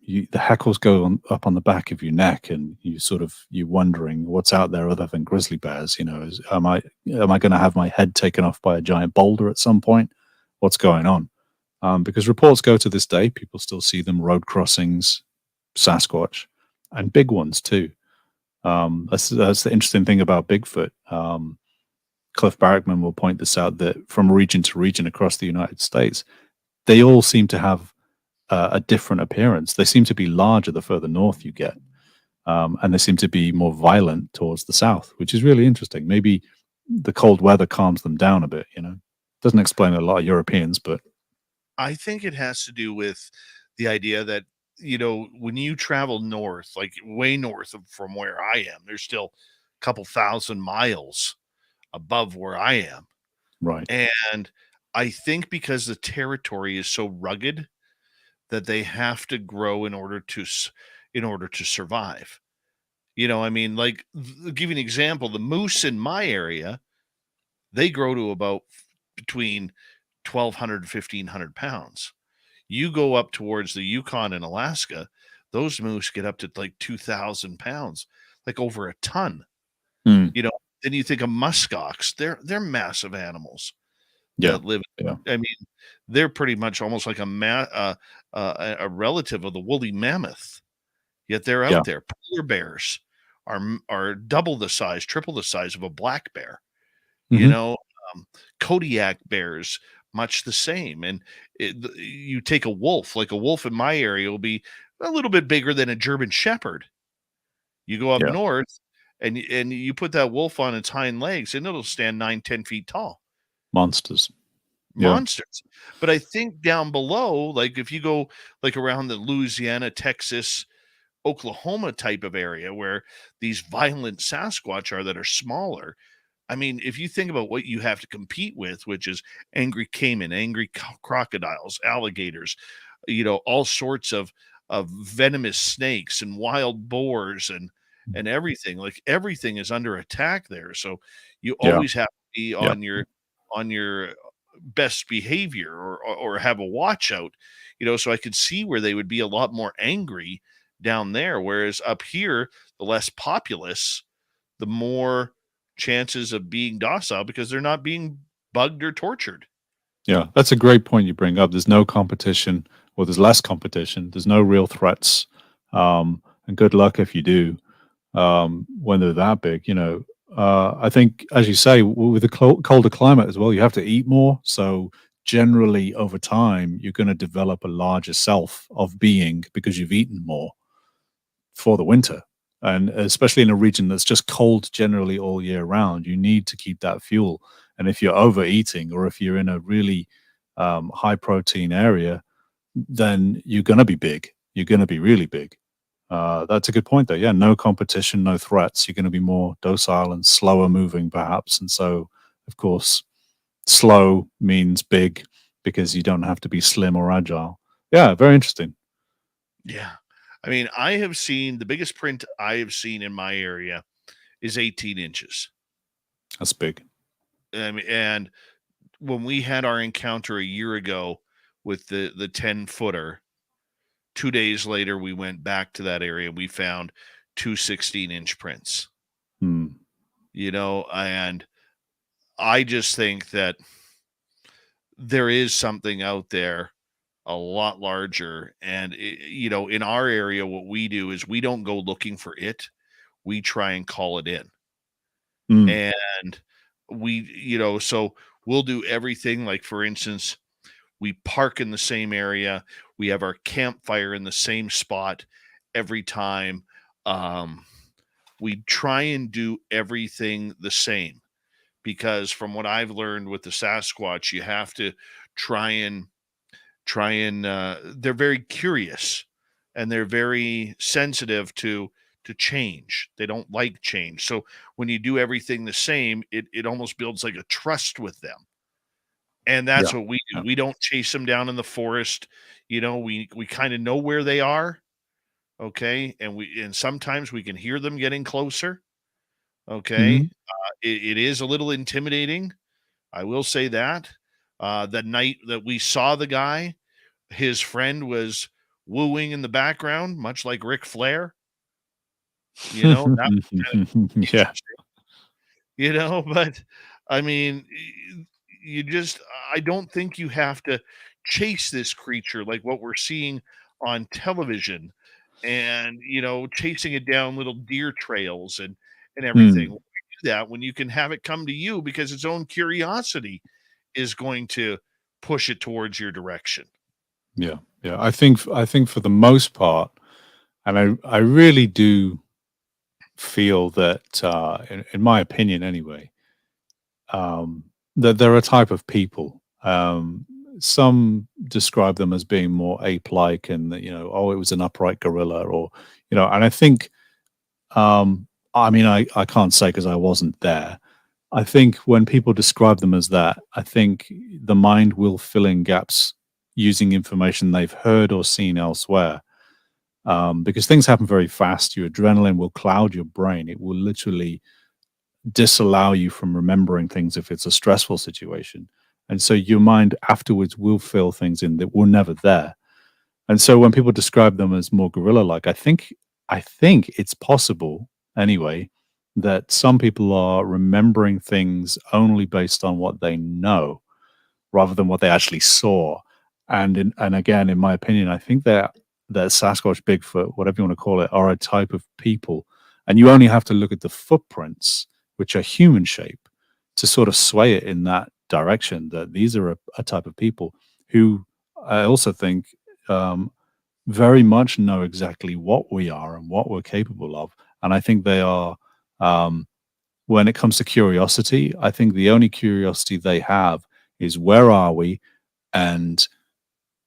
the hackles go up on the back of your neck, and you wondering what's out there other than grizzly bears. Am I going to have my head taken off by a giant boulder at some point? What's going on? Because reports go to this day, people still see them, road crossings, Sasquatch, and big ones too. That's the interesting thing about Bigfoot. Cliff Barrickman will point this out, that from region to region across the United States, they all seem to have a different appearance. They seem to be larger the further north you get, and they seem to be more violent towards the south, which is really interesting. Maybe the cold weather calms them down a bit. Doesn't explain a lot of Europeans, but I think it has to do with the idea that, when you travel north, like way north from where I am, there's still a couple thousand miles above where I am. right. And I think because the territory is so rugged that they have to grow in order to survive. Like, give you an example, the moose in my area, they grow to about between 1,200 and 1,500 pounds. You go up towards the Yukon and Alaska, those moose get up to like 2,000 pounds, like over a ton. Then you think of muskox, they're massive animals that live. Yeah. I mean, they're pretty much almost like a relative of the woolly mammoth. Yet they're out there. Polar bears are double the size, triple the size of a black bear. Kodiak bears, much the same. And you take a wolf, like a wolf in my area will be a little bit bigger than a German Shepherd. You go up north, and you put that wolf on its hind legs, and it'll stand 9-10 feet tall. Monsters. But I think down below, like if you go like around the Louisiana, Texas, Oklahoma type of area where these violent Sasquatch are that are smaller, I mean, if you think about what you have to compete with, which is angry caiman, angry crocodiles, alligators, all sorts of venomous snakes and wild boars and everything, like everything is under attack there. So you always have to be on your best behavior or have a watch out, so I could see where they would be a lot more angry down there. Whereas up here, the less populous, the more chances of being docile because they're not being bugged or tortured. Yeah, that's a great point you bring up. There's no competition, or there's less competition. There's no real threats. And good luck if you do, when they're that big. I think, as you say, with the colder climate as well, you have to eat more. So generally over time, you're going to develop a larger self of being because you've eaten more for the winter. And especially in a region that's just cold generally all year round, you need to keep that fuel. And if you're overeating, or if you're in a really high protein area, then you're going to be big. You're going to be really big. That's a good point, though. Yeah, no competition, no threats. You're going to be more docile and slower moving, perhaps. And so, of course, slow means big because you don't have to be slim or agile. Yeah, very interesting. Yeah. I mean, I have seen the biggest print I have seen in my area is 18 inches. That's big. And when we had our encounter a year ago with the 10-footer, 2 days later, we went back to that area. We found 2 16-inch prints, Hmm. and I just think that there is something out there a lot larger. And, in our area, what we do is we don't go looking for it. We try and call it in. Hmm. And so we'll do everything. Like, for instance, we park in the same area. We have our campfire in the same spot every time. We try and do everything the same, because from what I've learned with the Sasquatch, you have to try and they're very curious, and they're very sensitive to change. They don't like change. So when you do everything the same, it almost builds like a trust with them. And that's what we do. Yeah. We don't chase them down in the forest. We kind of know where they are. Okay. And sometimes we can hear them getting closer. Okay. Mhm. It is a little intimidating. I will say that. The night that we saw the guy, his friend was wooing in the background, much like Ric Flair. That was kind of Yeah. interesting. But I mean, I don't think you have to chase this creature like what we're seeing on television, and chasing it down little deer trails and everything. Hmm. Why do that when you can have it come to you, because its own curiosity is going to push it towards your direction. Yeah. Yeah. I think for the most part, and I really do feel that, in my opinion anyway, that they're a type of people. Some describe them as being more ape-like, and that, it was an upright gorilla, or, and I think, I mean, I can't say because I wasn't there. I think when people describe them as that, I think the mind will fill in gaps using information they've heard or seen elsewhere. Because things happen very fast. Your adrenaline will cloud your brain. It will literally disallow you from remembering things if it's a stressful situation. And so your mind afterwards will fill things in that were never there. And so when people describe them as more gorilla-like, I think it's possible anyway that some people are remembering things only based on what they know rather than what they actually saw. And again, in my opinion, I think that Sasquatch, Bigfoot, whatever you want to call it, are a type of people. And you only have to look at the footprints, which are human shape, to sort of sway it in that direction, that these are a type of people who I also think very much know exactly what we are and what we're capable of. And I think they are, when it comes to curiosity, I think the only curiosity they have is where are we, and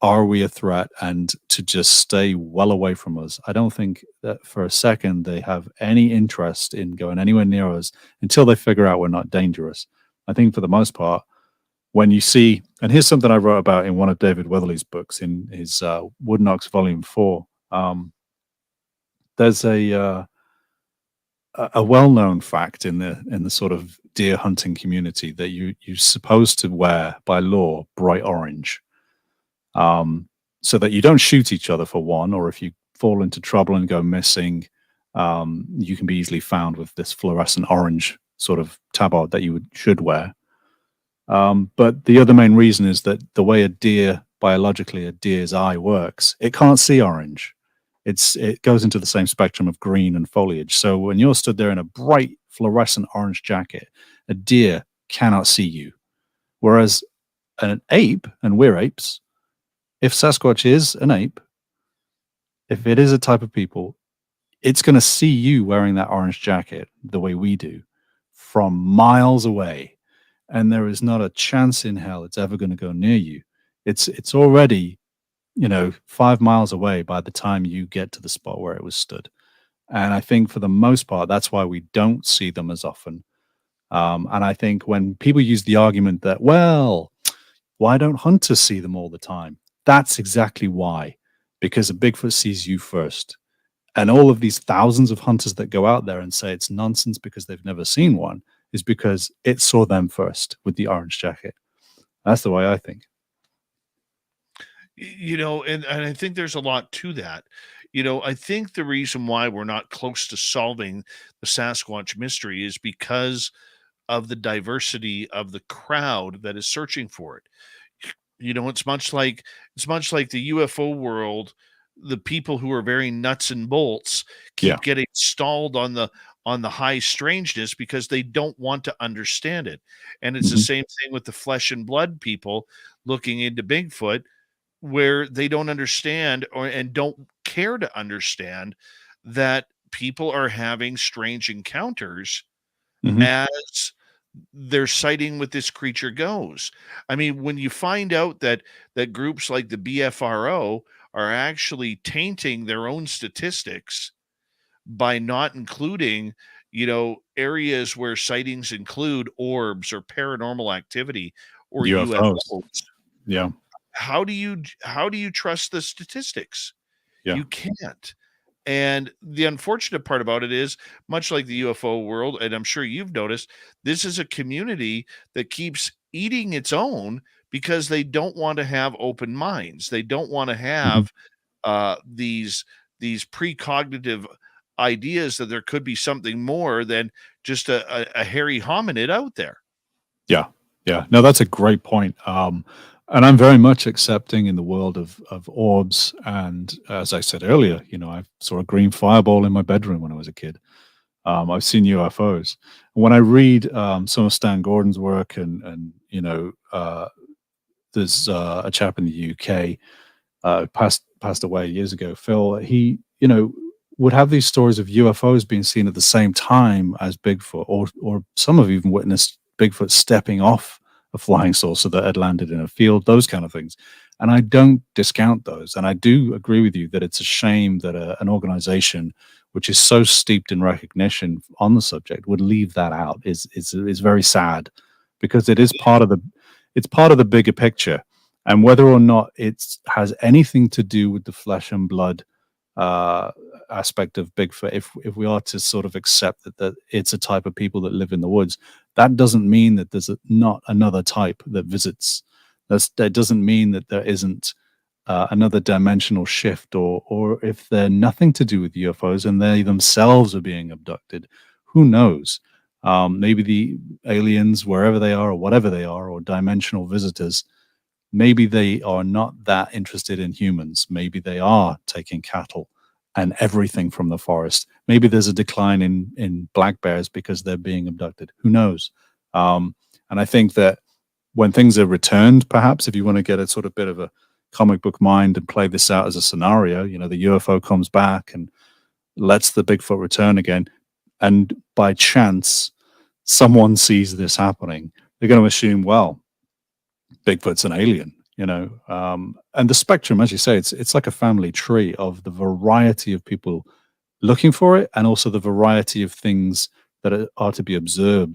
are we a threat, and to just stay well away from us. I don't think that for a second they have any interest in going anywhere near us until they figure out we're not dangerous. I think for the most part, when you see, and here's something I wrote about in one of David Weatherly's books, in his Wooden Ox Volume 4. There's a well-known fact in the sort of deer hunting community that you're supposed to wear by law bright orange, so that you don't shoot each other, for one, or if you fall into trouble and go missing, you can be easily found with this fluorescent orange sort of tabard that you should wear. But the other main reason is that the way biologically a deer's eye works, it can't see orange. It goes into the same spectrum of green and foliage. So when you're stood there in a bright fluorescent orange jacket, a deer cannot see you. Whereas an ape, and we're apes, if Sasquatch is an ape, if it is a type of people, it's going to see you wearing that orange jacket the way we do from miles away. And there is not a chance in hell it's ever going to go near you. It's already, 5 miles away by the time you get to the spot where it was stood. And I think for the most part, that's why we don't see them as often. And I think when people use the argument that, well, why don't hunters see them all the time? That's exactly why. Because a Bigfoot sees you first. And all of these thousands of hunters that go out there and say it's nonsense because they've never seen one, is because it saw them first with the orange jacket. That's the way I think. And I think there's a lot to that. I think the reason why we're not close to solving the Sasquatch mystery is because of the diversity of the crowd that is searching for it. It's much like the UFO world. The people who are very nuts and bolts keep getting stalled on the high strangeness because they don't want to understand it. And it's the same thing with the flesh and blood people looking into Bigfoot, where they don't understand and don't care to understand that people are having strange encounters as their sighting with this creature goes. I mean, when you find out that groups like the BFRO are actually tainting their own statistics by not including, areas where sightings include orbs or paranormal activity or UFOs. UFOs. Yeah. How do you trust the statistics? Yeah. You can't. And the unfortunate part about it is, much like the UFO world, and I'm sure you've noticed, this is a community that keeps eating its own because they don't want to have open minds. They don't want to have these precognitive ideas that there could be something more than just a hairy hominid out there. Yeah. Yeah. No, that's a great point. And I'm very much accepting in the world of orbs. And as I said earlier, I saw a green fireball in my bedroom when I was a kid. I've seen UFOs. When I read some of Stan Gordon's work, and there's a chap in the UK passed away years ago, Phil. He would have these stories of UFOs being seen at the same time as Bigfoot, or some have even witnessed Bigfoot stepping off a flying saucer that had landed in a field, those kind of things. And I don't discount those. And I do agree with you that it's a shame that an organization which is so steeped in recognition on the subject would leave that out. Is very sad, because it is part of the bigger picture. And whether or not it has anything to do with the flesh and blood aspect of Bigfoot, if we are to sort of accept that it's a type of people that live in the woods, that doesn't mean that there's not another type that visits. That doesn't mean that there isn't another dimensional shift, or if they're nothing to do with UFOs and they themselves are being abducted, who knows? Maybe the aliens, wherever they are or whatever they are, or dimensional visitors, maybe they are not that interested in humans. Maybe they are taking cattle and everything from the forest. Maybe there's a decline in black bears because they're being abducted. Who knows? And I think that when things are returned, perhaps if you want to get a sort of bit of a comic book mind and play this out as a scenario, the UFO comes back and lets the Bigfoot return again. And by chance, someone sees this happening. They're going to assume, well, Bigfoot's an alien. And the spectrum, as you say, it's like a family tree of the variety of people looking for it, and also the variety of things that are to be observed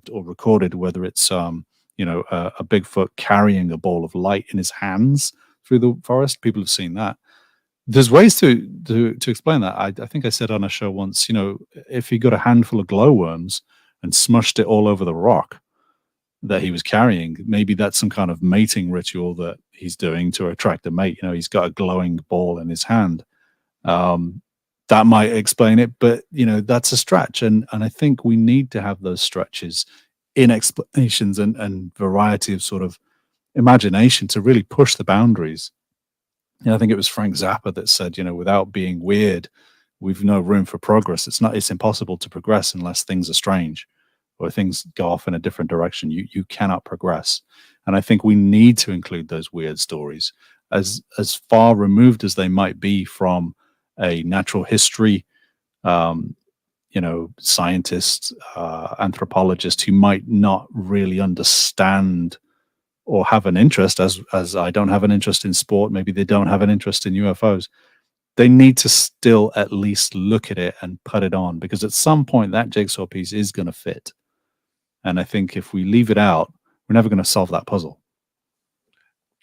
or recorded, whether it's a Bigfoot carrying a ball of light in his hands through the forest. People have seen that. There's ways to explain that. I think I said on a show once, if he got a handful of glowworms and smushed it all over the rock that he was carrying, maybe that's some kind of mating ritual that he's doing to attract a mate. He's got a glowing ball in his hand. That might explain it, but that's a stretch. And I think we need to have those stretches in explanations and variety of sort of imagination to really push the boundaries. I think it was Frank Zappa that said, without being weird, we've no room for progress. It's impossible to progress unless things are strange, or things go off in a different direction. You cannot progress. And I think we need to include those weird stories, as far removed as they might be from a natural history, scientist, anthropologist who might not really understand or have an interest, as I don't have an interest in sport. Maybe they don't have an interest in UFOs. They need to still at least look at it and put it on, because at some point that jigsaw piece is going to fit. And I think if we leave it out, we're never going to solve that puzzle.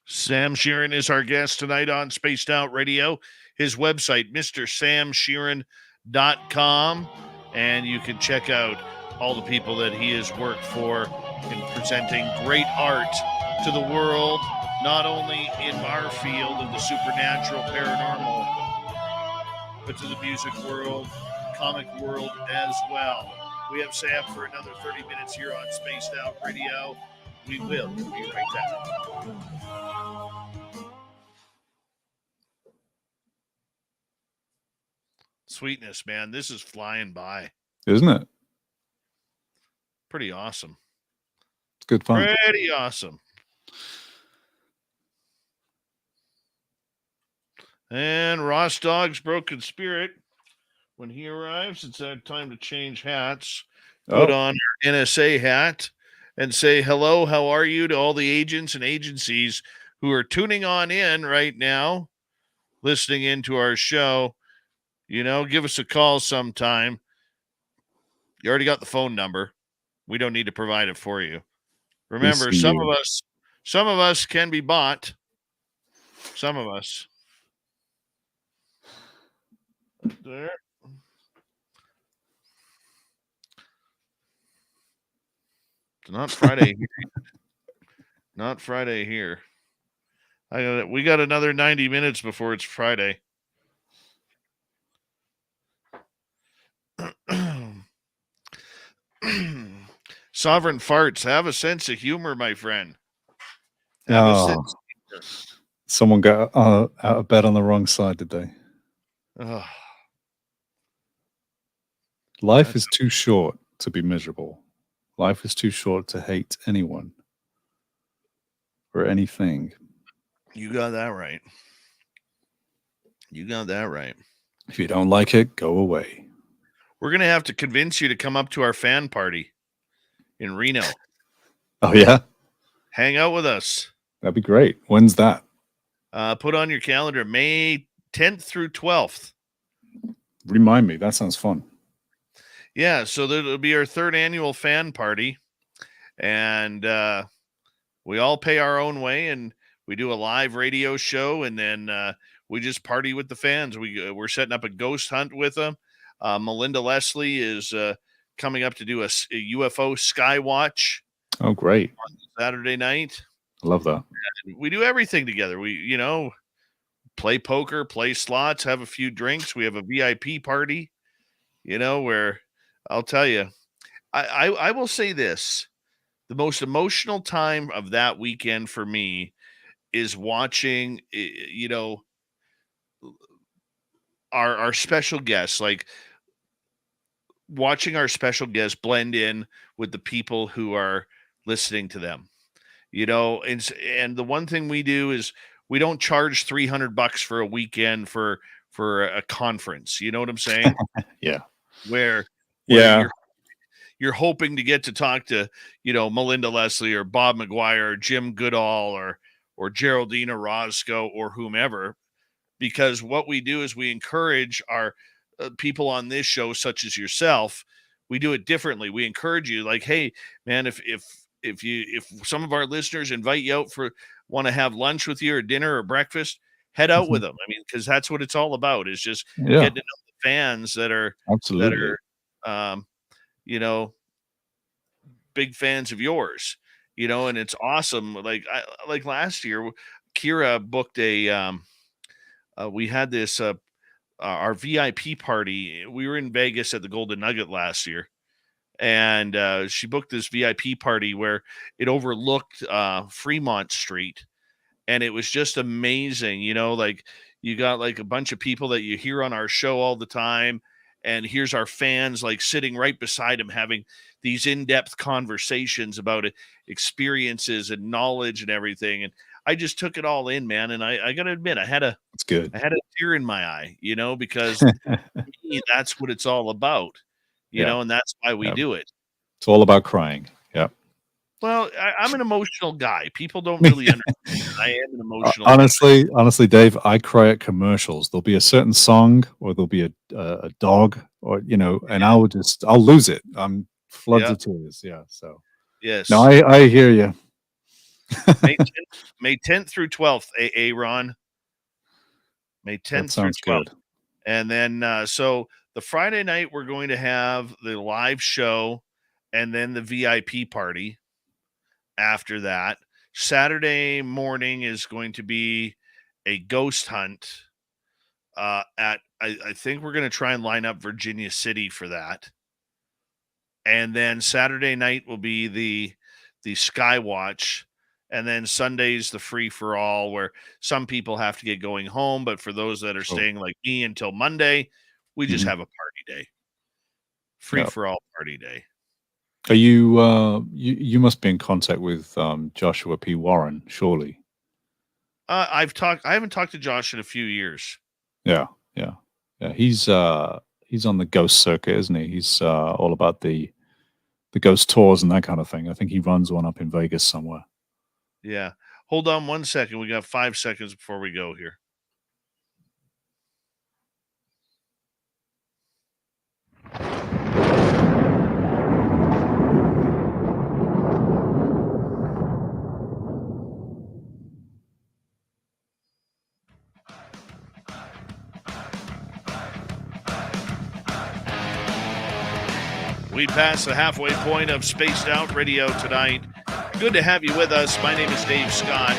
Sam Shearon is our guest tonight on Spaced Out Radio. His website, MrSamShearon.com. And you can check out all the people that he has worked for in presenting great art to the world, not only in our field of the supernatural, paranormal, but to the music world, comic world as well. We have Sam for another 30 minutes here on Spaced Out Radio. We will be right back. Sweetness, man. This is flying by. Isn't it? Pretty awesome. It's good fun. Pretty awesome. And Ross Dogg's Broken Spirit. When he arrives, it's time to change hats. Put on your NSA hat and say hello, how are you to all the agents and agencies who are tuning on in right now, listening into our show. You know, give us a call sometime. You already got the phone number. We don't need to provide it for you. Remember, some of us can be bought. Some of us. There. It's not Friday here. Not Friday here. We got another 90 minutes before it's Friday. Sovereign farts. Have a sense of humor, my friend. Have a sense of humor. Someone got out of bed on the wrong side, did they? Oh. Life is too short to be miserable. Life is too short to hate anyone or anything. You got that right. You got that right. If you don't like it, go away. We're going to have to convince you to come up to our fan party in Reno. Oh, yeah? Hang out with us. That'd be great. When's that? Put on your calendar, May 10th through 12th. Remind me. That sounds fun. Yeah, so that'll be our third annual fan party. And we all pay our own way, and we do a live radio show, and then we just party with the fans. We're setting up a ghost hunt with them. Melinda Leslie is coming up to do a UFO sky watch. Oh, great. On Saturday night. I love that. And we do everything together. We, play poker, play slots, have a few drinks. We have a VIP party, where I'll tell you, I will say this. The most emotional time of that weekend for me is watching, our special guests, like watching our special guests blend in with the people who are listening to them, and the one thing we do is we don't charge $300 for a weekend for a conference. You know what I'm saying? Yeah. Where yeah. You're hoping to get to talk to, Melinda Leslie or Bob McGuire or Jim Goodall or Geraldine Orozco or whomever, because what we do is we encourage our people on this show, such as yourself. We do it differently. We encourage you, like, hey, man, if some of our listeners invite you out want to have lunch with you or dinner or breakfast, head out with them. I mean, because that's what it's all about, is just getting to know the fans that are absolutely big fans of yours, and it's awesome. Like last year, Kira booked we had this our VIP party. We were in Vegas at the Golden Nugget last year, and she booked this VIP party where it overlooked Fremont Street, and it was just amazing. Like you got like a bunch of people that you hear on our show all the time, and here's our fans like sitting right beside them having these in-depth conversations about experiences and knowledge and everything. And I just took it all in, man. And I got to admit, I had a tear in my eye, because to me, that's what it's all about, and that's why we do it. It's all about crying. Yeah. Well, I'm an emotional guy. People don't really understand. I am an emotional honestly, Dave, I cry at commercials. There'll be a certain song, or there'll be a dog, or and I'll lose it. I'm floods of tears. Yeah. So yes. No, I hear you. May 10th through 12th, Ron. May 10th through 12th. Good. And then so the Friday night we're going to have the live show and then the VIP party after that. Saturday morning is going to be a ghost hunt at I think we're going to try and line up Virginia City for that. And then Saturday night will be the Skywatch, and then Sunday's the free for all, where some people have to get going home, but for those that are staying like me until Monday, we just have a party day. Free for all party day. Are you you must be in contact with Joshua P. Warren, surely? I haven't talked to Josh in a few years. Yeah. He's on the ghost circuit, isn't he? He's all about the ghost tours and that kind of thing. I think he runs one up in Vegas somewhere. Yeah. Hold on 1 second. We got 5 seconds before we go here. We passed the halfway point of Spaced Out Radio tonight. Good to have you with us. My name is Dave Scott.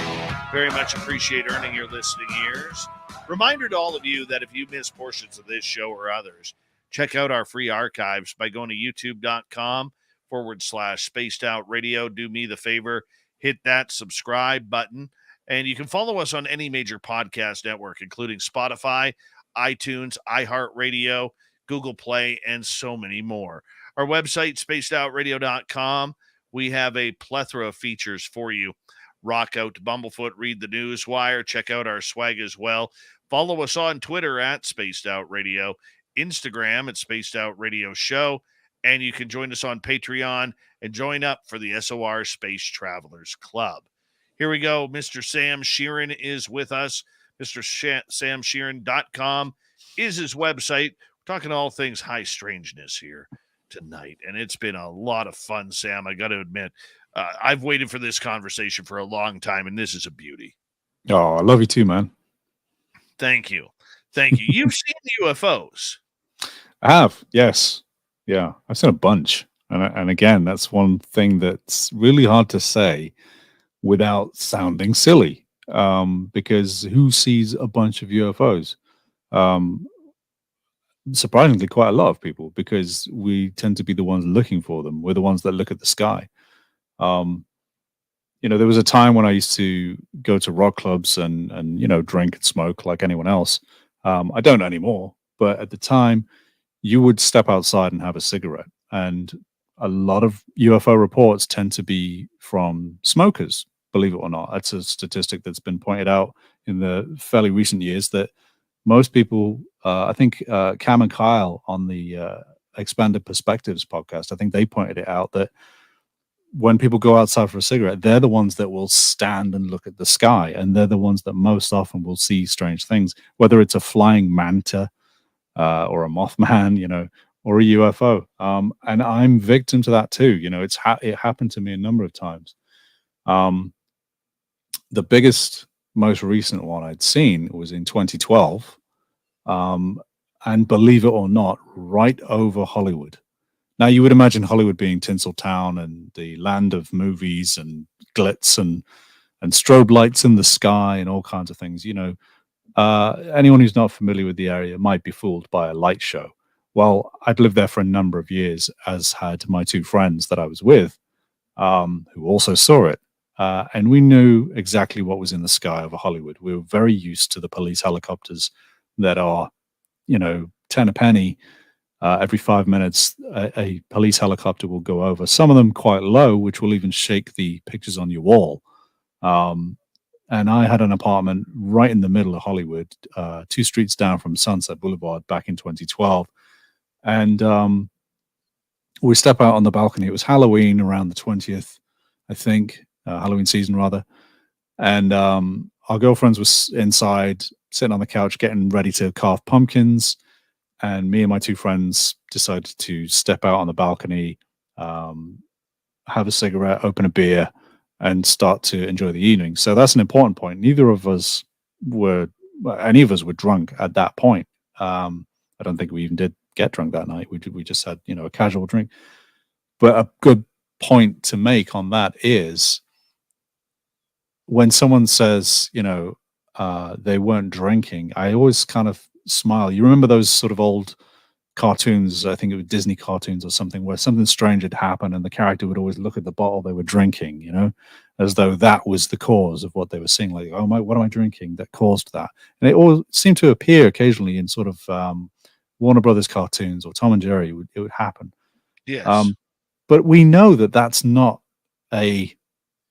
Very much appreciate earning your listening ears. Reminder to all of you that if you miss portions of this show or others, check out our free archives by going to youtube.com/Spaced Out Radio. Do me the favor, hit that subscribe button. And you can follow us on any major podcast network, including Spotify, iTunes, iHeartRadio, Google Play, and so many more. Our website, spacedoutradio.com. We have a plethora of features for you. Rock out to Bumblefoot, read the news wire, check out our swag as well. Follow us on Twitter at Spaced Out Radio, Instagram at Spaced Out Radio Show, and you can join us on Patreon and join up for the SOR Space Travelers Club. Here we go. Mr. Sam Shearon is with us. SamShearon.com is his website. We're talking all things high strangeness here tonight, and it's been a lot of fun, Sam. I got to admit, I've waited for this conversation for a long time, and this is a beauty. Oh, I love you too, man. Thank you. You've seen UFOs. I have, yes. Yeah, I've seen a bunch. And again, that's one thing that's really hard to say without sounding silly, because who sees a bunch of UFOs? Surprisingly, quite a lot of people, because we tend to be the ones looking for them. We're the ones that look at the sky. There was a time when I used to go to rock clubs and drink and smoke like anyone else. I don't anymore, but at the time, you would step outside and have a cigarette, and a lot of UFO reports tend to be from smokers. Believe it or not, that's a statistic that's been pointed out in the fairly recent years, that most people, I think Cam and Kyle on the Expanded Perspectives podcast, I think they pointed it out, that when people go outside for a cigarette, they're the ones that will stand and look at the sky, and they're the ones that most often will see strange things, whether it's a flying manta or a Mothman, or a UFO. And I'm victim to that too. It happened to me a number of times. The biggest, most recent one I'd seen was in 2012. And believe it or not, right over Hollywood. Now, you would imagine Hollywood being Tinseltown and the land of movies and glitz and strobe lights in the sky and all kinds of things. Anyone who's not familiar with the area might be fooled by a light show. Well, I'd lived there for a number of years, as had my two friends that I was with, who also saw it. And we knew exactly what was in the sky over Hollywood. We were very used to the police helicopters that are, 10 a penny. Every 5 minutes, a police helicopter will go over. Some of them quite low, which will even shake the pictures on your wall. And I had an apartment right in the middle of Hollywood, 2 streets down from Sunset Boulevard back in 2012. And we step out on the balcony. It was Halloween, around the 20th, I think, Halloween season rather. And our girlfriends were inside, sitting on the couch, getting ready to carve pumpkins. And me and my two friends decided to step out on the balcony, have a cigarette, open a beer, and start to enjoy the evening. So that's an important point. Neither of us were, any of us were drunk at that point. I don't think we even did get drunk that night. We just had, a casual drink. But a good point to make on that is when someone says, they weren't drinking, I always kind of smile. You remember those sort of old cartoons, I think it was Disney cartoons or something, where something strange had happened and the character would always look at the bottle they were drinking, as though that was the cause of what they were seeing. Like, oh my, what am I drinking that caused that? And it all seemed to appear occasionally in sort of Warner Brothers cartoons or Tom and Jerry. It would happen. Yes. But we know that that's not a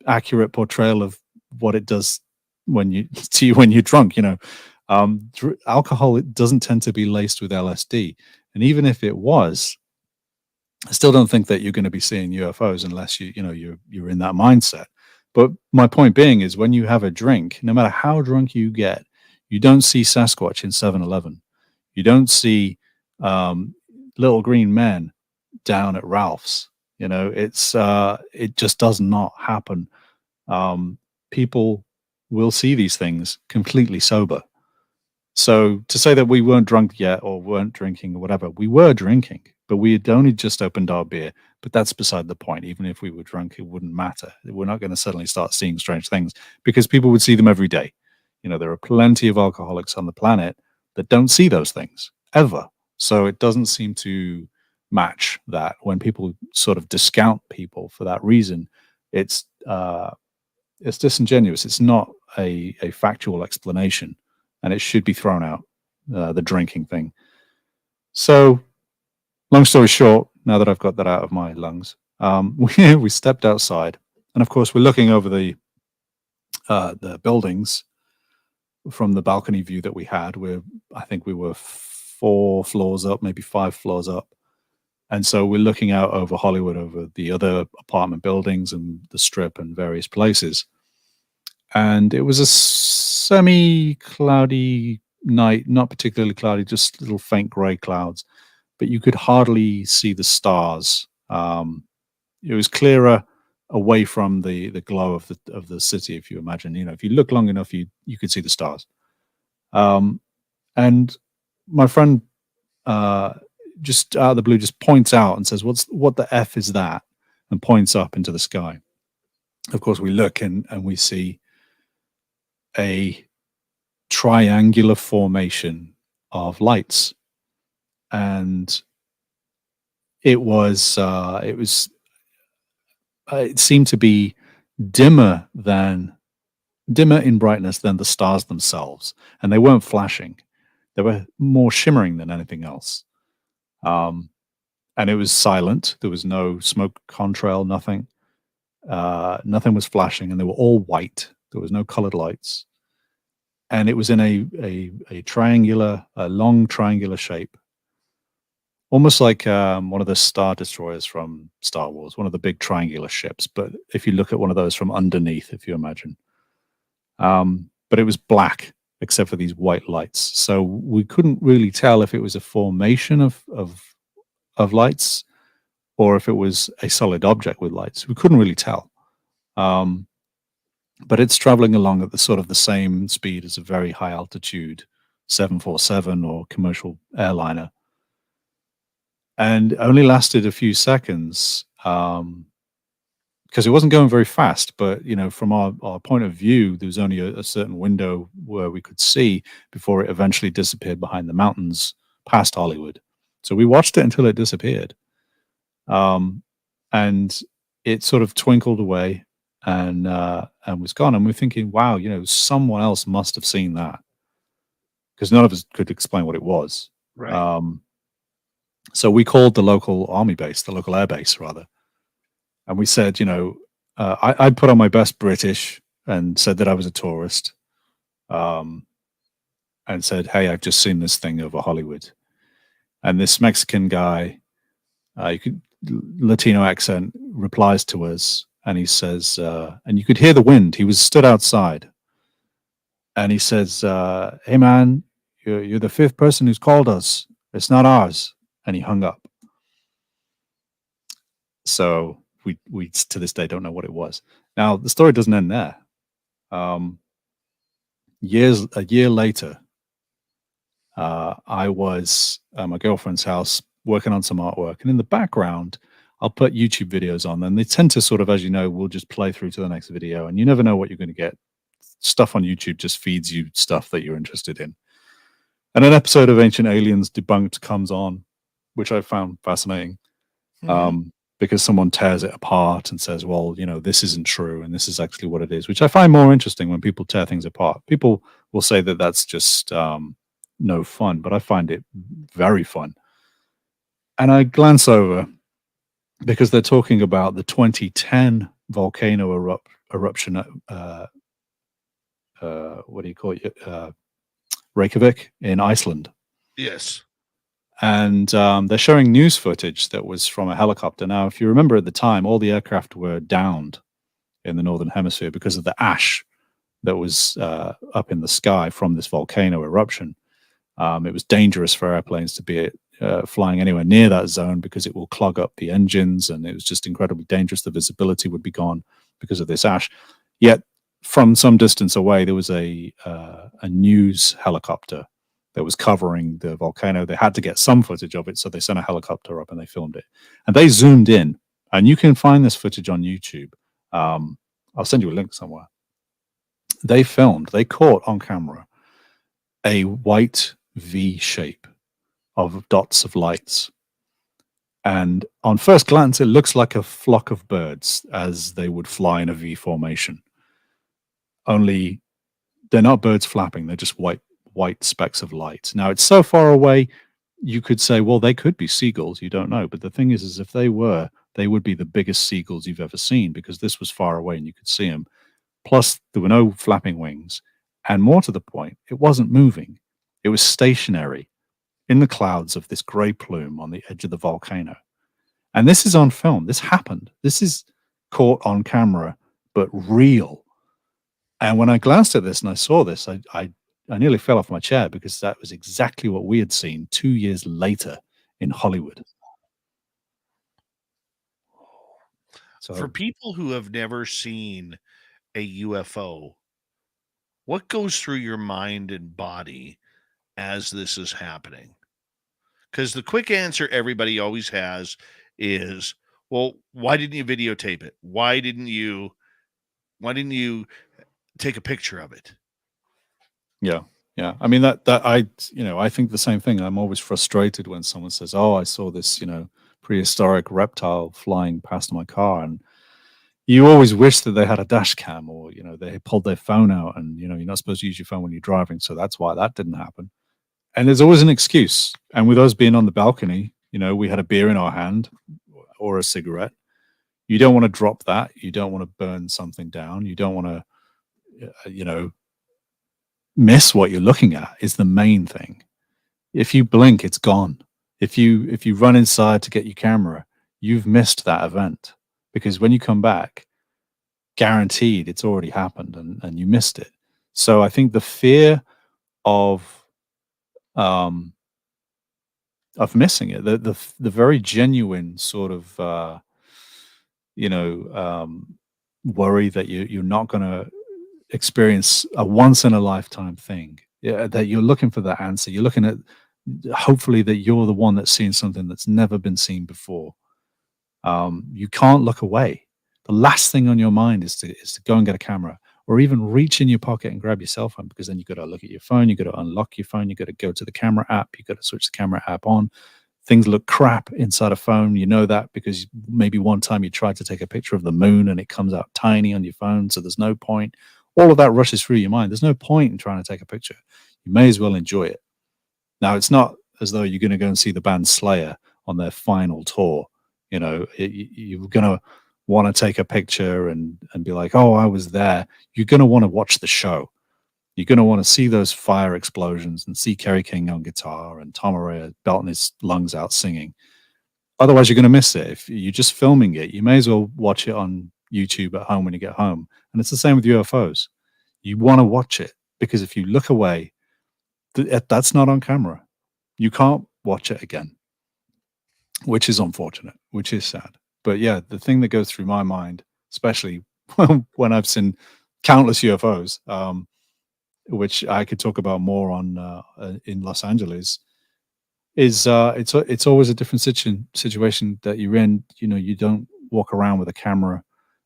accurate portrayal of what it does when you're drunk. Alcohol, it doesn't tend to be laced with LSD, and even if it was, I still don't think that you're going to be seeing UFOs unless you're in that mindset. But my point being is, when you have a drink, no matter how drunk you get, you don't see Sasquatch in 7-Eleven. You don't see little green men down at Ralph's. It just does not happen. People will see these things completely sober. So to say that we weren't drunk yet or weren't drinking or whatever, we were drinking, but we had only just opened our beer. But that's beside the point. Even if we were drunk, it wouldn't matter. We're not going to suddenly start seeing strange things because people would see them every day. There are plenty of alcoholics on the planet that don't see those things ever. So it doesn't seem to match that. When people sort of discount people for that reason, it's disingenuous. It's not a factual explanation, and it should be thrown out, the drinking thing. So, long story short, now that I've got that out of my lungs, we stepped outside, and of course we're looking over the buildings from the balcony view that we had. I think we were 4 floors up, maybe 5 floors up. And so we're looking out over Hollywood, over the other apartment buildings and the Strip and various places. And it was a semi-cloudy night, not particularly cloudy, just little faint gray clouds, but you could hardly see the stars. It was clearer away from the glow of the city, if you imagine. If you look long enough, you could see the stars. And my friend, just out of the blue, just points out and says, what the F is that? And points up into the sky. Of course, we look and we see a triangular formation of lights. And it seemed to be dimmer in brightness than the stars themselves. And they weren't flashing. They were more shimmering than anything else. And it was silent. There was no smoke contrail, nothing. Nothing was flashing, and they were all white. There was no colored lights. And it was in a long triangular shape. Almost like one of the Star Destroyers from Star Wars, one of the big triangular ships. But if you look at one of those from underneath, if you imagine. But it was black, except for these white lights. So we couldn't really tell if it was a formation of lights or if it was a solid object with lights. We couldn't really tell. But it's traveling along at the same speed as a very high altitude 747 or commercial airliner. And only lasted a few seconds, because it wasn't going very fast. But, from our point of view, there was only a certain window where we could see before it eventually disappeared behind the mountains past Hollywood. So we watched it until it disappeared. And it sort of twinkled away and was gone. And we're thinking, wow, someone else must have seen that, because none of us could explain what it was. Right. So we called the local army base, the local air base, rather. And we said, I put on my best British and said that I was a tourist, and said, hey, I've just seen this thing over Hollywood. And this Mexican guy, Latino accent, replies to us, and he says, and you could hear the wind. He was stood outside, and he says, hey, man, you're the 5th person who's called us. It's not ours. And he hung up. So we to this day don't know what it was. Now, the story doesn't end there. A year later, I was at my girlfriend's house working on some artwork, and in the background, I'll put YouTube videos on, and they tend to sort of, as you know, will just play through to the next video, and you never know what you're going to get. Stuff on YouTube just feeds you stuff that you're interested in. And an episode of Ancient Aliens Debunked comes on, which I found fascinating, because someone tears it apart and says, well, you know, this isn't true, and this is actually what it is, which I find more interesting when people tear things apart. People will say that that's just no fun, but I find it very fun. And I glance over because they're talking about the 2010 volcano eruption at, what do you call it? Reykjavik in Iceland. Yes. And they're showing news footage that was from a helicopter. Now, if you remember at the time, all the aircraft were downed in the Northern Hemisphere because of the ash that was up in the sky from this volcano eruption. It was dangerous for airplanes to be flying anywhere near that zone because it will clog up the engines, and it was just incredibly dangerous. The visibility would be gone because of this ash. Yet, from some distance away, there was a news helicopter that was covering the volcano. They had to get some footage of it, so they sent a helicopter up and they filmed it. And they zoomed in, and you can find this footage on YouTube. I'll send you a link somewhere. They caught on camera a white V shape of dots of lights. And on first glance, it looks like a flock of birds as they would fly in a V formation. Only they're not birds flapping, they're just white specks of light. Now, it's so far away, you could say, well, they could be seagulls, you don't know. But the thing is if they were, they would be the biggest seagulls you've ever seen, because this was far away and you could see them. Plus, there were no flapping wings. And more to the point, it wasn't moving. It was stationary in the clouds of this gray plume on the edge of the volcano. And this is on film. This happened. This is caught on camera, but real. And when I glanced at this and I saw this, I nearly fell off my chair, because that was exactly what we had seen 2 years later in Hollywood. So, for people who have never seen a UFO, what goes through your mind and body as this is happening? Because the quick answer everybody always has is, well, why didn't you videotape it? Why didn't you take a picture of it? Yeah. I mean, that I think the same thing. I'm always frustrated when someone says, oh, I saw this, prehistoric reptile flying past my car. And you always wish that they had a dash cam, or, they pulled their phone out, and, you're not supposed to use your phone when you're driving. So that's why that didn't happen. And there's always an excuse. And with us being on the balcony, we had a beer in our hand or a cigarette. You don't want to drop that. You don't want to burn something down. You don't want to, miss what you're looking at is the main thing. If you blink, it's gone. If you run inside to get your camera, you've missed that event, because when you come back, guaranteed it's already happened, and you missed it. So I think the fear of missing it, the very genuine sort of worry that you're not going to experience a once in a lifetime thing, that you're looking for that answer. You're looking at, hopefully, that you're the one that's seeing something that's never been seen before. You can't look away. The last thing on your mind is to go and get a camera, or even reach in your pocket and grab your cell phone, because then you've got to look at your phone, you've got to unlock your phone, you've got to go to the camera app, you've got to switch the camera app on. Things look crap inside a phone. You know that because maybe one time you tried to take a picture of the moon and it comes out tiny on your phone, so there's no point. All of that rushes through your mind. There's no point in trying to take a picture. You may as well enjoy it. Now, it's not as though you're going to go and see the band Slayer on their final tour. You're going to want to take a picture and be like, oh, I was there. You're going to want to watch the show. You're going to want to see those fire explosions and see Kerry King on guitar and Tom Araya belting his lungs out singing. Otherwise, you're going to miss it. If you're just filming it, you may as well watch it on YouTube at home when you get home. And it's the same with UFOs. You want to watch it, because if you look away, that's not on camera. You can't watch it again, which is unfortunate, which is sad. But yeah, the thing that goes through my mind, especially when I've seen countless UFOs, which I could talk about more on in Los Angeles, is it's always a different situation that you're in. You don't walk around with a camera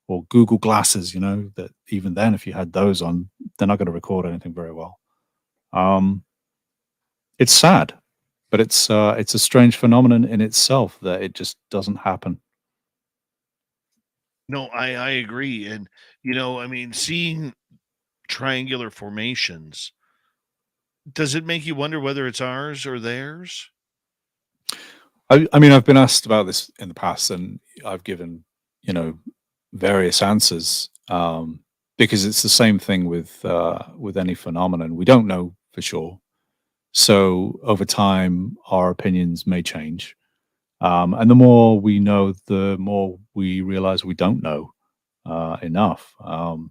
or Google glasses. That even then, if you had those on, they're not going to record anything very well. It's sad, but it's a strange phenomenon in itself that it just doesn't happen. No, I agree. And, I mean, seeing triangular formations, does it make you wonder whether it's ours or theirs? I mean, I've been asked about this in the past, and I've given, various answers, because it's the same thing with any phenomenon. We don't know for sure. So over time, our opinions may change. And the more we know, the more we realize we don't know enough. And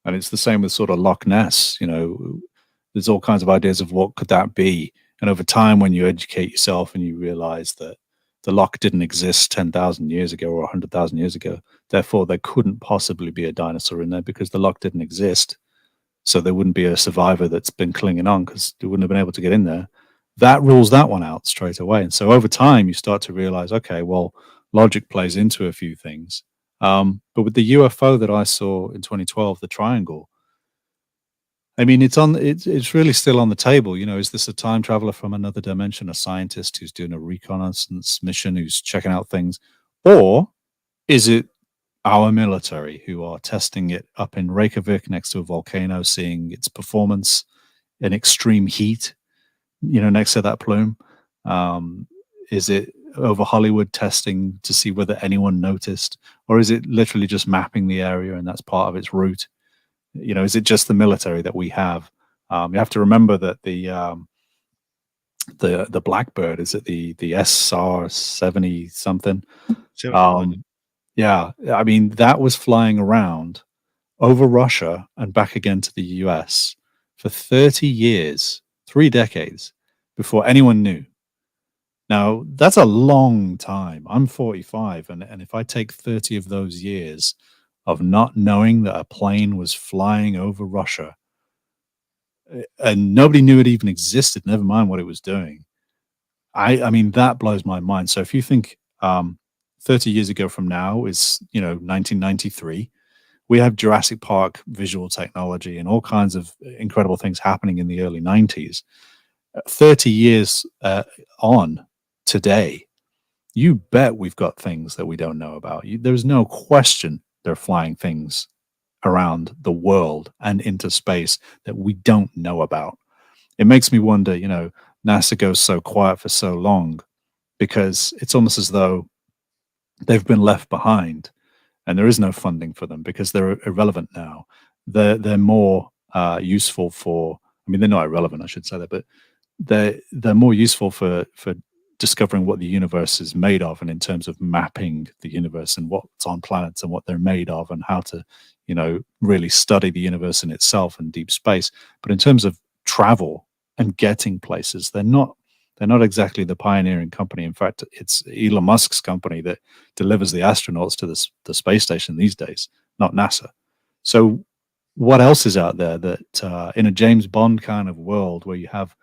it's the same with sort of Loch Ness. There's all kinds of ideas of what could that be. And over time, when you educate yourself and you realize that the loch didn't exist 10,000 years ago or 100,000 years ago, therefore there couldn't possibly be a dinosaur in there because the loch didn't exist. So there wouldn't be a survivor that's been clinging on because they wouldn't have been able to get in there. That rules that one out straight away. And so over time, you start to realize, okay, well, logic plays into a few things. But with the UFO that I saw in 2012, the triangle, I mean, it's really still on the table. Is this a time traveler from another dimension, a scientist who's doing a reconnaissance mission, who's checking out things? Or is it our military who are testing it up in Reykjavik next to a volcano, seeing its performance in extreme heat, next to that plume? Is it over Hollywood testing to see whether anyone noticed? Or is it literally just mapping the area and that's part of its route? Is it just the military that we have? You have to remember that the Blackbird, is it the SR-70 something? Yeah, I mean, that was flying around over Russia and back again to the US for 30 years, 3 decades, before anyone knew. Now, that's a long time. I'm 45, and if I take 30 of those years of not knowing that a plane was flying over Russia, and nobody knew it even existed, never mind what it was doing, I mean, that blows my mind. So if you think 30 years ago from now is, 1993, we have Jurassic Park visual technology and all kinds of incredible things happening in the early 90s. 30 years on today, you bet we've got things that we don't know about. There's no question they're flying things around the world and into space that we don't know about. It makes me wonder, NASA goes so quiet for so long because it's almost as though they've been left behind and there is no funding for them because they're irrelevant now. They're more useful for, I mean, they're not irrelevant, I should say that, but they're more useful for discovering what the universe is made of, and in terms of mapping the universe and what's on planets and what they're made of and how to, really study the universe in itself and deep space. But in terms of travel and getting places, they're not exactly the pioneering company. In fact, it's Elon Musk's company that delivers the astronauts to the space station these days, not NASA. So what else is out there that in a James Bond kind of world where you have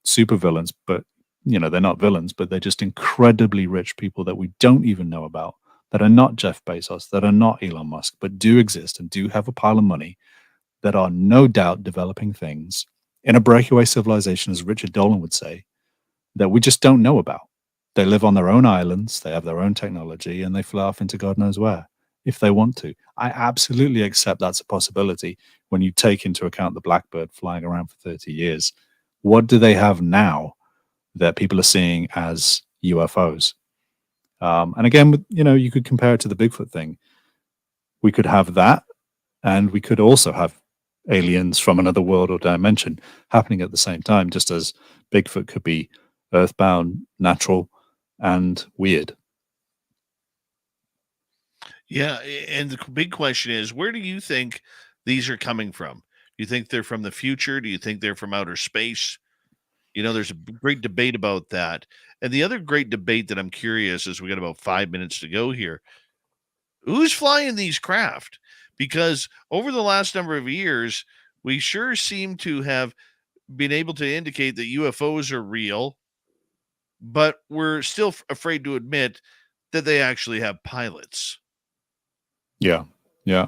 supervillains, but they're not villains, but they're just incredibly rich people that we don't even know about, that are not Jeff Bezos, that are not Elon Musk, but do exist and do have a pile of money, that are no doubt developing things in a breakaway civilization, as Richard Dolan would say, that we just don't know about. They live on their own islands, they have their own technology, and they fly off into God knows where if they want to. I absolutely accept that's a possibility when you take into account the Blackbird flying around for 30 years. What do they have now that people are seeing as UFOs? And again, you could compare it to the Bigfoot thing. We could have that, and we could also have aliens from another world or dimension happening at the same time, just as Bigfoot could be earthbound, natural, and weird. Yeah, and the big question is, where do you think these are coming from? Do you think they're from the future? Do you think they're from outer space? There's a great debate about that. And the other great debate that I'm curious is, we got about 5 minutes to go here. Who's flying these craft? Because over the last number of years, we sure seem to have been able to indicate that UFOs are real. but we're still afraid to admit that they actually have pilots. Yeah.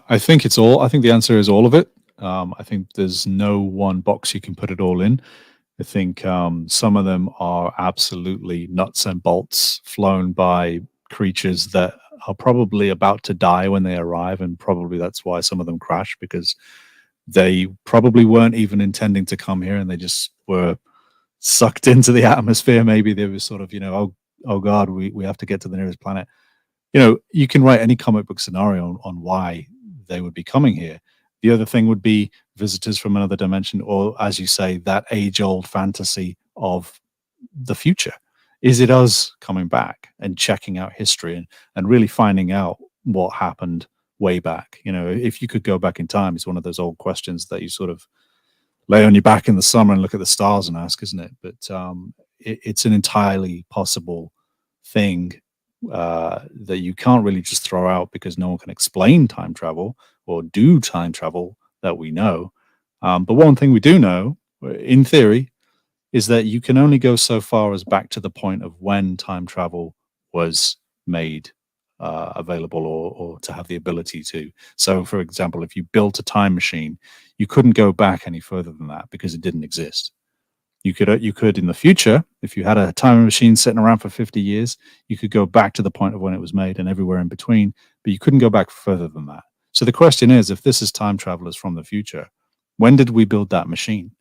I think the answer is all of it. I think there's no one box you can put it all in. I think some of them are absolutely nuts and bolts, flown by creatures that are probably about to die when they arrive, and probably that's why some of them crash, because they probably weren't even intending to come here, and they just were sucked into the atmosphere. Maybe they were sort of, oh God, we have to get to the nearest planet. You can write any comic book scenario on why they would be coming here. The other thing would be visitors from another dimension, or, as you say, that age-old fantasy of the future. Is it us coming back and checking out history and really finding out what happened way back? If you could go back in time, it's one of those old questions that you sort of lay on your back in the summer and look at the stars and ask, isn't it? But it's an entirely possible thing that you can't really just throw out, because no one can explain time travel or do time travel that we know. But one thing we do know, in theory, is that you can only go so far as back to the point of when time travel was made available, or to have the ability to. So, for example, if you built a time machine, you couldn't go back any further than that because it didn't exist. You could in the future, if you had a time machine sitting around for 50 years, you could go back to the point of when it was made and everywhere in between, but you couldn't go back further than that. So the question is, if this is time travelers from the future, when did we build that machine?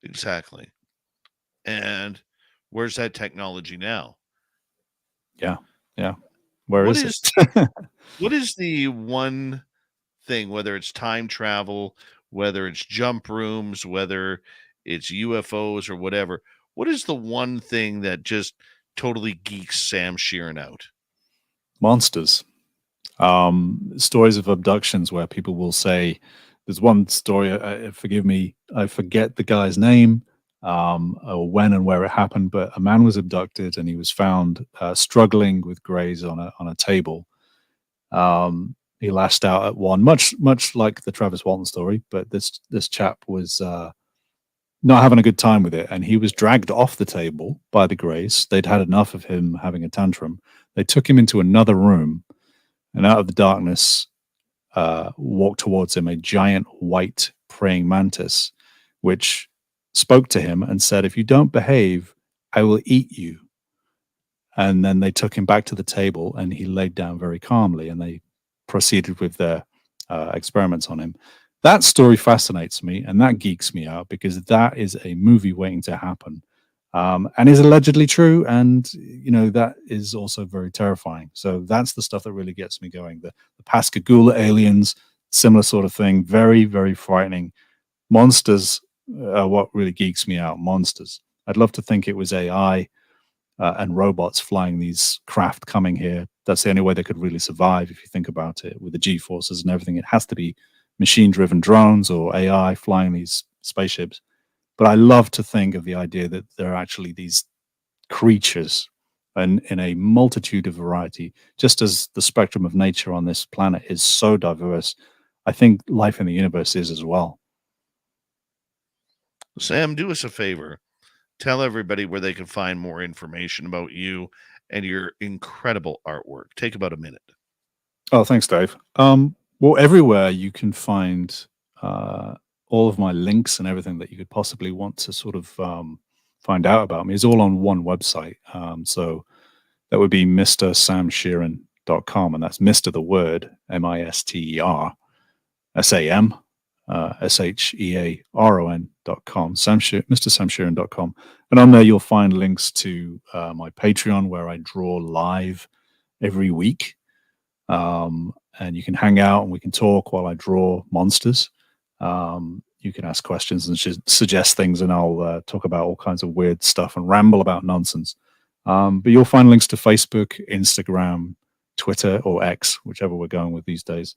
Exactly. And where's that technology now? Yeah. Where What is it? What is the one thing, whether it's time travel, whether it's jump rooms, whether it's UFOs or whatever, what is the one thing that just totally geeks Sam Shearon out? Monsters. Stories of abductions where people will say, there's one story, forgive me, I forget the guy's name, or when and where it happened, but a man was abducted and he was found struggling with grays on a table. He lashed out at one, much like the Travis Walton story, but this chap was not having a good time with it, and he was dragged off the table by the grays. They'd had enough of him having a tantrum. They took him into another room, and out of the darkness walked towards him a giant white praying mantis, which spoke to him and said, "If you don't behave, I will eat you." And then they took him back to the table, and he laid down very calmly, and they proceeded with their experiments on him. That story fascinates me, and that geeks me out, because that is a movie waiting to happen, and is allegedly true. And that is also very terrifying. So that's the stuff that really gets me going. The Pascagoula aliens, similar sort of thing, very, very frightening. Monsters are what really geeks me out. Monsters. I'd love to think it was AI and robots flying these craft coming here. That's the only way they could really survive, if you think about it, with the G-forces and everything. It has to be machine-driven drones or AI flying these spaceships. But I love to think of the idea that there are actually these creatures and in a multitude of variety. Just as the spectrum of nature on this planet is so diverse, I think life in the universe is as well. Sam, do us a favor. Tell everybody where they can find more information about you and your incredible artwork. Take about a minute. Oh, thanks, Dave. Well, everywhere you can find all of my links and everything that you could possibly want to sort of find out about me is all on one website. So that would be MrSamShearon.com, and that's Mr. the word, MISTER, SAM, SHEARON.com, MrSamShearon.com. And on there, you'll find links to my Patreon, where I draw live every week. And you can hang out and we can talk while I draw monsters. You can ask questions and suggest things, and I'll talk about all kinds of weird stuff and ramble about nonsense. But you'll find links to Facebook, Instagram, Twitter, or X, whichever we're going with these days.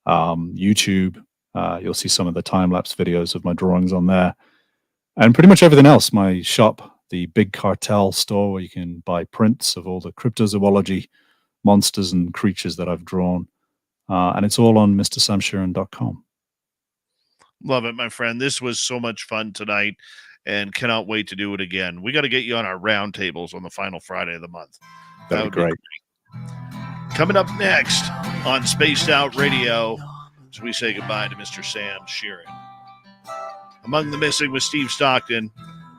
YouTube. You'll see some of the time-lapse videos of my drawings on there. And pretty much everything else. My shop, the Big Cartel store, where you can buy prints of all the cryptozoology monsters and creatures that I've drawn. And it's all on MrSamShearon.com. Love it, my friend. This was so much fun tonight. and cannot wait to do it again. We got to get you on our roundtables on the final Friday of the month. That'd be great. Coming up next on Spaced Out Radio, as we say goodbye to Mr. Sam Shearon. Among the Missing with Steve Stockton.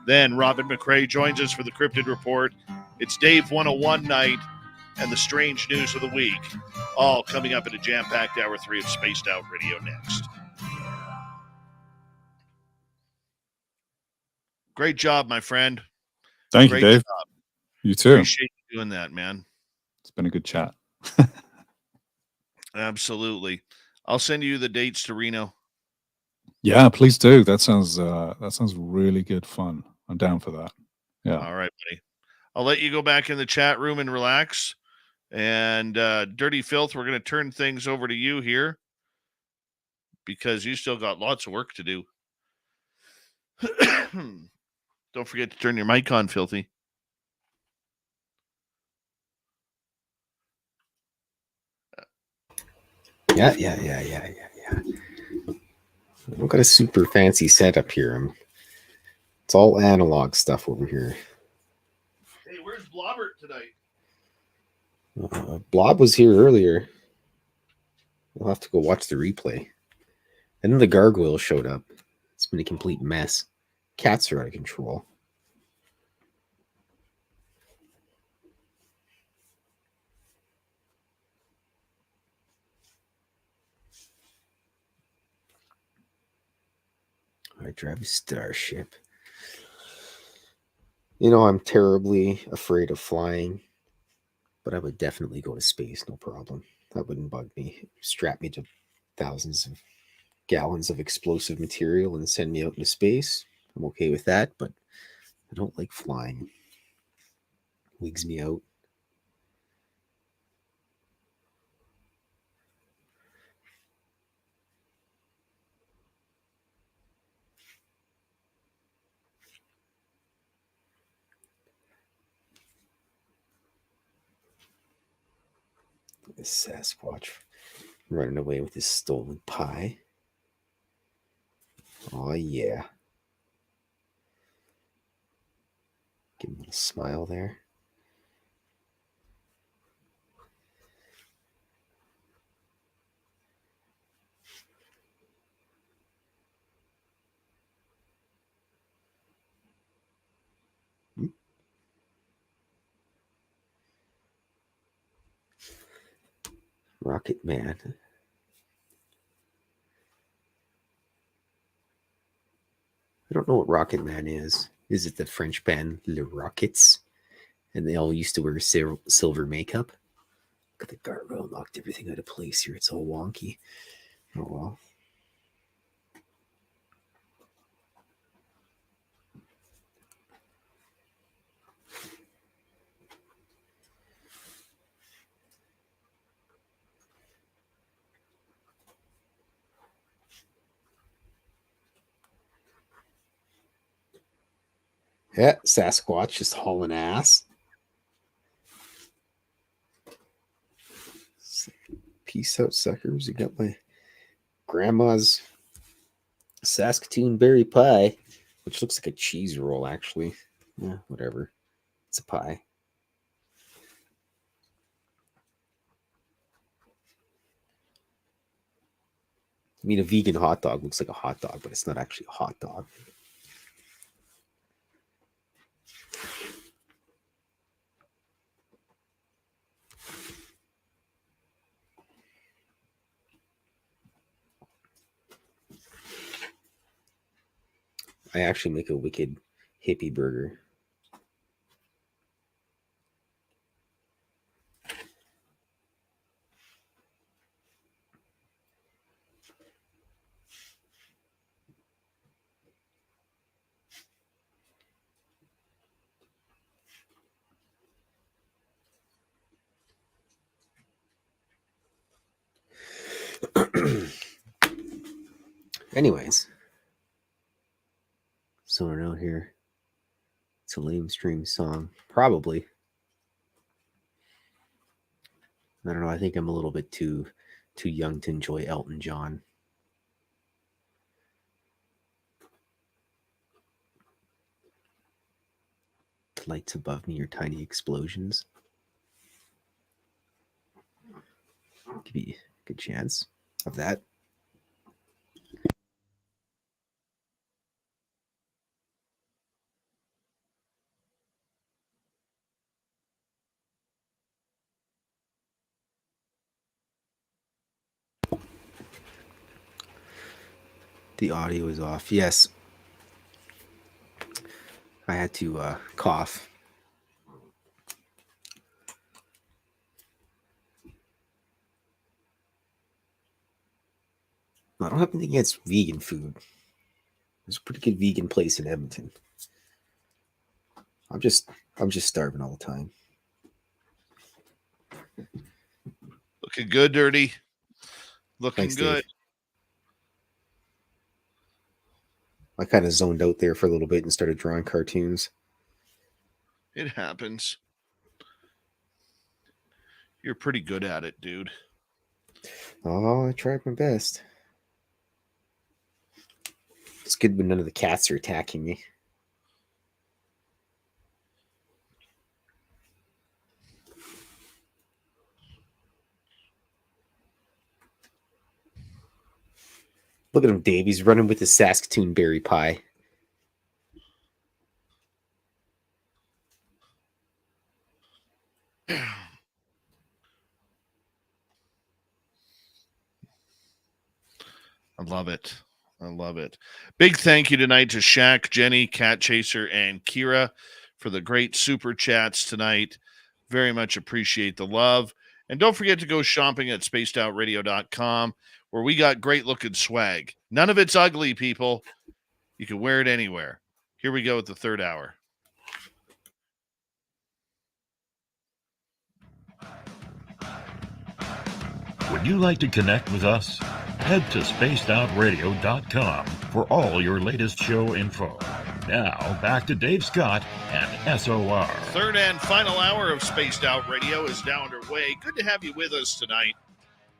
Then Robin McRae joins us for the Cryptid Report. It's Dave 101 night and the strange news of the week. All coming up in a jam-packed hour 3 of Spaced Out Radio next. Great job, my friend. Thank you, Dave. Job. You too. Appreciate you doing that, man. It's been a good chat. Absolutely. I'll send you the dates to Reno. Yeah, please do. That sounds really good fun. I'm down for that. Yeah. All right, buddy. I'll let you go back in the chat room and relax. And Dirty Filth, we're going to turn things over to you here because you still got lots of work to do. Don't forget to turn your mic on, Filthy. Yeah. I've got a super fancy setup here. It's all analog stuff over here. Hey, where's Blobbert tonight? Blob was here earlier. We'll have to go watch the replay. And then the gargoyle showed up. It's been a complete mess. Cats are out of control. I drive a starship. You know, I'm terribly afraid of flying, but I would definitely go to space, no problem. That wouldn't bug me. Strap me to thousands of gallons of explosive material and send me out into space. I'm okay with that, but I don't like flying. It wigs me out. This Sasquatch running away with his stolen pie. Oh, yeah. Give him a little smile there. Rocket Man. I don't know what Rocket Man is. Is it the French band Le Rockets? And they all used to wear silver makeup. Look at the gargoyle, knocked everything out of place here. It's all wonky. Oh well. Yeah, Sasquatch just hauling ass. Peace out, suckers. You got my grandma's Saskatoon berry pie, which looks like a cheese roll, actually. Yeah, whatever. It's a pie. I mean, a vegan hot dog looks like a hot dog, but it's not actually a hot dog. I actually make a wicked hippie burger. Anyways, someone out here. It's a lame stream song, probably. I don't know. I think I'm a little bit too young to enjoy Elton John. lights above me are tiny explosions. Could be a good chance of that. The audio is off. Yes. I had to cough. I don't have anything against vegan food. There's a pretty good vegan place in Edmonton. I'm just starving all the time. Looking good, Dirty. Looking Thanks, good. Dave. I kind of zoned out there for a little bit and started drawing cartoons. It happens. You're pretty good at it, dude. Oh, I tried my best. It's good when none of the cats are attacking me. Look at him, Dave. He's running with his Saskatoon berry pie. I love it. I love it. Big thank you tonight to Shaq, Jenny, Cat Chaser, and Kira for the great super chats tonight. Very much appreciate the love. And don't forget to go shopping at spacedoutradio.com, where we got great looking swag. None of it's ugly, people. You can wear it anywhere. Here we go with the third hour. Would you like to connect with us? Head to spacedoutradio.com for all your latest show info. Now, back to Dave Scott and SOR. Third and final hour of Spaced Out Radio is now underway. Good to have you with us tonight.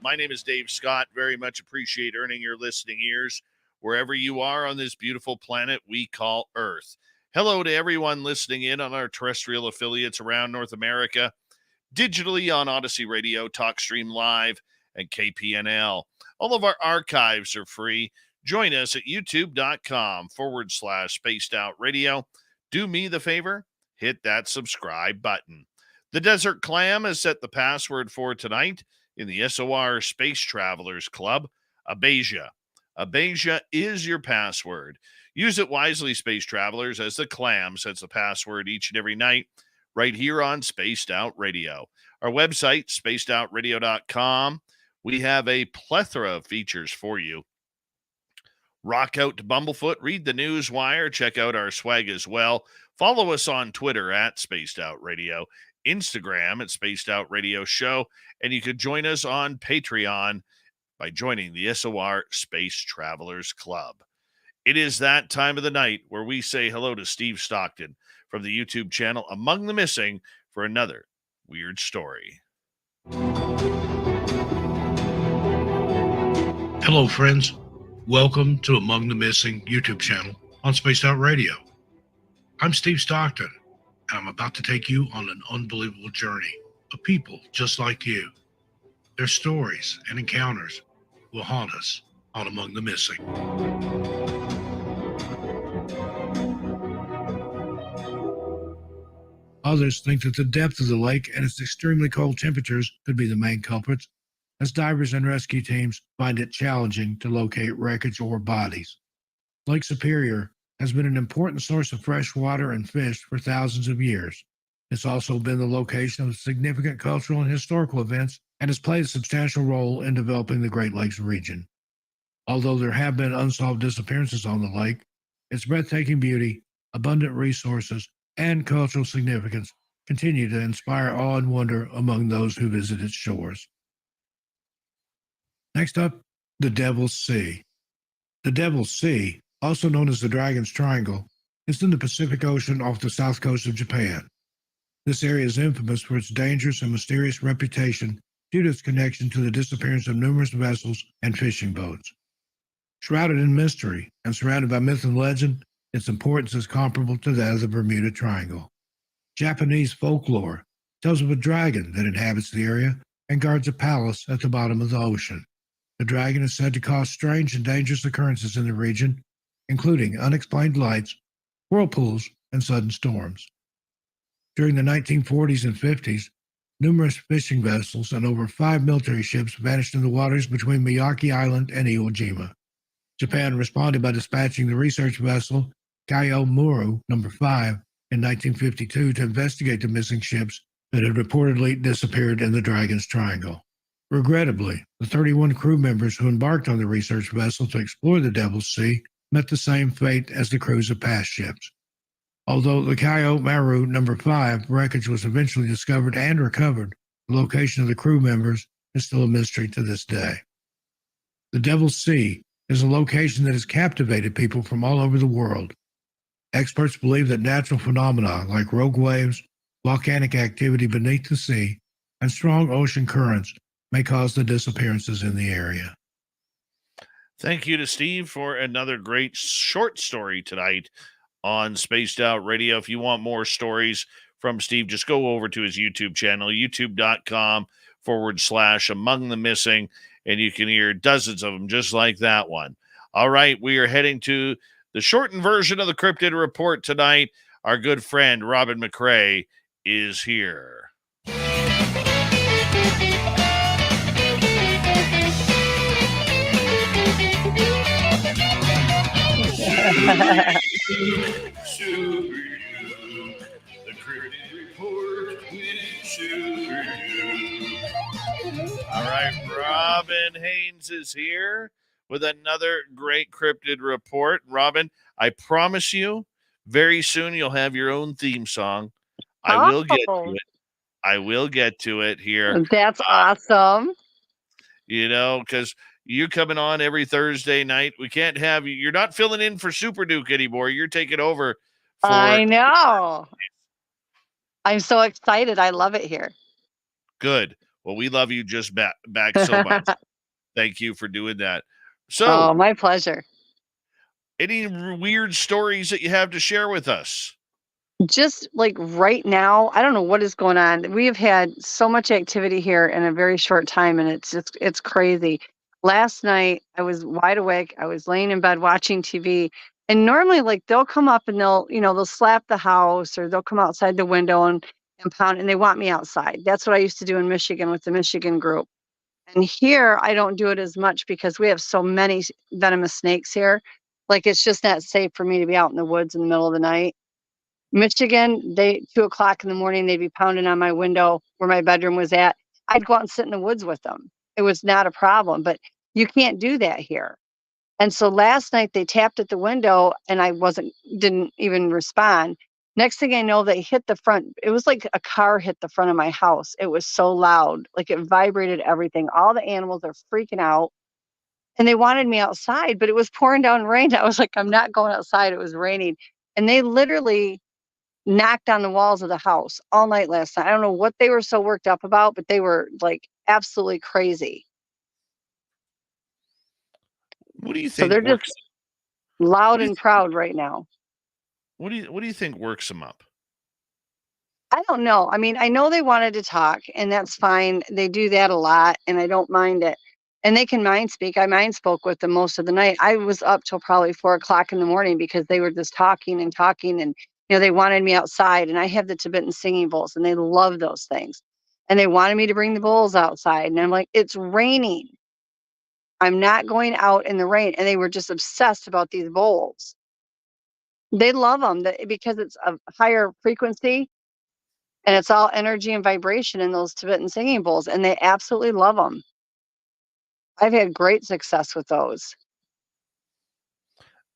My name is Dave Scott. Very much appreciate earning your listening ears wherever you are on this beautiful planet we call Earth. Hello to everyone listening in on our terrestrial affiliates around North America, digitally on Odyssey Radio, TalkStream Live, and KPNL. All of our archives are free. Join us at youtube.com/Spaced Out Radio. Do me the favor, hit that subscribe button. The Desert Clam has set the password for tonight in the SOR Space Travelers Club, Abasia. Abasia is your password. Use it wisely, Space Travelers, as the Clam sets the password each and every night right here on Spaced Out Radio. Our website, spacedoutradio.com. We have a plethora of features for you. Rock out to Bumblefoot, read the news wire, check out our swag as well. Follow us on Twitter at Spaced Out Radio, Instagram at Spaced Out Radio Show, and you can join us on Patreon by joining the SOR Space Travelers Club. It is that time of the night where we say hello to Steve Stockton from the YouTube channel Among the Missing for another weird story. Hello, friends. Welcome to Among the Missing YouTube channel on Spaced Out Radio. I'm Steve Stockton, and I'm about to take you on an unbelievable journey of people just like you. Their stories and encounters will haunt us on Among the Missing. Others think that the depth of the lake and its extremely cold temperatures could be the main culprits, as divers and rescue teams find it challenging to locate wreckage or bodies. Lake Superior has been an important source of fresh water and fish for thousands of years. It's also been the location of significant cultural and historical events and has played a substantial role in developing the Great Lakes region. Although there have been unsolved disappearances on the lake, its breathtaking beauty, abundant resources, and cultural significance continue to inspire awe and wonder among those who visit its shores. Next up, the Devil's Sea. The Devil's Sea, also known as the Dragon's Triangle, is in the Pacific Ocean off the south coast of Japan. This area is infamous for its dangerous and mysterious reputation due to its connection to the disappearance of numerous vessels and fishing boats. Shrouded in mystery and surrounded by myth and legend, its importance is comparable to that of the Bermuda Triangle. Japanese folklore tells of a dragon that inhabits the area and guards a palace at the bottom of the ocean. The dragon is said to cause strange and dangerous occurrences in the region, including unexplained lights, whirlpools, and sudden storms. During the 1940s and 50s, numerous fishing vessels and over 5 military ships vanished in the waters between Miyake Island and Iwo Jima. Japan responded by dispatching the research vessel Kyomaru No. 5 in 1952 to investigate the missing ships that had reportedly disappeared in the Dragon's Triangle. Regrettably, the 31 crew members who embarked on the research vessel to explore the Devil's Sea met the same fate as the crews of past ships. Although the Kyomaru No. 5 wreckage was eventually discovered and recovered, the location of the crew members is still a mystery to this day. The Devil's Sea is a location that has captivated people from all over the world. Experts believe that natural phenomena like rogue waves, volcanic activity beneath the sea, and strong ocean currents may cause the disappearances in the area. Thank you to Steve for another great short story tonight on Spaced Out Radio. If you want more stories from Steve, just go over to his YouTube channel, youtube.com/Among the Missing, and you can hear dozens of them just like that one. All right, we are heading to the shortened version of the Cryptid Report tonight. Our good friend Robin McCrae is here. The Cryptid Report with All right, Robin Haynes is here with another great Cryptid Report. Robin, I promise you, very soon you'll have your own theme song. I will get to it. I will get to it here. That's awesome. You know, because you're coming on every Thursday night. We can't have you. You're not filling in for Super Duke anymore. You're taking over. I know. I'm so excited. I love it here. Good. Well, we love you just back so much. Thank you for doing that. So, oh, my pleasure. Any weird stories that you have to share with us? Just like right now, I don't know what is going on. We have had so much activity here in a very short time, and it's crazy. Last night, I was wide awake. I was laying in bed watching TV, and normally, like, they'll come up and they'll slap the house, or they'll come outside the window and pound, and they want me outside. That's what I used to do in Michigan with the Michigan group. And here, I don't do it as much because we have so many venomous snakes here. Like, it's just not safe for me to be out in the woods in the middle of the night. Michigan, 2:00 in the morning, they'd be pounding on my window where my bedroom was at. I'd go out and sit in the woods with them. It was not a problem, but you can't do that here. And so last night they tapped at the window and I didn't even respond. Next thing I know, they hit the front. It was like a car hit the front of my house. It was so loud, like it vibrated everything. All the animals are freaking out. And they wanted me outside, but it was pouring down rain. I was like, I'm not going outside. It was raining. And they literally knocked on the walls of the house all night last night. I don't know what they were so worked up about, but they were like absolutely crazy. What do you So think? they're just loud and proud right now. What do you think works them up? I don't know. I mean, I know they wanted to talk, and that's fine. They do that a lot, and I don't mind it. And they can mind speak. I mind spoke with them most of the night. I was up till probably 4:00 in the morning because they were just talking and talking, and they wanted me outside. And I have the Tibetan singing bowls, and they love those things. And they wanted me to bring the bowls outside, and I'm like, it's raining. I'm not going out in the rain. And they were just obsessed about these bowls. They love them because it's a higher frequency. And it's all energy and vibration in those Tibetan singing bowls, and they absolutely love them. I've had great success with those.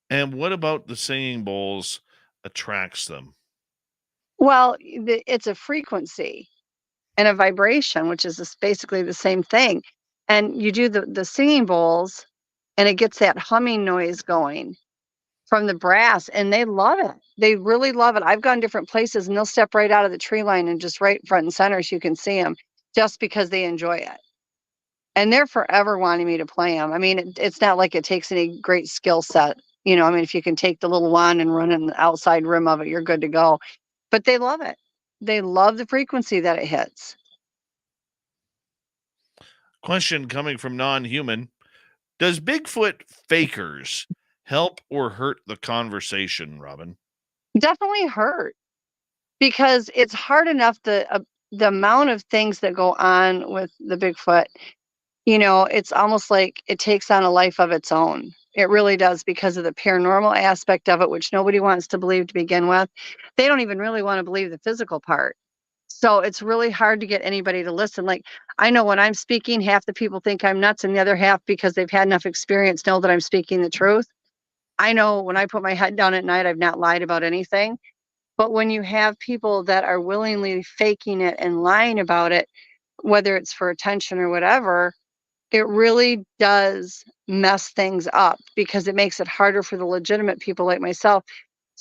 And what about the singing bowls attracts them? Well, it's a frequency and a vibration, which is basically the same thing. And you do the singing bowls, and it gets that humming noise going from the brass, and they love it. They really love it. I've gone different places, and they'll step right out of the tree line and just right front and center so you can see them, just because they enjoy it. And they're forever wanting me to play them. I mean, it's not like it takes any great skill set. I mean, if you can take the little wand and run in the outside rim of it, you're good to go. But they love it. They love the frequency that it hits. Question coming from non-human. Does Bigfoot fakers help or hurt the conversation, Robin? Definitely hurt, because it's hard enough, the amount of things that go on with the Bigfoot, it's almost like it takes on a life of its own. It really does, because of the paranormal aspect of it, which nobody wants to believe to begin with. They don't even really want to believe the physical part. So it's really hard to get anybody to listen. Like, I know when I'm speaking, half the people think I'm nuts, and the other half, because they've had enough experience, know that I'm speaking the truth. I know when I put my head down at night, I've not lied about anything. But when you have people that are willingly faking it and lying about it, whether it's for attention or whatever, it really does mess things up, because it makes it harder for the legitimate people like myself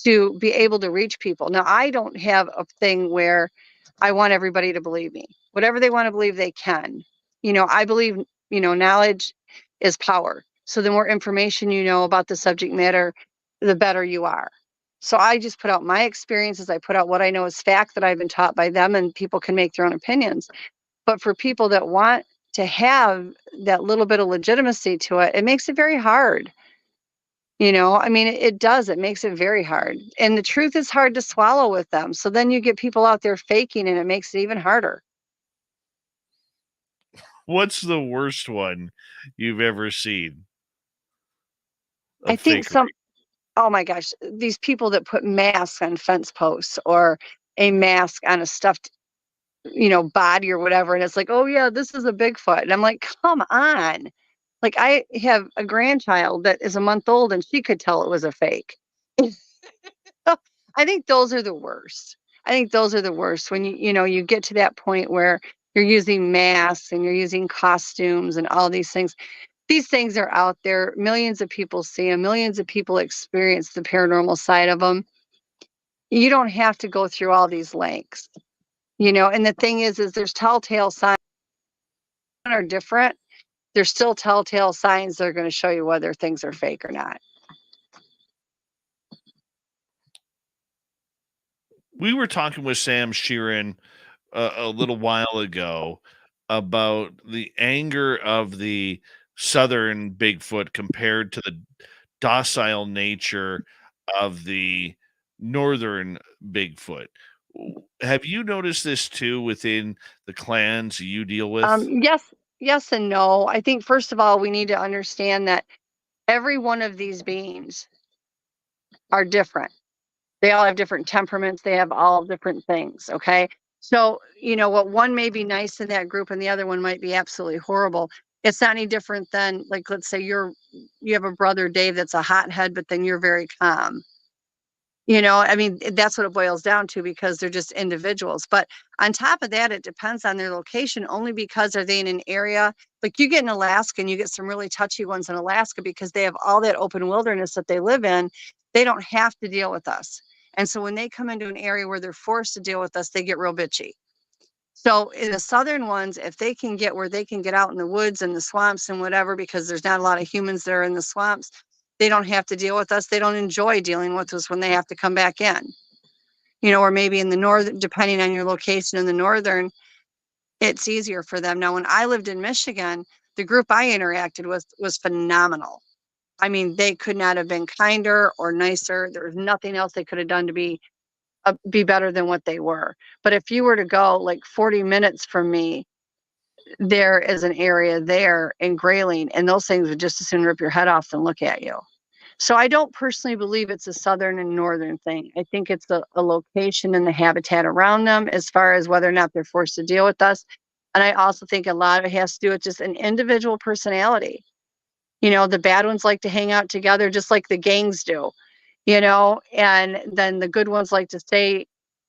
to be able to reach people. Now, I don't have a thing where I want everybody to believe me. Whatever they want to believe, they can. I believe, knowledge is power. So the more information you know about the subject matter, the better you are. So I just put out my experiences. I put out what I know is fact that I've been taught by them, and people can make their own opinions. But for people that want to have that little bit of legitimacy to it, it makes it very hard. It does. It makes it very hard. And the truth is hard to swallow with them. So then you get people out there faking, and it makes it even harder. What's the worst one you've ever seen? I think oh my gosh, these people that put masks on fence posts, or a mask on a stuffed, body or whatever. And it's like, oh yeah, this is a Bigfoot. And I'm like, come on. Like, I have a grandchild that is a month old, and she could tell it was a fake. I think those are the worst. I think those are the worst when you get to that point where you're using masks and you're using costumes and all these things. These things are out there. Millions of people see them. Millions of people experience the paranormal side of them. You don't have to go through all these lengths, and the thing is there's telltale signs that are different. There's still telltale signs that are going to show you whether things are fake or not. We were talking with Sam Shearon a little while ago about the anger of the southern Bigfoot compared to the docile nature of the northern Bigfoot. Have you noticed this too within the clans you deal with? Yes and no. I think, first of all, we need to understand that every one of these beings are different. They all have different temperaments. They have all different things. Okay. So, what one may be nice in that group and the other one might be absolutely horrible. It's not any different than, like, let's say you have a brother, Dave, that's a hothead, but then you're very calm. That's what it boils down to, because they're just individuals. But on top of that, it depends on their location, only because are they in an area like you get in Alaska, and you get some really touchy ones in Alaska because they have all that open wilderness that they live in. They don't have to deal with us. And so when they come into an area where they're forced to deal with us, they get real bitchy. So in the southern ones, if they can get where they can get out in the woods and the swamps and whatever, because there's not a lot of humans there in the swamps, they don't have to deal with us. They don't enjoy dealing with us when they have to come back in. Or maybe in the north, depending on your location in the northern, it's easier for them. Now, when I lived in Michigan, the group I interacted with was phenomenal. They could not have been kinder or nicer. There was nothing else they could have done to be better than what they were. But if you were to go like 40 minutes from me, there is an area there in Grayling, and those things would just as soon rip your head off than look at you. So I don't personally believe it's a southern and northern thing. I think it's a location and the habitat around them, as far as whether or not they're forced to deal with us. And I also think a lot of it has to do with just an individual personality. The bad ones like to hang out together just like the gangs do, and then the good ones like to stay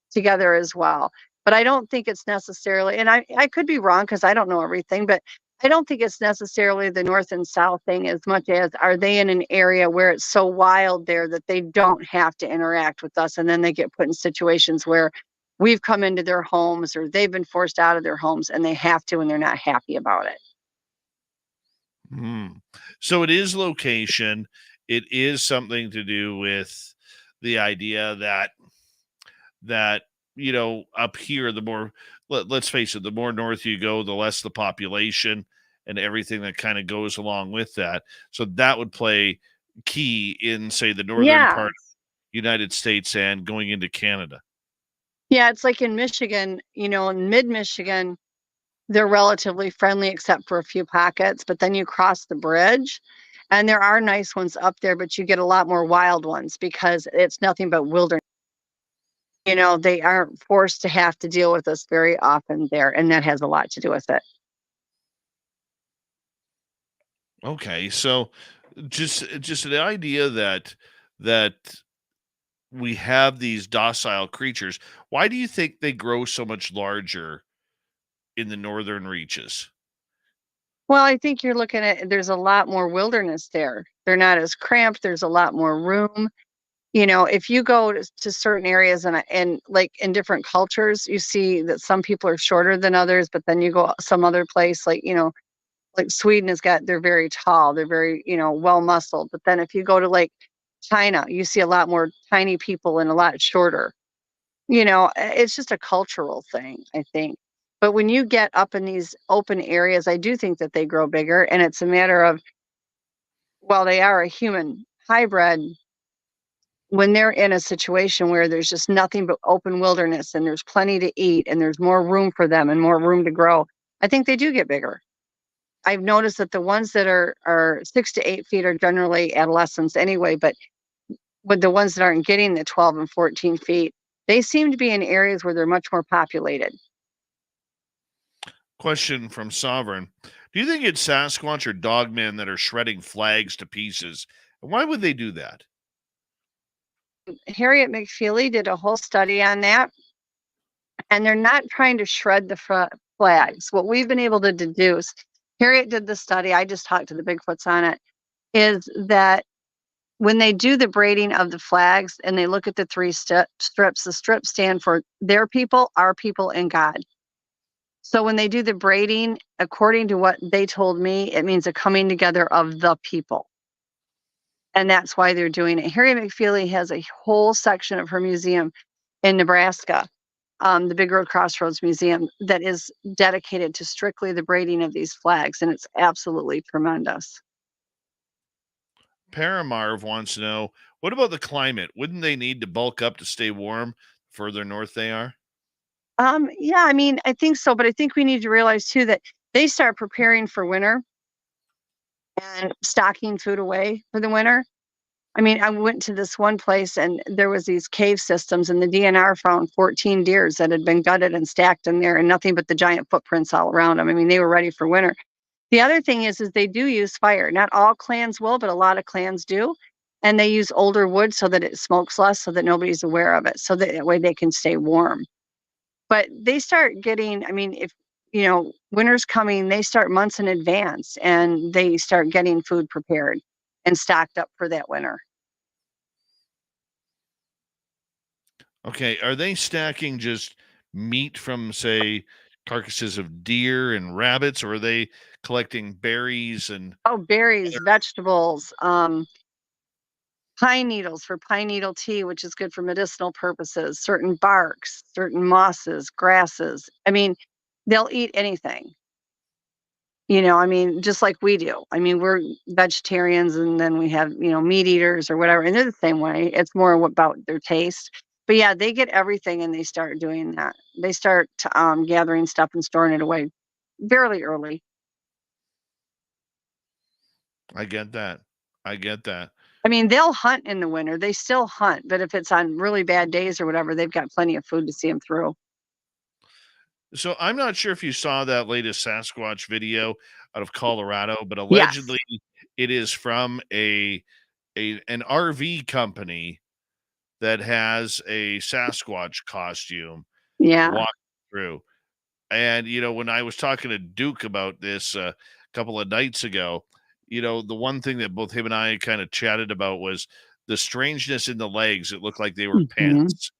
together as well. But I don't think it's necessarily, and I could be wrong because I don't know everything, but I don't think it's necessarily the north and south thing as much as, are they in an area where it's so wild there that they don't have to interact with us, and then they get put in situations where we've come into their homes or they've been forced out of their homes and they have to, and they're not happy about it. So it is location. It is something to do with the idea that up here, the more, let's face it, the more north you go, the less the population and everything that kind of goes along with that. So that would play key in, say, the northern part of the United States and going into Canada. Yeah, it's like in Michigan, in mid-Michigan, they're relatively friendly except for a few pockets, but then you cross the bridge and there are nice ones up there, but you get a lot more wild ones because it's nothing but wilderness. They aren't forced to have to deal with us very often there, and that has a lot to do with it. Okay, so just the idea that we have these docile creatures. Why do you think they grow so much larger in the northern reaches? Well, I think you're looking at, there's a lot more wilderness there. They're not as cramped. There's a lot more room. If you go to certain areas and like in different cultures, you see that some people are shorter than others, but then you go some other place, like Sweden they're very tall, they're very, well muscled. But then if you go to like China, you see a lot more tiny people and a lot shorter. It's just a cultural thing, I think. But when you get up in these open areas, I do think that they grow bigger. And it's a matter of, well, they are a human hybrid. When they're in a situation where there's just nothing but open wilderness and there's plenty to eat and there's more room for them and more room to grow, I think they do get bigger. I've noticed that the ones that are 6 to 8 feet are generally adolescents anyway, but with the ones that aren't getting the 12 and 14 feet, they seem to be in areas where they're much more populated. Question from Sovereign. Do you think it's Sasquatch or dogmen that are shredding flags to pieces? And why would they do that? Harriet McFeely did a whole study on that, and they're not trying to shred the flags. What we've been able to deduce, Harriet did the study, I just talked to the Bigfoots on it, is that when they do the braiding of the flags and they look at the 3 strips, the strips stand for their people, our people, and God. So when they do the braiding, according to what they told me, it means a coming together of the people. And that's why they're doing it. Harriet McFeely has a whole section of her museum in Nebraska, the Big Road Crossroads Museum, that is dedicated to strictly the braiding of these flags. And it's absolutely tremendous. Paramarv wants to know, what about the climate? Wouldn't they need to bulk up to stay warm further north they are? Yeah, I think so. But I think we need to realize, too, that they start preparing for winter and stocking food away for the winter. I went to this one place and there was these cave systems, and the DNR found 14 deers that had been gutted and stacked in there, and nothing but the giant footprints all around them. They were ready for winter. The other thing is they do use fire. Not all clans will, but a lot of clans do. And they use older wood so that it smokes less, so that nobody's aware of it, so that way they can stay warm. But they start getting, if winter's coming, they start months in advance and they start getting food prepared and stocked up for that winter. Okay, are they stacking just meat from, say, carcasses of deer and rabbits, or are they collecting berries and... Oh, berries, vegetables, pine needles for pine needle tea, which is good for medicinal purposes, certain barks, certain mosses, grasses. They'll eat anything. Just like we do. We're vegetarians, and then we have, meat eaters or whatever, and they're the same way. It's more about their taste. But yeah, they get everything and they start doing that. They start gathering stuff and storing it away fairly early. I get that. They'll hunt in the winter. They still hunt, but if it's on really bad days or whatever, they've got plenty of food to see them through. So I'm not sure if you saw that latest Sasquatch video out of Colorado, but allegedly it is from an RV company that has a Sasquatch costume. Yeah. Walking through. And, when I was talking to Duke about this a couple of nights ago, the one thing that both him and I kind of chatted about was the strangeness in the legs. It looked like they were pants.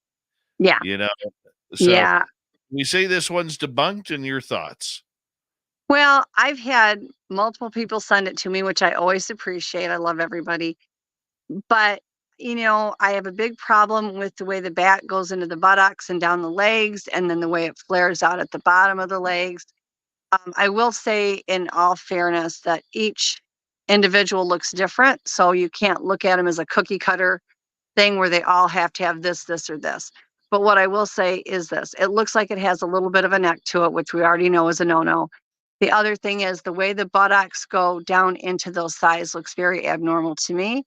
Yeah. So yeah. We say this one's debunked, and your thoughts? Well, I've had multiple people send it to me, which I always appreciate. I love everybody. But you know, I have a big problem with the way the bat goes into the buttocks and down the legs, and then the way it flares out at the bottom of the legs. I will say, in all fairness, that each individual looks different. So you can't look at them as a cookie cutter thing where they all have to have this, this, or this. But what I will say is this: it looks like it has a little bit of a neck to it, which we already know is a no-no. The other thing is the way the buttocks go down into those thighs looks very abnormal to me.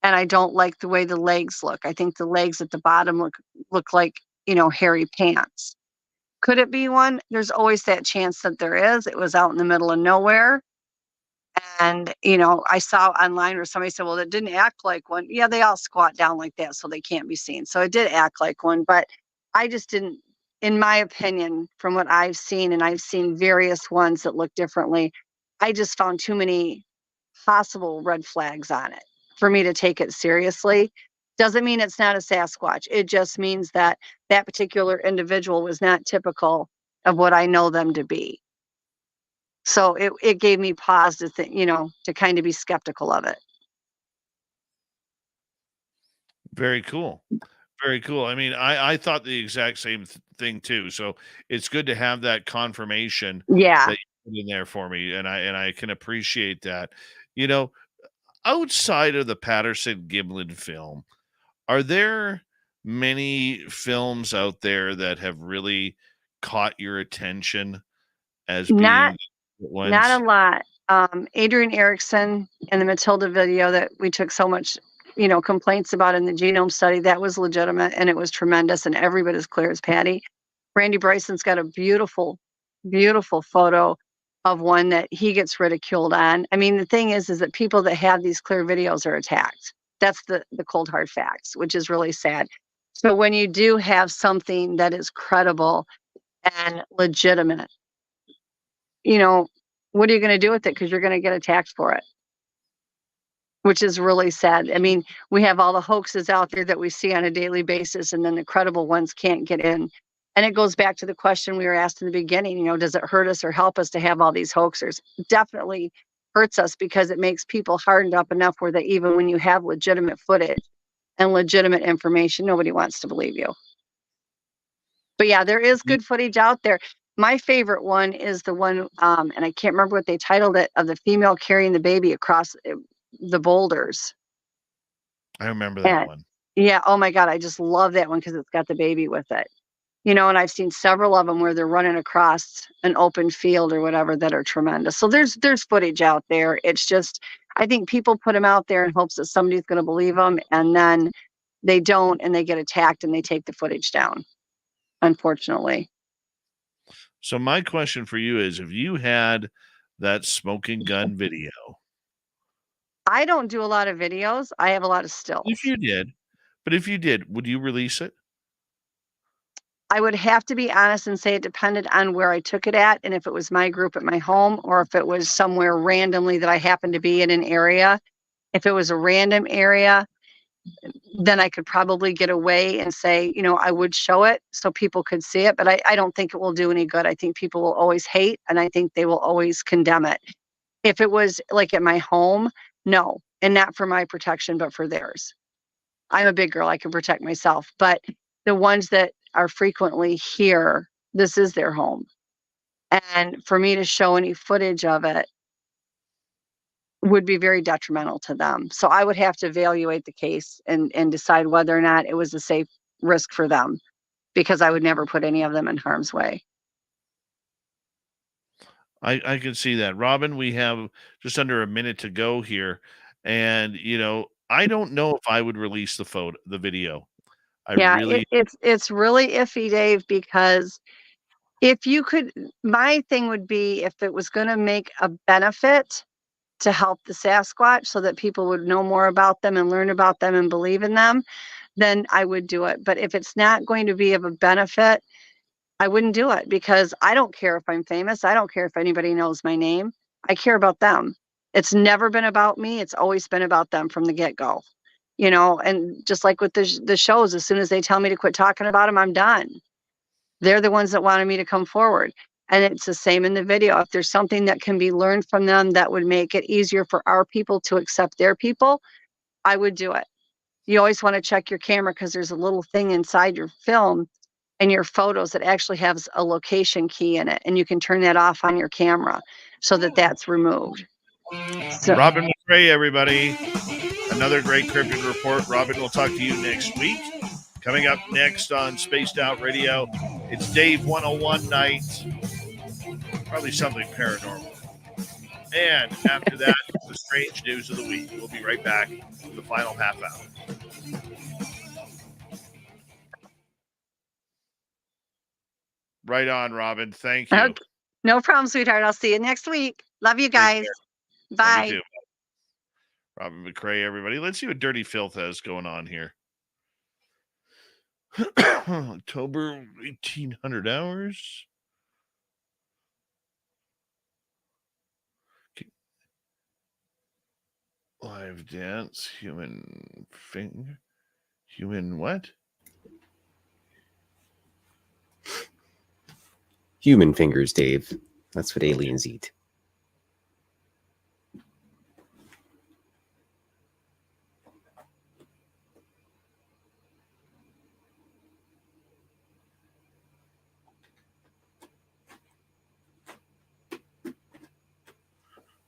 And I don't like the way the legs look. I think the legs at the bottom look like, you know, hairy pants. Could it be one? There's always that chance that there is. It was out in the middle of nowhere. And, you know, I saw online where somebody said, well, it didn't act like one. Yeah, they all squat down like that so they can't be seen. So it did act like one, but I just didn't, in my opinion, from what I've seen, and I've seen various ones that look differently, I just found too many possible red flags on it for me to take it seriously. Doesn't mean it's not a Sasquatch. It just means that that particular individual was not typical of what I know them to be. So it gave me pause to think, you know, to kind of be skeptical of it. Very cool. Very cool. I mean, I thought the exact same thing too. So it's good to have that confirmation Yeah. that you put in there for me, and I can appreciate that. You know, outside of the Patterson Gimlin film, are there many films out there that have really caught your attention as Not being ones? Not a lot. Adrian Erickson and the Matilda video that we took so much, you know, complaints about in the genome study, that was legitimate and it was tremendous and every bit as clear as Patty. Randy Bryson's got a beautiful, beautiful photo of one that he gets ridiculed on. I mean, the thing is that people that have these clear videos are attacked. That's the cold hard facts, which is really sad. So when you do have something that is credible and legitimate, you know, what are you going to do with it? Because you're going to get attacked for it, which is really sad. I mean, we have all the hoaxes out there that we see on a daily basis, and then the credible ones can't get in. And it goes back to the question we were asked in the beginning, you know, does it hurt us or help us to have all these hoaxers? Definitely hurts us because it makes people hardened up enough where that even when you have legitimate footage and legitimate information, nobody wants to believe you. But yeah, there is good footage out there. My favorite one is the one, and I can't remember what they titled it, of the female carrying the baby across the boulders. I remember that one. Yeah, oh my God, I just love that one because it's got the baby with it. You know, and I've seen several of them where they're running across an open field or whatever that are tremendous. So there's footage out there. It's just, I think people put them out there in hopes that somebody's going to believe them, and then they don't, and they get attacked and they take the footage down, unfortunately. So my question for you is, if you had that smoking gun video. I don't do a lot of videos. I have a lot of stills. If you did, would you release it? I would have to be honest and say it depended on where I took it at, and if it was my group at my home or if it was somewhere randomly that I happened to be in an area. If it was a random area, then I could probably get away and say, you know, I would show it so people could see it, but I don't think it will do any good. I think people will always hate, and I think they will always condemn it. If it was like at my home, no, and not for my protection, but for theirs. I'm a big girl. I can protect myself, but the ones that are frequently here, this is their home. And for me to show any footage of it would be very detrimental to them. So I would have to evaluate the case and decide whether or not it was a safe risk for them, because I would never put any of them in harm's way. I can see that. Robin, we have just under a minute to go here. And, you know, I don't know if I would release the video. It's really iffy, Dave, because if you could, my thing would be if it was going to make a benefit to help the Sasquatch so that people would know more about them and learn about them and believe in them, then I would do it. But if it's not going to be of a benefit, I wouldn't do it, because I don't care if I'm famous. I don't care if anybody knows my name. I care about them. It's never been about me. It's always been about them from the get-go. You know, and just like with the shows, as soon as they tell me to quit talking about them, I'm done. They're the ones that wanted me to come forward. And it's the same in the video. If there's something that can be learned from them that would make it easier for our people to accept their people, I would do it. you always want to check your camera because there's a little thing inside your film and your photos that actually has a location key in it, and you can turn that off on your camera so that that's removed. So, Robin McRae, everybody. Another great cryptid report. Robin, we'll talk to you next week. Coming up next on Spaced Out Radio, it's Dave 101 night. Probably something paranormal. And after that, the strange news of the week. We'll be right back for the final half hour. Right on, Robin. Thank you. okay. No problem, sweetheart. I'll see you next week. Love you guys. Bye. Love you too. Robin McRae, everybody. Let's see what Dirty Filth has going on here. October 1800 hours. Live dance, human finger, human what? Human fingers, Dave. That's what aliens eat.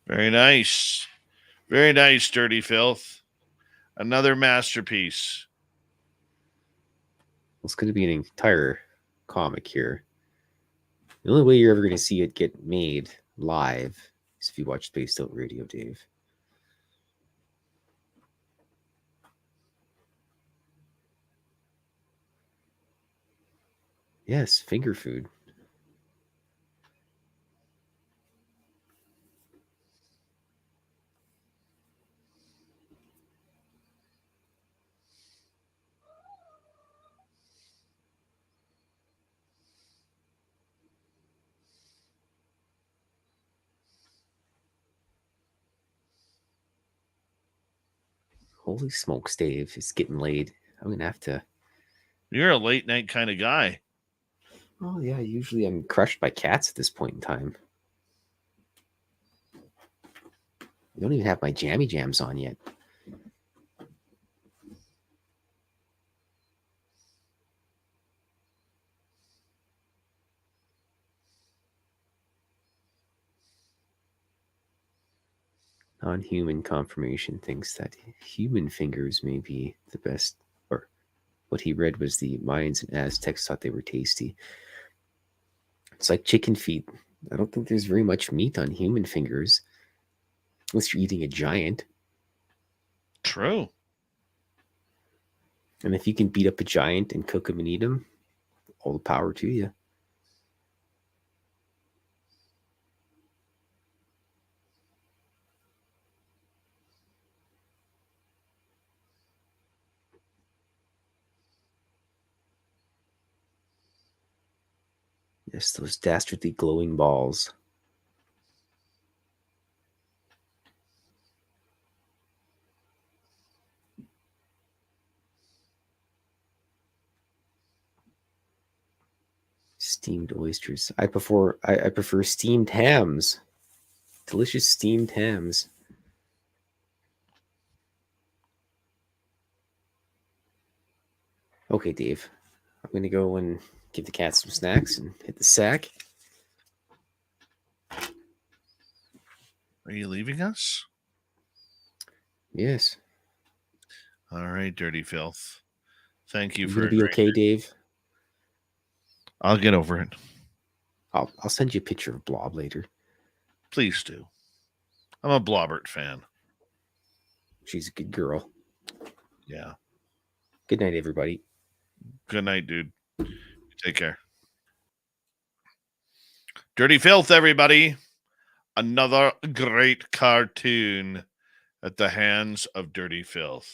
Very nice. Very nice, Dirty Filth. Another masterpiece. It's going to be an entire comic here. The only way you're ever going to see it get made live is if you watch Spaced Out Radio, Dave. Yes, finger food. Holy smokes, Dave. It's getting late. I'm going to have to... You're a late night kind of guy. Oh, yeah. Usually I'm crushed by cats at this point in time. I don't even have my jammy jams on yet. Non-human confirmation thinks that human fingers may be the best, or what he read was the Mayans and Aztecs thought they were tasty. It's like chicken feet. I don't think there's very much meat on human fingers, unless you're eating a giant. True. And if you can beat up a giant and cook them and eat them, all the power to you. Yes, those dastardly glowing balls. Steamed oysters. I prefer steamed hams. Delicious steamed hams. Okay, Dave. I'm going to go and give the cats some snacks and hit the sack. Are you leaving us? Yes. All right, Dirty Filth. Thank you You for gonna be okay, Dave? I'll get over it. I'll send you a picture of Blob later. Please do. I'm a Blobbert fan. She's a good girl. Yeah. Good night, everybody. Good night, dude. Take care. Dirty Filth, everybody. Another great cartoon at the hands of Dirty Filth.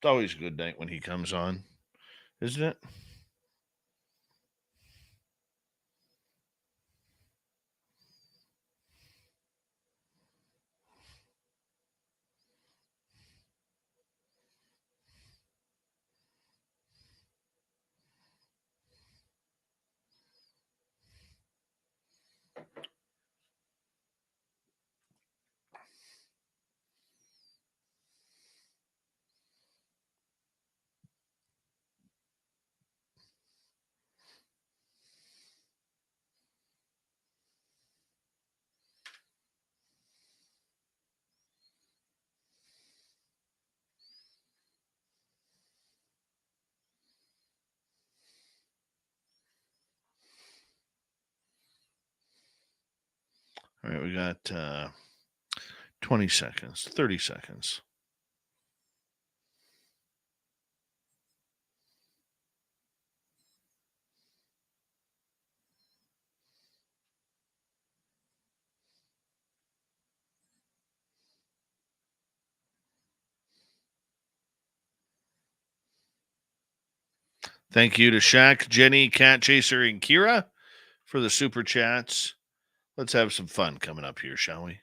It's always a good night when he comes on, isn't it? All right, we got 20 seconds, 30 seconds. Thank you to Shaq, Jenny, Cat Chaser, and Kira for the super chats. Let's have some fun coming up here, shall we?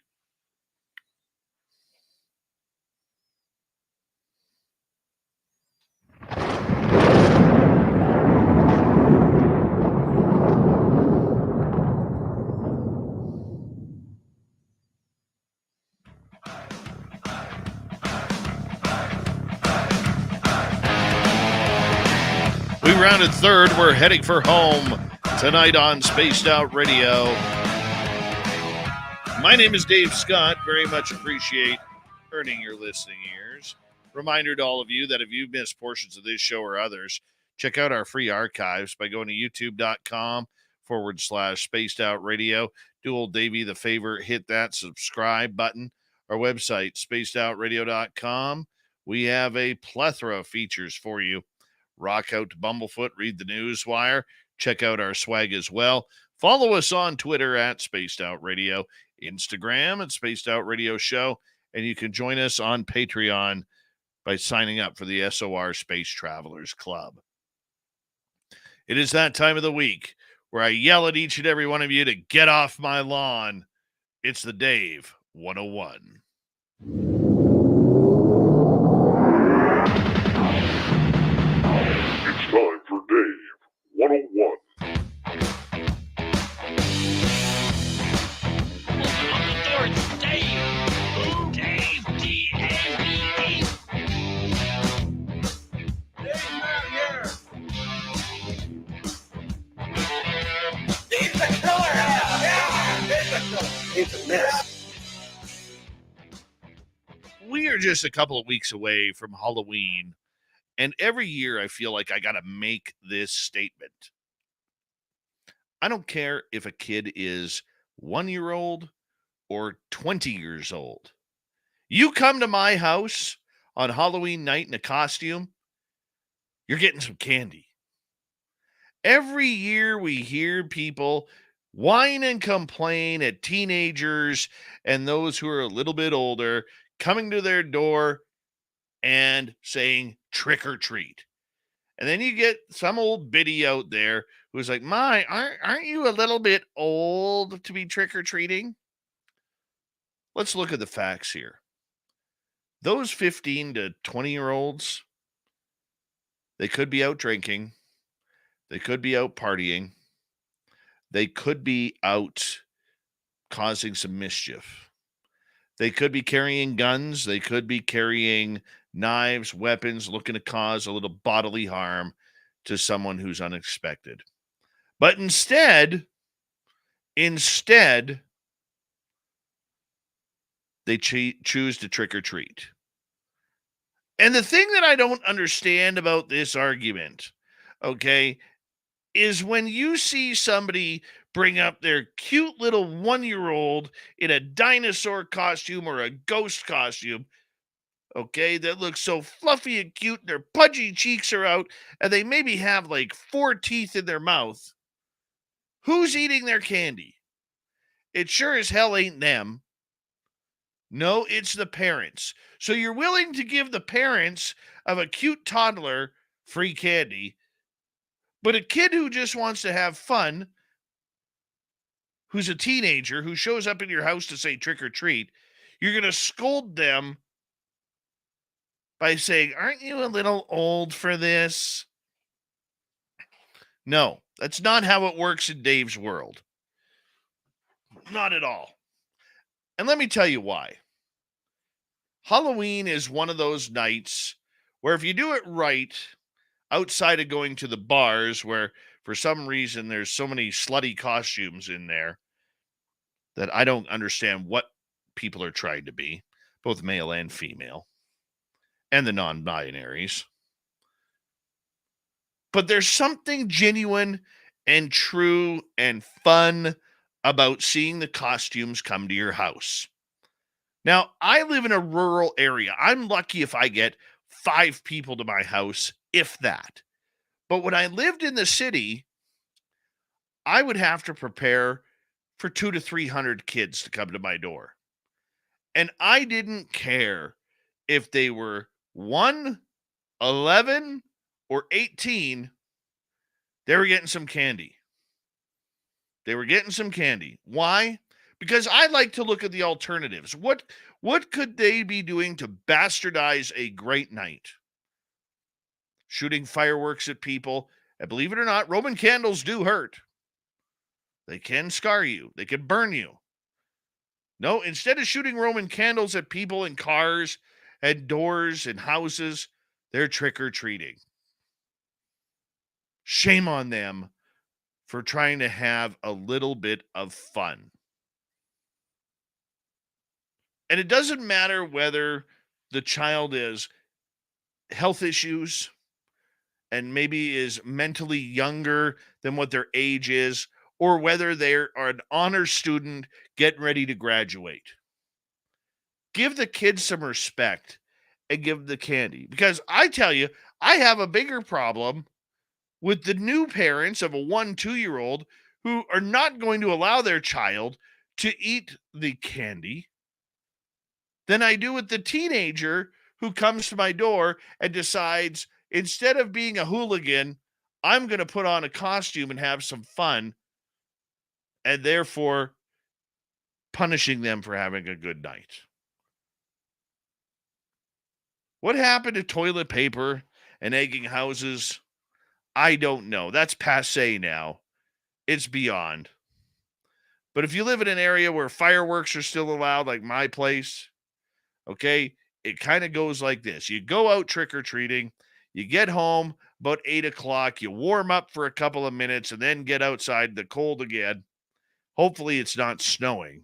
We rounded third. We're heading for home tonight on Spaced Out Radio. My name is Dave Scott. Very much appreciate earning your listening ears. Reminder to all of you that if you've missed portions of this show or others, check out our free archives by going to youtube.com/Spaced Out Radio. Do old Davey the favor, hit that subscribe button. Our website, spacedoutradio.com. We have a plethora of features for you. Rock out to Bumblefoot, read the news wire, check out our swag as well. Follow us on Twitter at Spaced Out Radio, Instagram at Spaced Out Radio Show, and you can join us on Patreon by signing up for the SOR Space Travelers Club. It is that time of the week where I yell at each and every one of you to get off my lawn. It's the Dave 101. Time for Dave 101. On the door, it's Dave. Dave, D-A-V-E. Dave's out here. Dave's the killer. Yeah, Dave's the killer. Dave's a mess. We are just a couple of weeks away from Halloween. And every year I feel like I got to make this statement. I don't care if a kid is 1-year-old or 20 years old. You come to my house on Halloween night in a costume, you're getting some candy. Every year we hear people whine and complain at teenagers and those who are a little bit older coming to their door and saying trick or treat. And then you get some old biddy out there who's like, aren't you a little bit old to be trick or treating? Let's look at the facts here. Those 15 to 20-year-olds, they could be out drinking. They could be out partying. They could be out causing some mischief. They could be carrying guns. They could be carrying knives, weapons, looking to cause a little bodily harm to someone who's unexpected. But instead, they choose to trick or treat. And the thing that I don't understand about this argument, okay, is when you see somebody bring up their cute little 1-year-old in a dinosaur costume or a ghost costume, okay, that looks so fluffy and cute, and their pudgy cheeks are out, and they maybe have like 4 teeth in their mouth. Who's eating their candy? It sure as hell ain't them. No, it's the parents. So you're willing to give the parents of a cute toddler free candy, but a kid who just wants to have fun, who's a teenager, who shows up in your house to say trick or treat, you're going to scold them by saying, aren't you a little old for this? No, that's not how it works in Dave's world. Not at all. And let me tell you why. Halloween is one of those nights where if you do it right, outside of going to the bars where for some reason there's so many slutty costumes in there that I don't understand what people are trying to be, both male and female, and the non-binaries. But there's something genuine and true and fun about seeing the costumes come to your house. Now, I live in a rural area. I'm lucky if I get 5 people to my house, if that. But when I lived in the city, I would have to prepare for 200 to 300 kids to come to my door. And I didn't care if they were 1, 11, or 18, they were getting some candy. They were getting some candy. Why? Because I like to look at the alternatives. What could they be doing to bastardize a great night? Shooting fireworks at people. And believe it or not, Roman candles do hurt. They can scar you. They can burn you. No, instead of shooting Roman candles at people in cars and doors and houses, they're trick-or-treating. Shame on them for trying to have a little bit of fun. And it doesn't matter whether the child is health issues and maybe is mentally younger than what their age is, or whether they're an honor student getting ready to graduate. Give the kids some respect and give the candy. Because I tell you, I have a bigger problem with the new parents of a 1-2-year-old who are not going to allow their child to eat the candy than I do with the teenager who comes to my door and decides, instead of being a hooligan, I'm going to put on a costume and have some fun, and therefore punishing them for having a good night. What happened to toilet paper and egging houses? I don't know. That's passé now. It's beyond. But if you live in an area where fireworks are still allowed, like my place, okay, it kind of goes like this. You go out trick-or-treating, you get home about 8 o'clock, you warm up for a couple of minutes, and then get outside the cold again. Hopefully it's not snowing.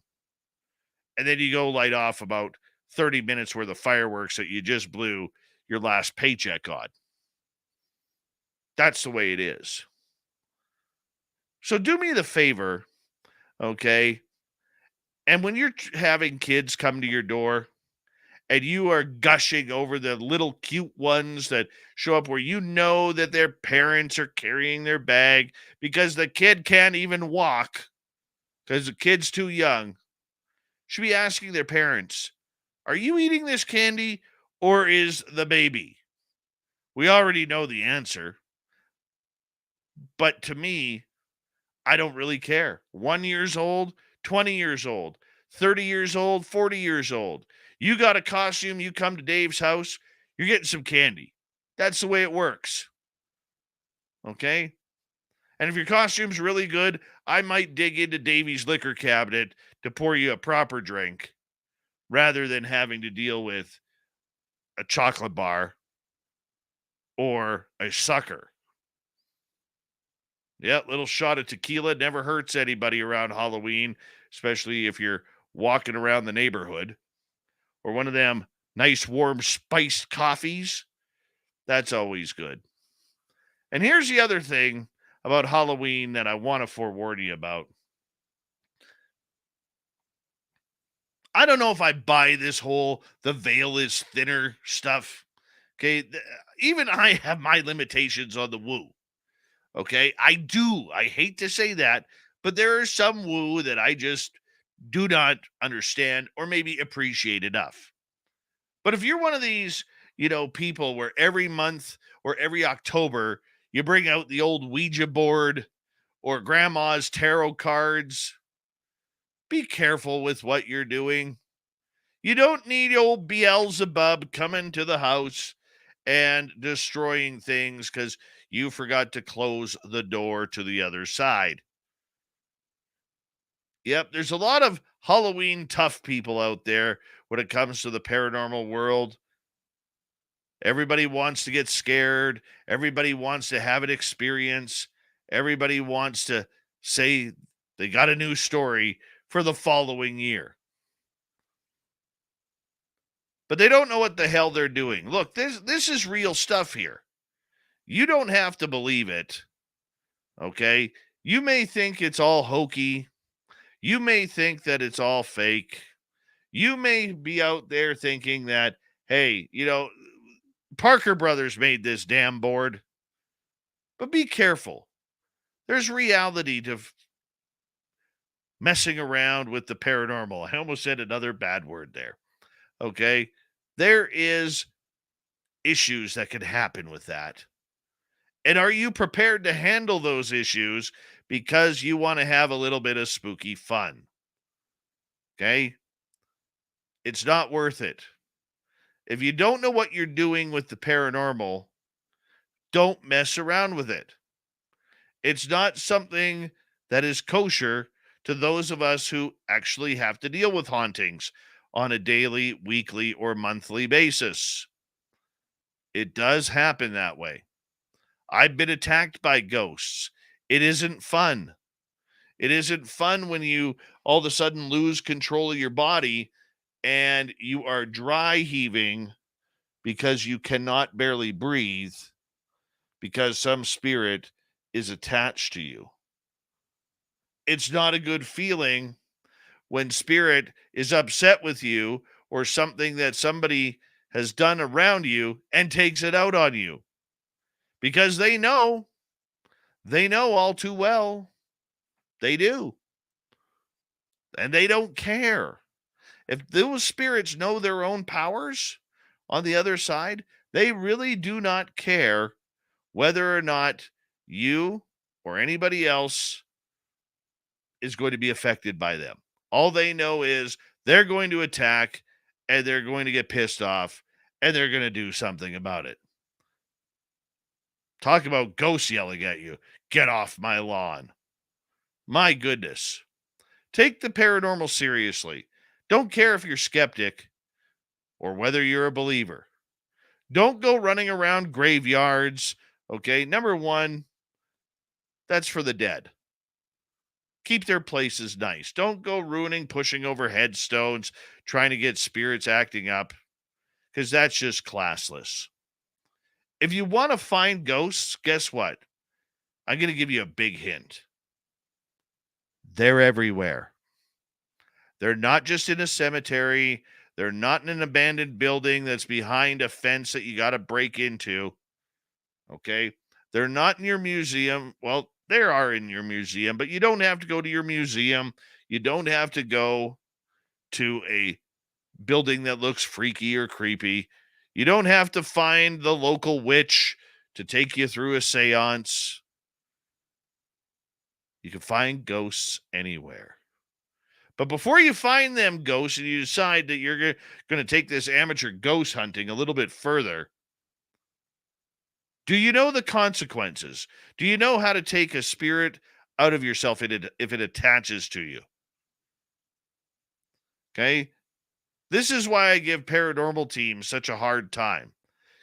And then you go light off about 30 minutes worth of fireworks that you just blew your last paycheck on. That's the way it is. So do me the favor, okay? And when you're having kids come to your door and you are gushing over the little cute ones that show up where you know that their parents are carrying their bag because the kid can't even walk because the kid's too young, should be asking their parents, are you eating this candy or is the baby? We already know the answer. But to me, I don't really care. 1 year old, 20 years old, 30 years old, 40 years old. You got a costume, you come to Dave's house, you're getting some candy. That's the way it works. Okay? And if your costume's really good, I might dig into Davey's liquor cabinet to pour you a proper drink rather than having to deal with a chocolate bar or a sucker. Yeah, little shot of tequila never hurts anybody around Halloween, especially if you're walking around the neighborhood. Or one of them nice warm spiced coffees. That's always good. And here's the other thing about Halloween that I want to forewarn you about. I don't know if I buy this whole the veil is thinner stuff. Okay, even I have my limitations on the woo. Okay, I do. I hate to say that, but there is some woo that I just do not understand or maybe appreciate enough. But if you're one of these, people where every month or every October you bring out the old Ouija board or grandma's tarot cards, be careful with what you're doing. You don't need old Beelzebub coming to the house and destroying things because you forgot to close the door to the other side. Yep, there's a lot of Halloween tough people out there when it comes to the paranormal world. Everybody wants to get scared. Everybody wants to have an experience. Everybody wants to say they got a new story for the following year. But they don't know what the hell they're doing. Look, this is real stuff here. You don't have to believe it, okay? You may think it's all hokey. You may think that it's all fake. You may be out there thinking that, hey, Parker Brothers made this damn board. But be careful. There's reality to messing around with the paranormal. I almost said another bad word there. Okay? There is issues that could happen with that. And are you prepared to handle those issues because you want to have a little bit of spooky fun? Okay? It's not worth it. If you don't know what you're doing with the paranormal, don't mess around with it. It's not something that is kosher to those of us who actually have to deal with hauntings on a daily, weekly, or monthly basis. It does happen that way. I've been attacked by ghosts. It isn't fun. It isn't fun when you all of a sudden lose control of your body and you are dry heaving because you cannot barely breathe because some spirit is attached to you. It's not a good feeling when spirit is upset with you or something that somebody has done around you and takes it out on you because they know all too well. They do. And they don't care. If those spirits know their own powers on the other side, they really do not care whether or not you or anybody else is going to be affected by them. All they know is they're going to attack and they're going to get pissed off and they're going to do something about it. Talk about ghosts yelling at you. Get off my lawn. My goodness. Take the paranormal seriously. Don't care if you're skeptic or whether you're a believer. Don't go running around graveyards. Okay, number one, that's for the dead. Keep their places nice. Don't go pushing over headstones, trying to get spirits acting up, because that's just classless. If you want to find ghosts, guess what? I'm going to give you a big hint. They're everywhere. They're not just in a cemetery. They're not in an abandoned building that's behind a fence that you got to break into. Okay? They're not in your museum. Well, they are in your museum, but you don't have to go to your museum. You don't have to go to a building that looks freaky or creepy. You don't have to find the local witch to take you through a seance. You can find ghosts anywhere. But before you find them ghosts and you decide that you're going to take this amateur ghost hunting a little bit further, do you know the consequences? Do you know how to take a spirit out of yourself if it attaches to you? Okay? This is why I give paranormal teams such a hard time.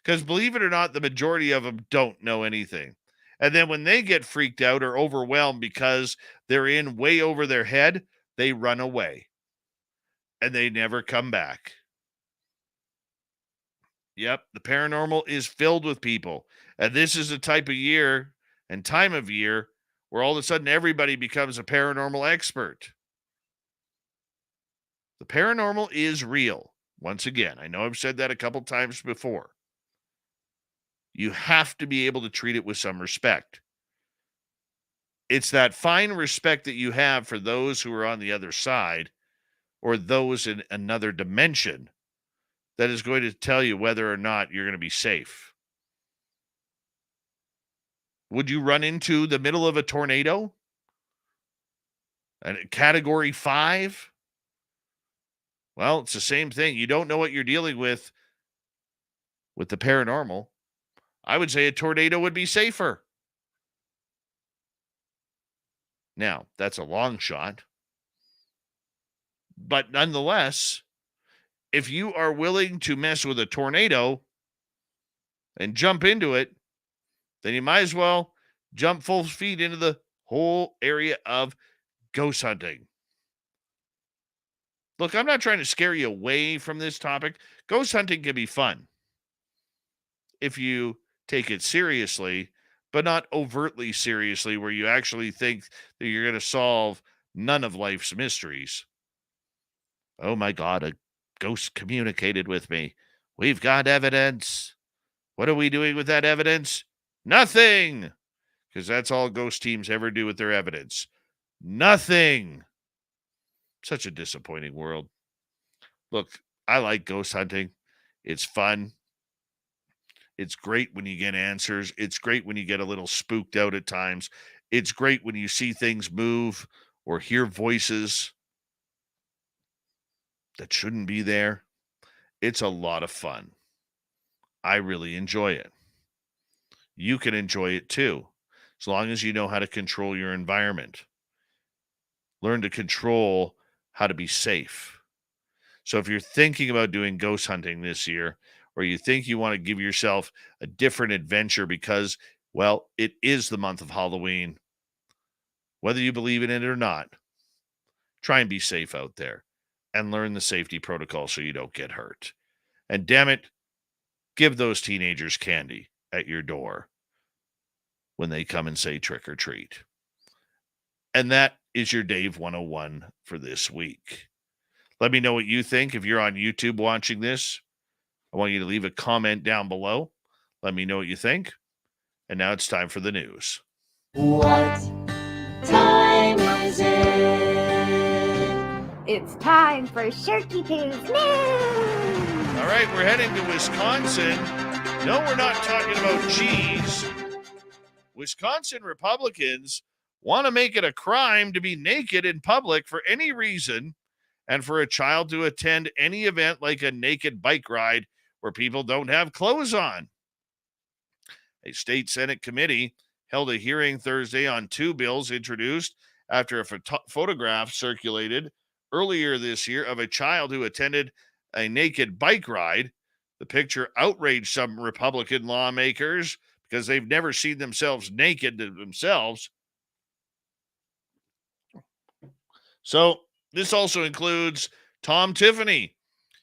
Because believe it or not, the majority of them don't know anything. And then when they get freaked out or overwhelmed because they're in way over their head, they run away. And they never come back. Yep, the paranormal is filled with people. And this is the type of year and time of year where all of a sudden everybody becomes a paranormal expert. The paranormal is real. Once again, I know I've said that a couple times before. You have to be able to treat it with some respect. It's that fine respect that you have for those who are on the other side or those in another dimension that is going to tell you whether or not you're going to be safe. Would you run into the middle of a tornado? A category 5? Well, it's the same thing. You don't know what you're dealing with the paranormal. I would say a tornado would be safer. Now, that's a long shot. But nonetheless, if you are willing to mess with a tornado and jump into it, then you might as well jump full speed into the whole area of ghost hunting. Look, I'm not trying to scare you away from this topic. Ghost hunting can be fun if you take it seriously, but not overtly seriously, where you actually think that you're going to solve none of life's mysteries. Oh my God, a ghost communicated with me. We've got evidence. What are we doing with that evidence? Nothing. Because that's all ghost teams ever do with their evidence. Nothing. Such a disappointing world. Look, I like ghost hunting. It's fun. It's great when you get answers. It's great when you get a little spooked out at times. It's great when you see things move or hear voices that shouldn't be there. It's a lot of fun. I really enjoy it. You can enjoy it too, as long as you know how to control your environment. Learn to control how to be safe. So if you're thinking about doing ghost hunting this year, or you think you want to give yourself a different adventure because, well, it is the month of Halloween, whether you believe in it or not, try and be safe out there and learn the safety protocol so you don't get hurt. And damn it, give those teenagers candy at your door when they come and say trick or treat. And that is your Dave 101 for this week. Let me know what you think. If you're on YouTube watching this, I want you to leave a comment down below. Let me know what you think. And now it's time for the news. What time is it? It's time for Shirky Poo's news! All right, we're heading to Wisconsin. No, we're not talking about cheese. Wisconsin Republicans want to make it a crime to be naked in public for any reason, and for a child to attend any event like a naked bike ride where people don't have clothes on. A state Senate committee held a hearing Thursday on two bills introduced after a photograph circulated earlier this year of a child who attended a naked bike ride. The picture outraged some Republican lawmakers because they've never seen themselves naked themselves. So this also includes Tom Tiffany,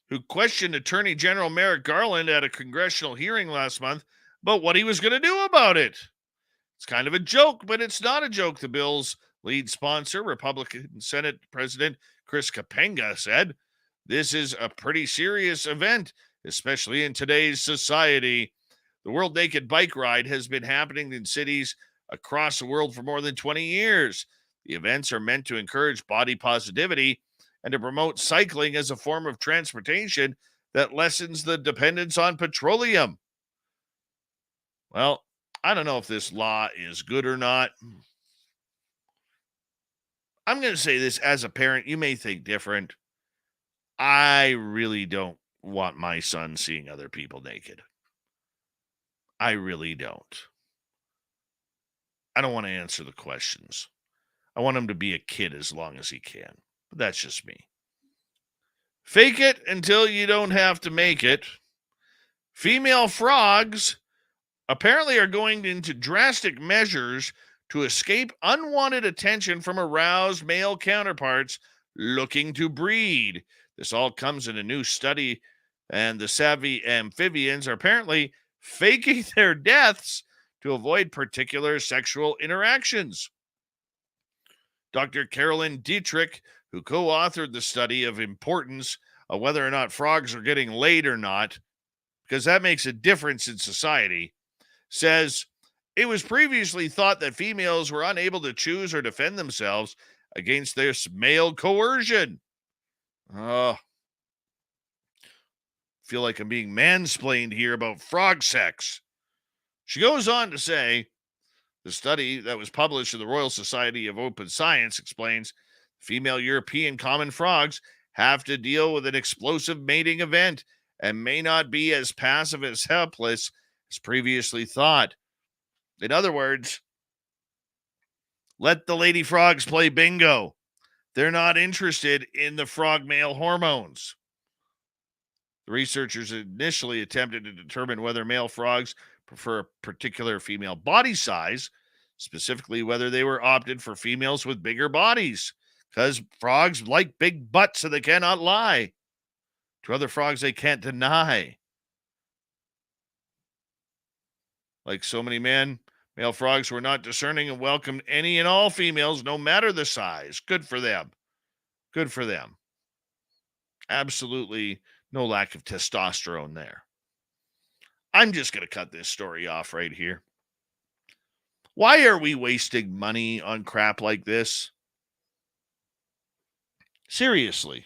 who questioned Attorney General Merrick Garland at a congressional hearing last month about what he was going to do about it. It's kind of a joke, but it's not a joke, the bill's lead sponsor, Republican Senate President Chris Kapenga, said. This is a pretty serious event, especially in today's society. The World Naked Bike Ride has been happening in cities across the world for more than 20 years. The events are meant to encourage body positivity and to promote cycling as a form of transportation that lessens the dependence on petroleum. Well, I don't know if this law is good or not. I'm going to say this as a parent. You may think different. I really don't want my son seeing other people naked. I really don't. I don't want to answer the questions. I want him to be a kid as long as he can. But that's just me. Fake it until you don't have to make it. Female frogs apparently are going into drastic measures to escape unwanted attention from aroused male counterparts looking to breed. This all comes in a new study, and the savvy amphibians are apparently faking their deaths to avoid particular sexual interactions. Dr. Carolyn Dietrich, who co-authored the study of importance of whether or not frogs are getting laid or not, because that makes a difference in society, says it was previously thought that females were unable to choose or defend themselves against this male coercion. Feel like I'm being mansplained here about frog sex. She goes on to say, the study that was published in the Royal Society of Open Science explains female European common frogs have to deal with an explosive mating event and may not be as passive as helpless as previously thought. In other words, let the lady frogs play bingo. They're not interested in the frog male hormones. The researchers initially attempted to determine whether male frogs prefer a particular female body size, specifically whether they were opted for females with bigger bodies, because frogs like big butts, so they cannot lie. To other frogs, they can't deny. Like so many men, Male frogs were not discerning and welcomed any and all females, no matter the size. Good for them. Good for them. Absolutely no lack of testosterone there. I'm just going to cut this story off right here. Why are we wasting money on crap like this? Seriously.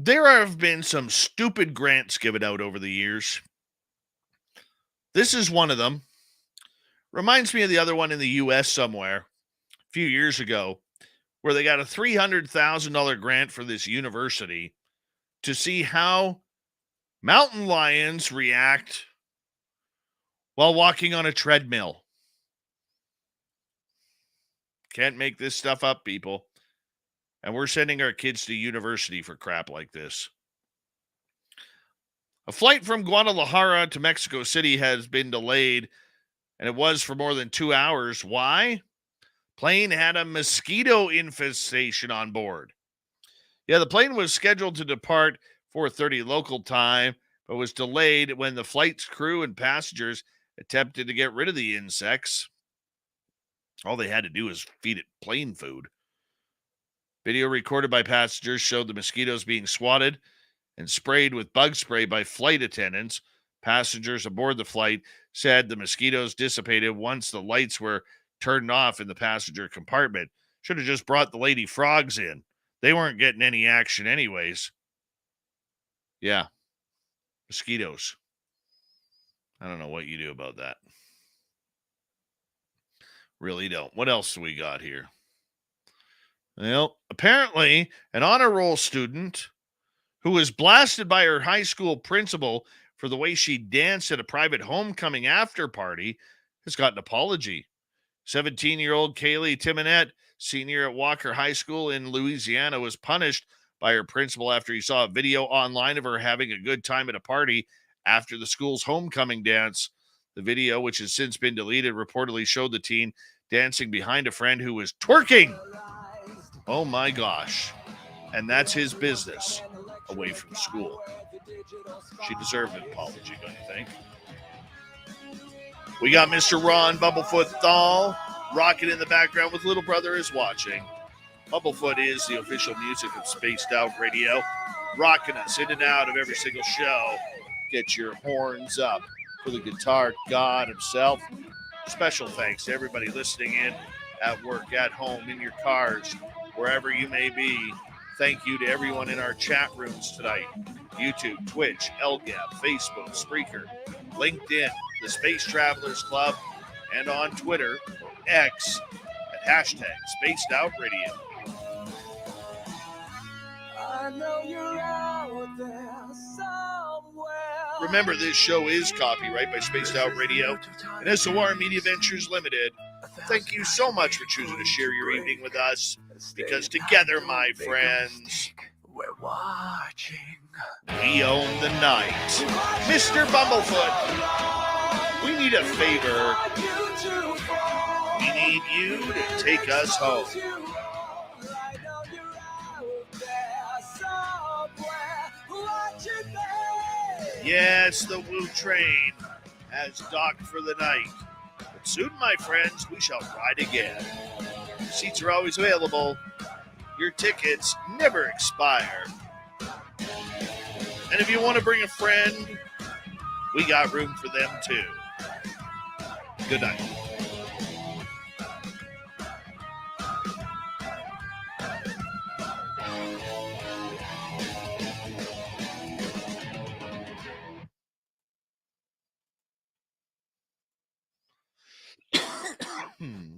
There have been some stupid grants given out over the years. This is one of them. Reminds me of the other one in the U.S. somewhere a few years ago, where they got a $300,000 grant for this university to see how mountain lions react while walking on a treadmill. Can't make this stuff up, people. And we're sending our kids to university for crap like this. A flight from Guadalajara to Mexico City has been delayed, and it was for more than 2 hours. Why? Plane had a mosquito infestation on board. Yeah, the plane was scheduled to depart 4:30 local time, but was delayed when the flight's crew and passengers attempted to get rid of the insects. All they had to do was feed it plain food. Video recorded by passengers showed the mosquitoes being swatted and sprayed with bug spray by flight attendants. Passengers aboard the flight said the mosquitoes dissipated once the lights were turned off in the passenger compartment. Should have just brought the lady frogs in. They weren't getting any action anyways. Yeah. Mosquitoes. I don't know what you do about that. Really don't. What else do we got here? Well, apparently an honor roll student who was blasted by her high school principal for the way she danced at a private homecoming after party has got an apology. 17-year-old Kaylee Timonette, senior at Walker High School in Louisiana, was punished by her principal after he saw a video online of her having a good time at a party after the school's homecoming dance. The video, which has since been deleted, reportedly showed the teen dancing behind a friend who was twerking. Oh my gosh. And that's his business away from school. She deserved an apology, don't you think? We got Mr. Ron Bumblefoot Thal rocking in the background with Little Brother is Watching. Bumblefoot is the official music of Spaced Out Radio, rocking us in and out of every single show. Get your horns up for the guitar god himself. Special thanks to everybody listening in at work, at home, in your cars, wherever you may be. Thank you to everyone in our chat rooms tonight. YouTube, Twitch, LGAP, Facebook, Spreaker, LinkedIn, the Space Travelers Club, and on Twitter, X, at hashtag Spaced Out Radio. I know you're out there somewhere. Remember, this show is copyright by Spaced Out Radio and SOR Media Ventures Limited. Thank you so much for choosing to share your evening with us, because together, my friends, we're watching. We own the night. Mr. Bumblefoot, we need a favor. We need you to take us home. Yes, the Woo train has docked for the night. But soon, my friends, we shall ride again. Seats are always available. Your tickets never expire. And if you want to bring a friend, we got room for them too. Good night.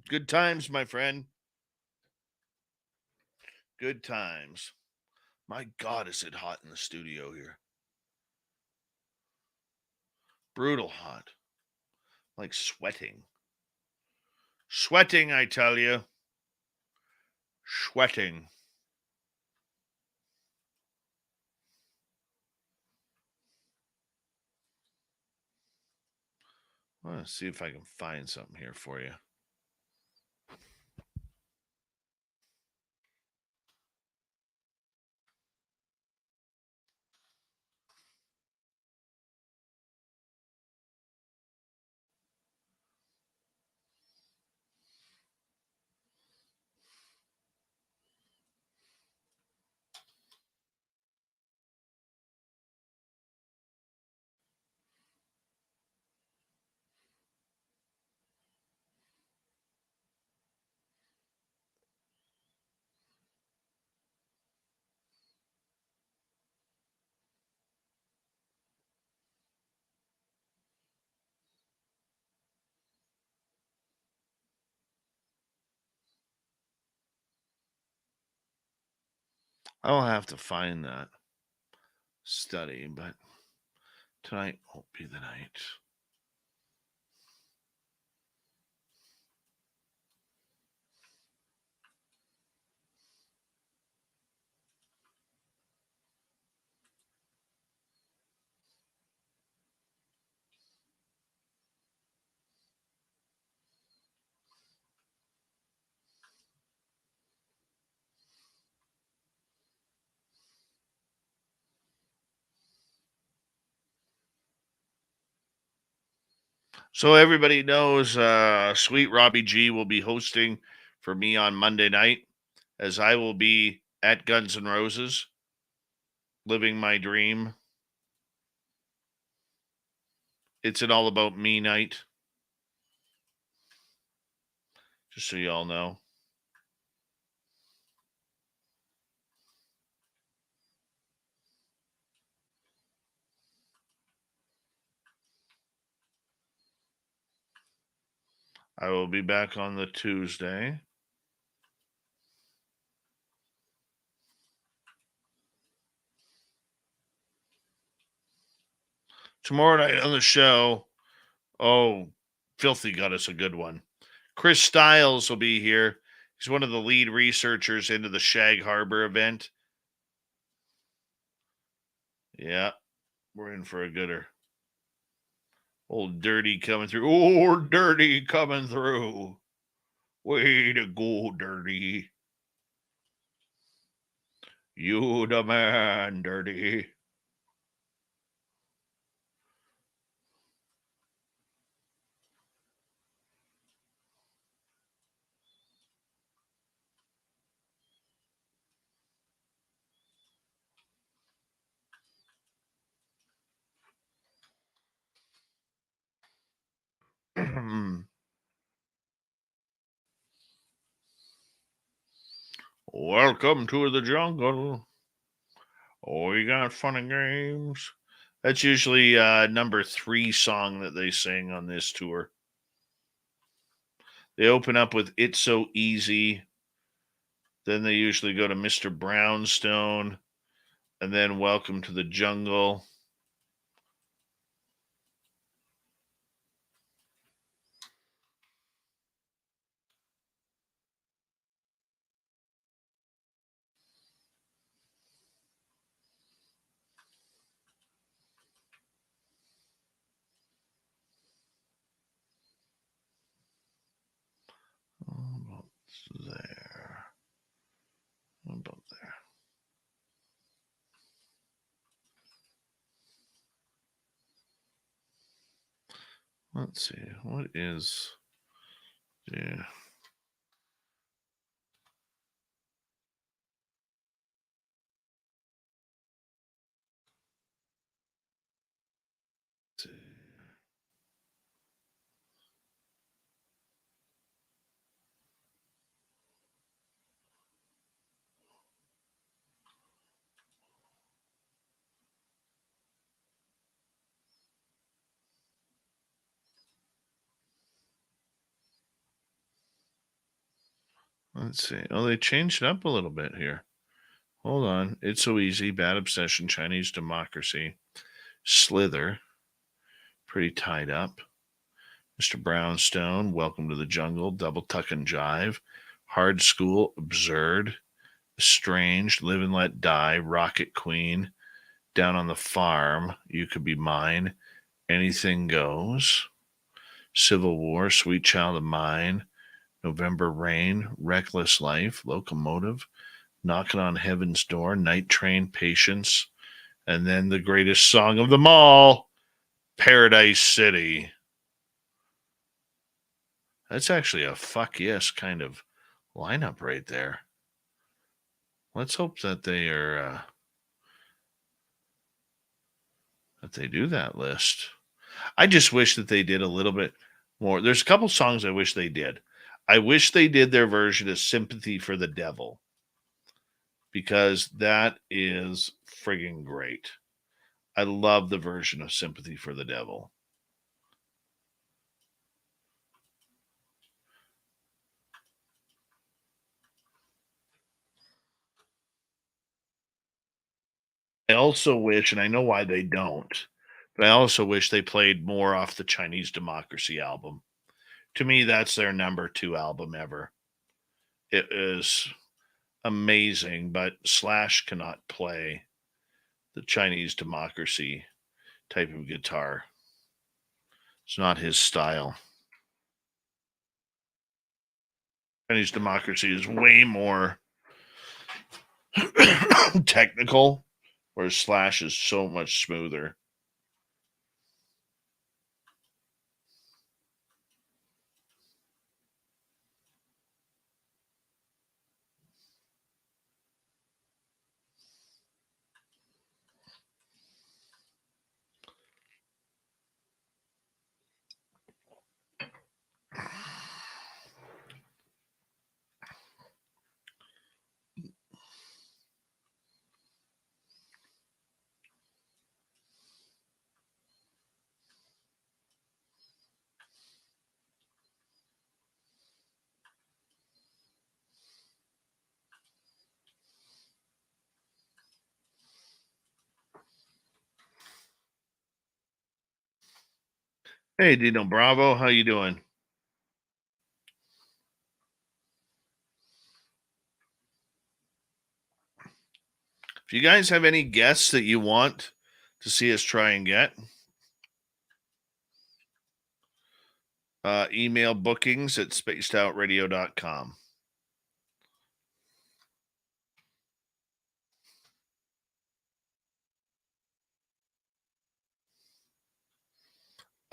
Good times, my friend. Good times. My God, is it hot in the studio here? Brutal hot. Like sweating. Sweating, I tell you. Sweating. I want to see if I can find something here for you. I'll have to find that study, but tonight won't be the night. So everybody knows Sweet Robbie G will be hosting for me on Monday night, as I will be at Guns N' Roses, living my dream. It's an all about me night, just so you all know. I will be back on the Tuesday. Tomorrow night on the show, Filthy got us a good one. Chris Stiles will be here. He's one of the lead researchers into the Shag Harbor event. Yeah, we're in for a gooder. Old Dirty coming through. Oh, Dirty coming through. Way to go, Dirty. You the man, Dirty. Welcome to the jungle. We got fun and games. That's usually number 3 song that they sing on this tour. They open up with It's So Easy. Then they usually go to Mr. Brownstone. And then Welcome to the Jungle. About there. About there. Let's see. What is... Yeah. Let's see. Let's see. Oh, they changed it up a little bit here. Hold on. It's So Easy. Bad Obsession. Chinese Democracy. Slither. Pretty tied up. Mr. Brownstone. Welcome to the Jungle. Double Tuck and Jive. Hard School. Absurd. Estranged. Live and Let Die. Rocket Queen. Down on the Farm. You Could Be Mine. Anything Goes. Civil War. Sweet Child of Mine. November Rain, Reckless Life, Locomotive, Knocking on Heaven's Door, Night Train, Patience, and then the greatest song of them all, Paradise City. That's actually a fuck yes kind of lineup right there. Let's hope that they are that they do that list. I just wish that they did a little bit more. There's a couple songs I wish they did. I wish they did their version of Sympathy for the Devil, because that is friggin' great. I love the version of Sympathy for the Devil. I also wish, and I know why they don't, but I also wish they played more off the Chinese Democracy album. To me, that's their number 2 album ever. It is amazing, but Slash cannot play the Chinese Democracy type of guitar. It's not his style. Chinese Democracy is way more technical, whereas Slash is so much smoother. Hey, Dino Bravo, how you doing? If you guys have any guests that you want to see us try and get, email bookings at spacedoutradio.com.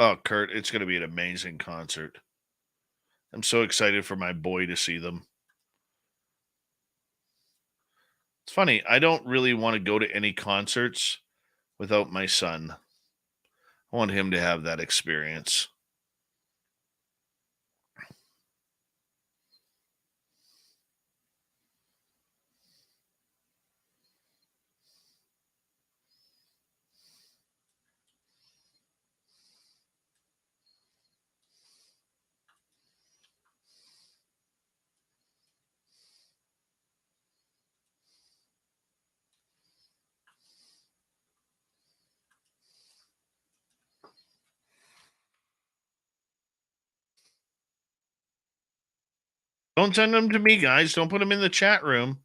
Oh, Kurt, it's going to be an amazing concert. I'm so excited for my boy to see them. It's funny, I don't really want to go to any concerts without my son. I want him to have that experience. Don't send them to me, guys. Don't put them in the chat room.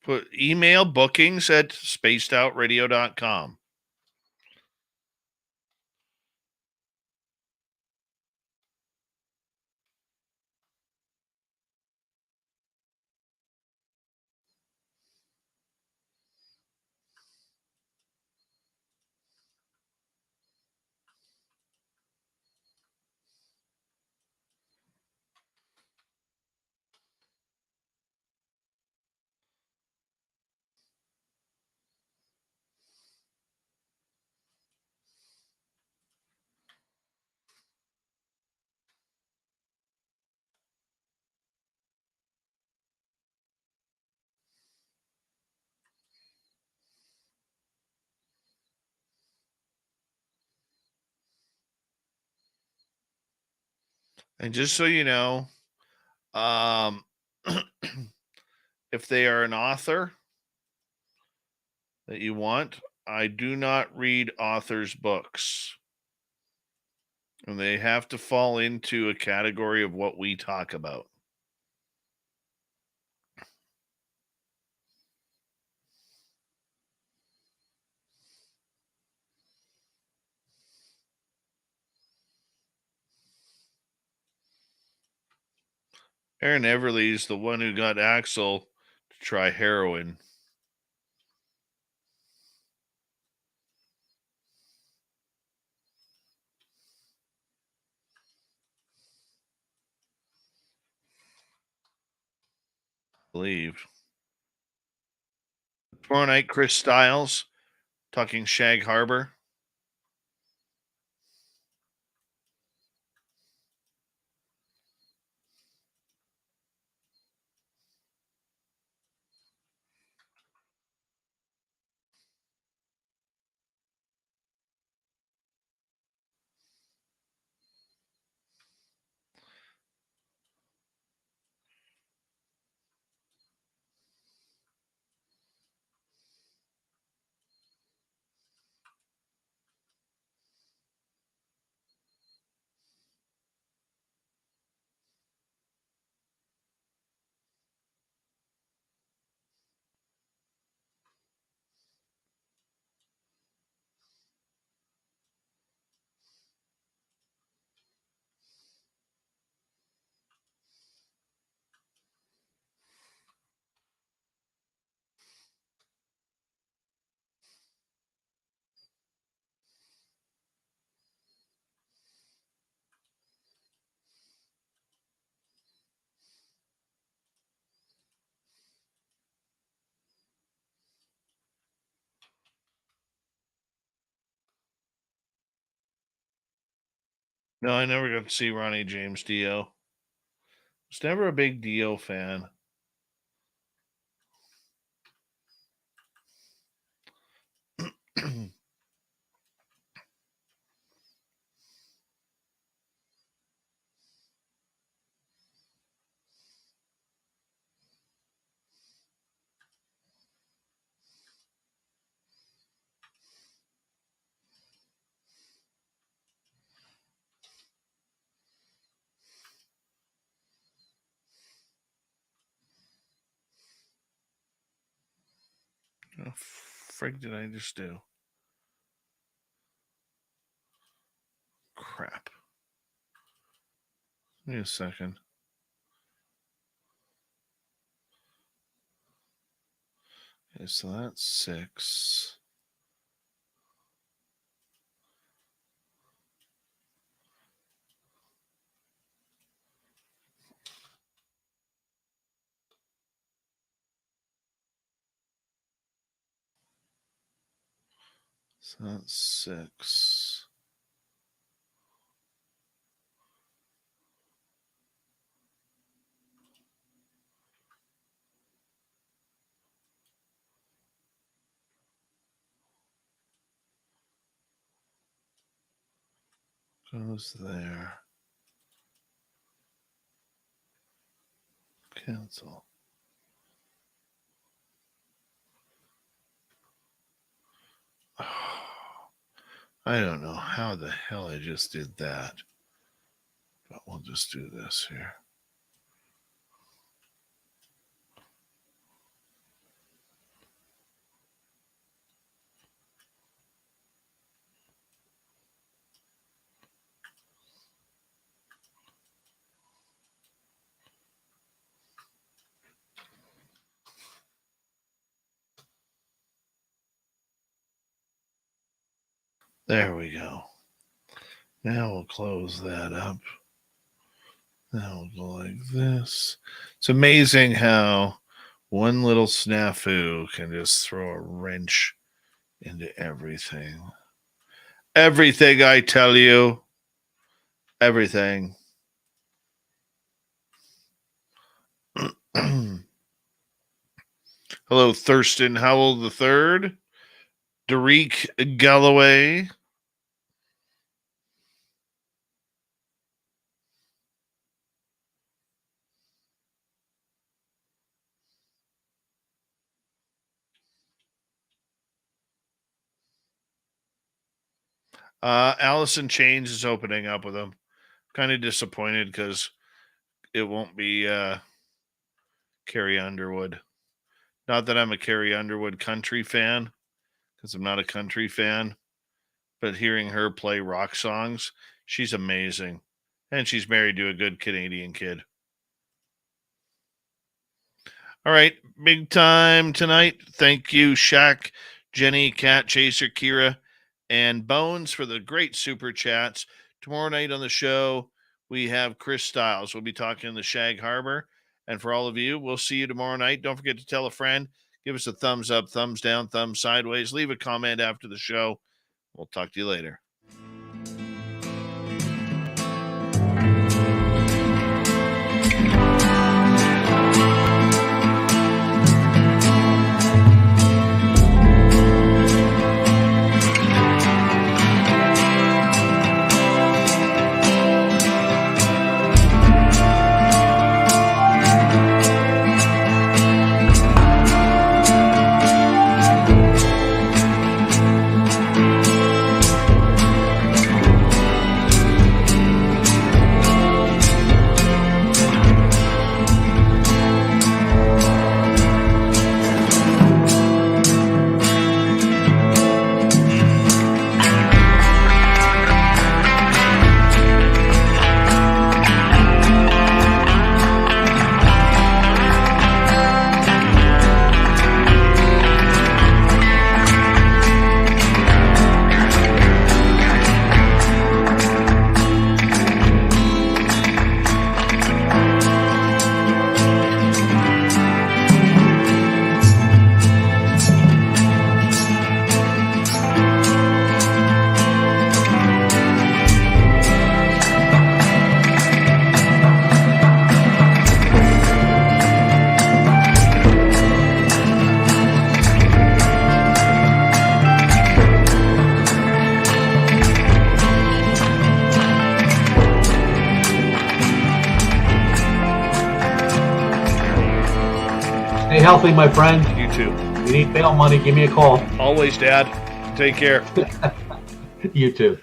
Put email bookings at spacedoutradio.com. And just so you know, um, if they are an author that you want, I do not read authors' books. And they have to fall into a category of what we talk about. Aaron Everly's the one who got Axel to try heroin. I believe. Tomorrow night, Chris Stiles talking Shag Harbor. No, I never got to see Ronnie James Dio. Was never a big Dio fan. What the frig did I just do? Crap. Give me a second. Okay, so that's 6. So that's 6. Goes there. Cancel. I don't know how the hell I just did that. But we'll just do this here. There we go. Now we'll close that up. Now we'll go like this. It's amazing how one little snafu can just throw a wrench into everything. Everything, I tell you. Everything. Hello, Thurston Howell III. Derek Galloway. Allison Chains is opening up with him. Kind of disappointed because it won't be Carrie Underwood. Not that I'm a Carrie Underwood country fan, because I'm not a country fan, but hearing her play rock songs, she's amazing. And she's married to a good Canadian kid. All right, big time tonight. Thank you, Shaq, Jenny, Cat Chaser, Kira, and Bones for the great super chats. Tomorrow night on the show, we have Chris Stiles. We'll be talking the Shag Harbor. And for all of you, we'll see you tomorrow night. Don't forget to tell a friend. Give us a thumbs up, thumbs down, thumbs sideways. Leave a comment after the show. We'll talk to you later. Stay healthy, my friend. You too. If you need bail money, give me a call. Always, Dad. Take care. You too.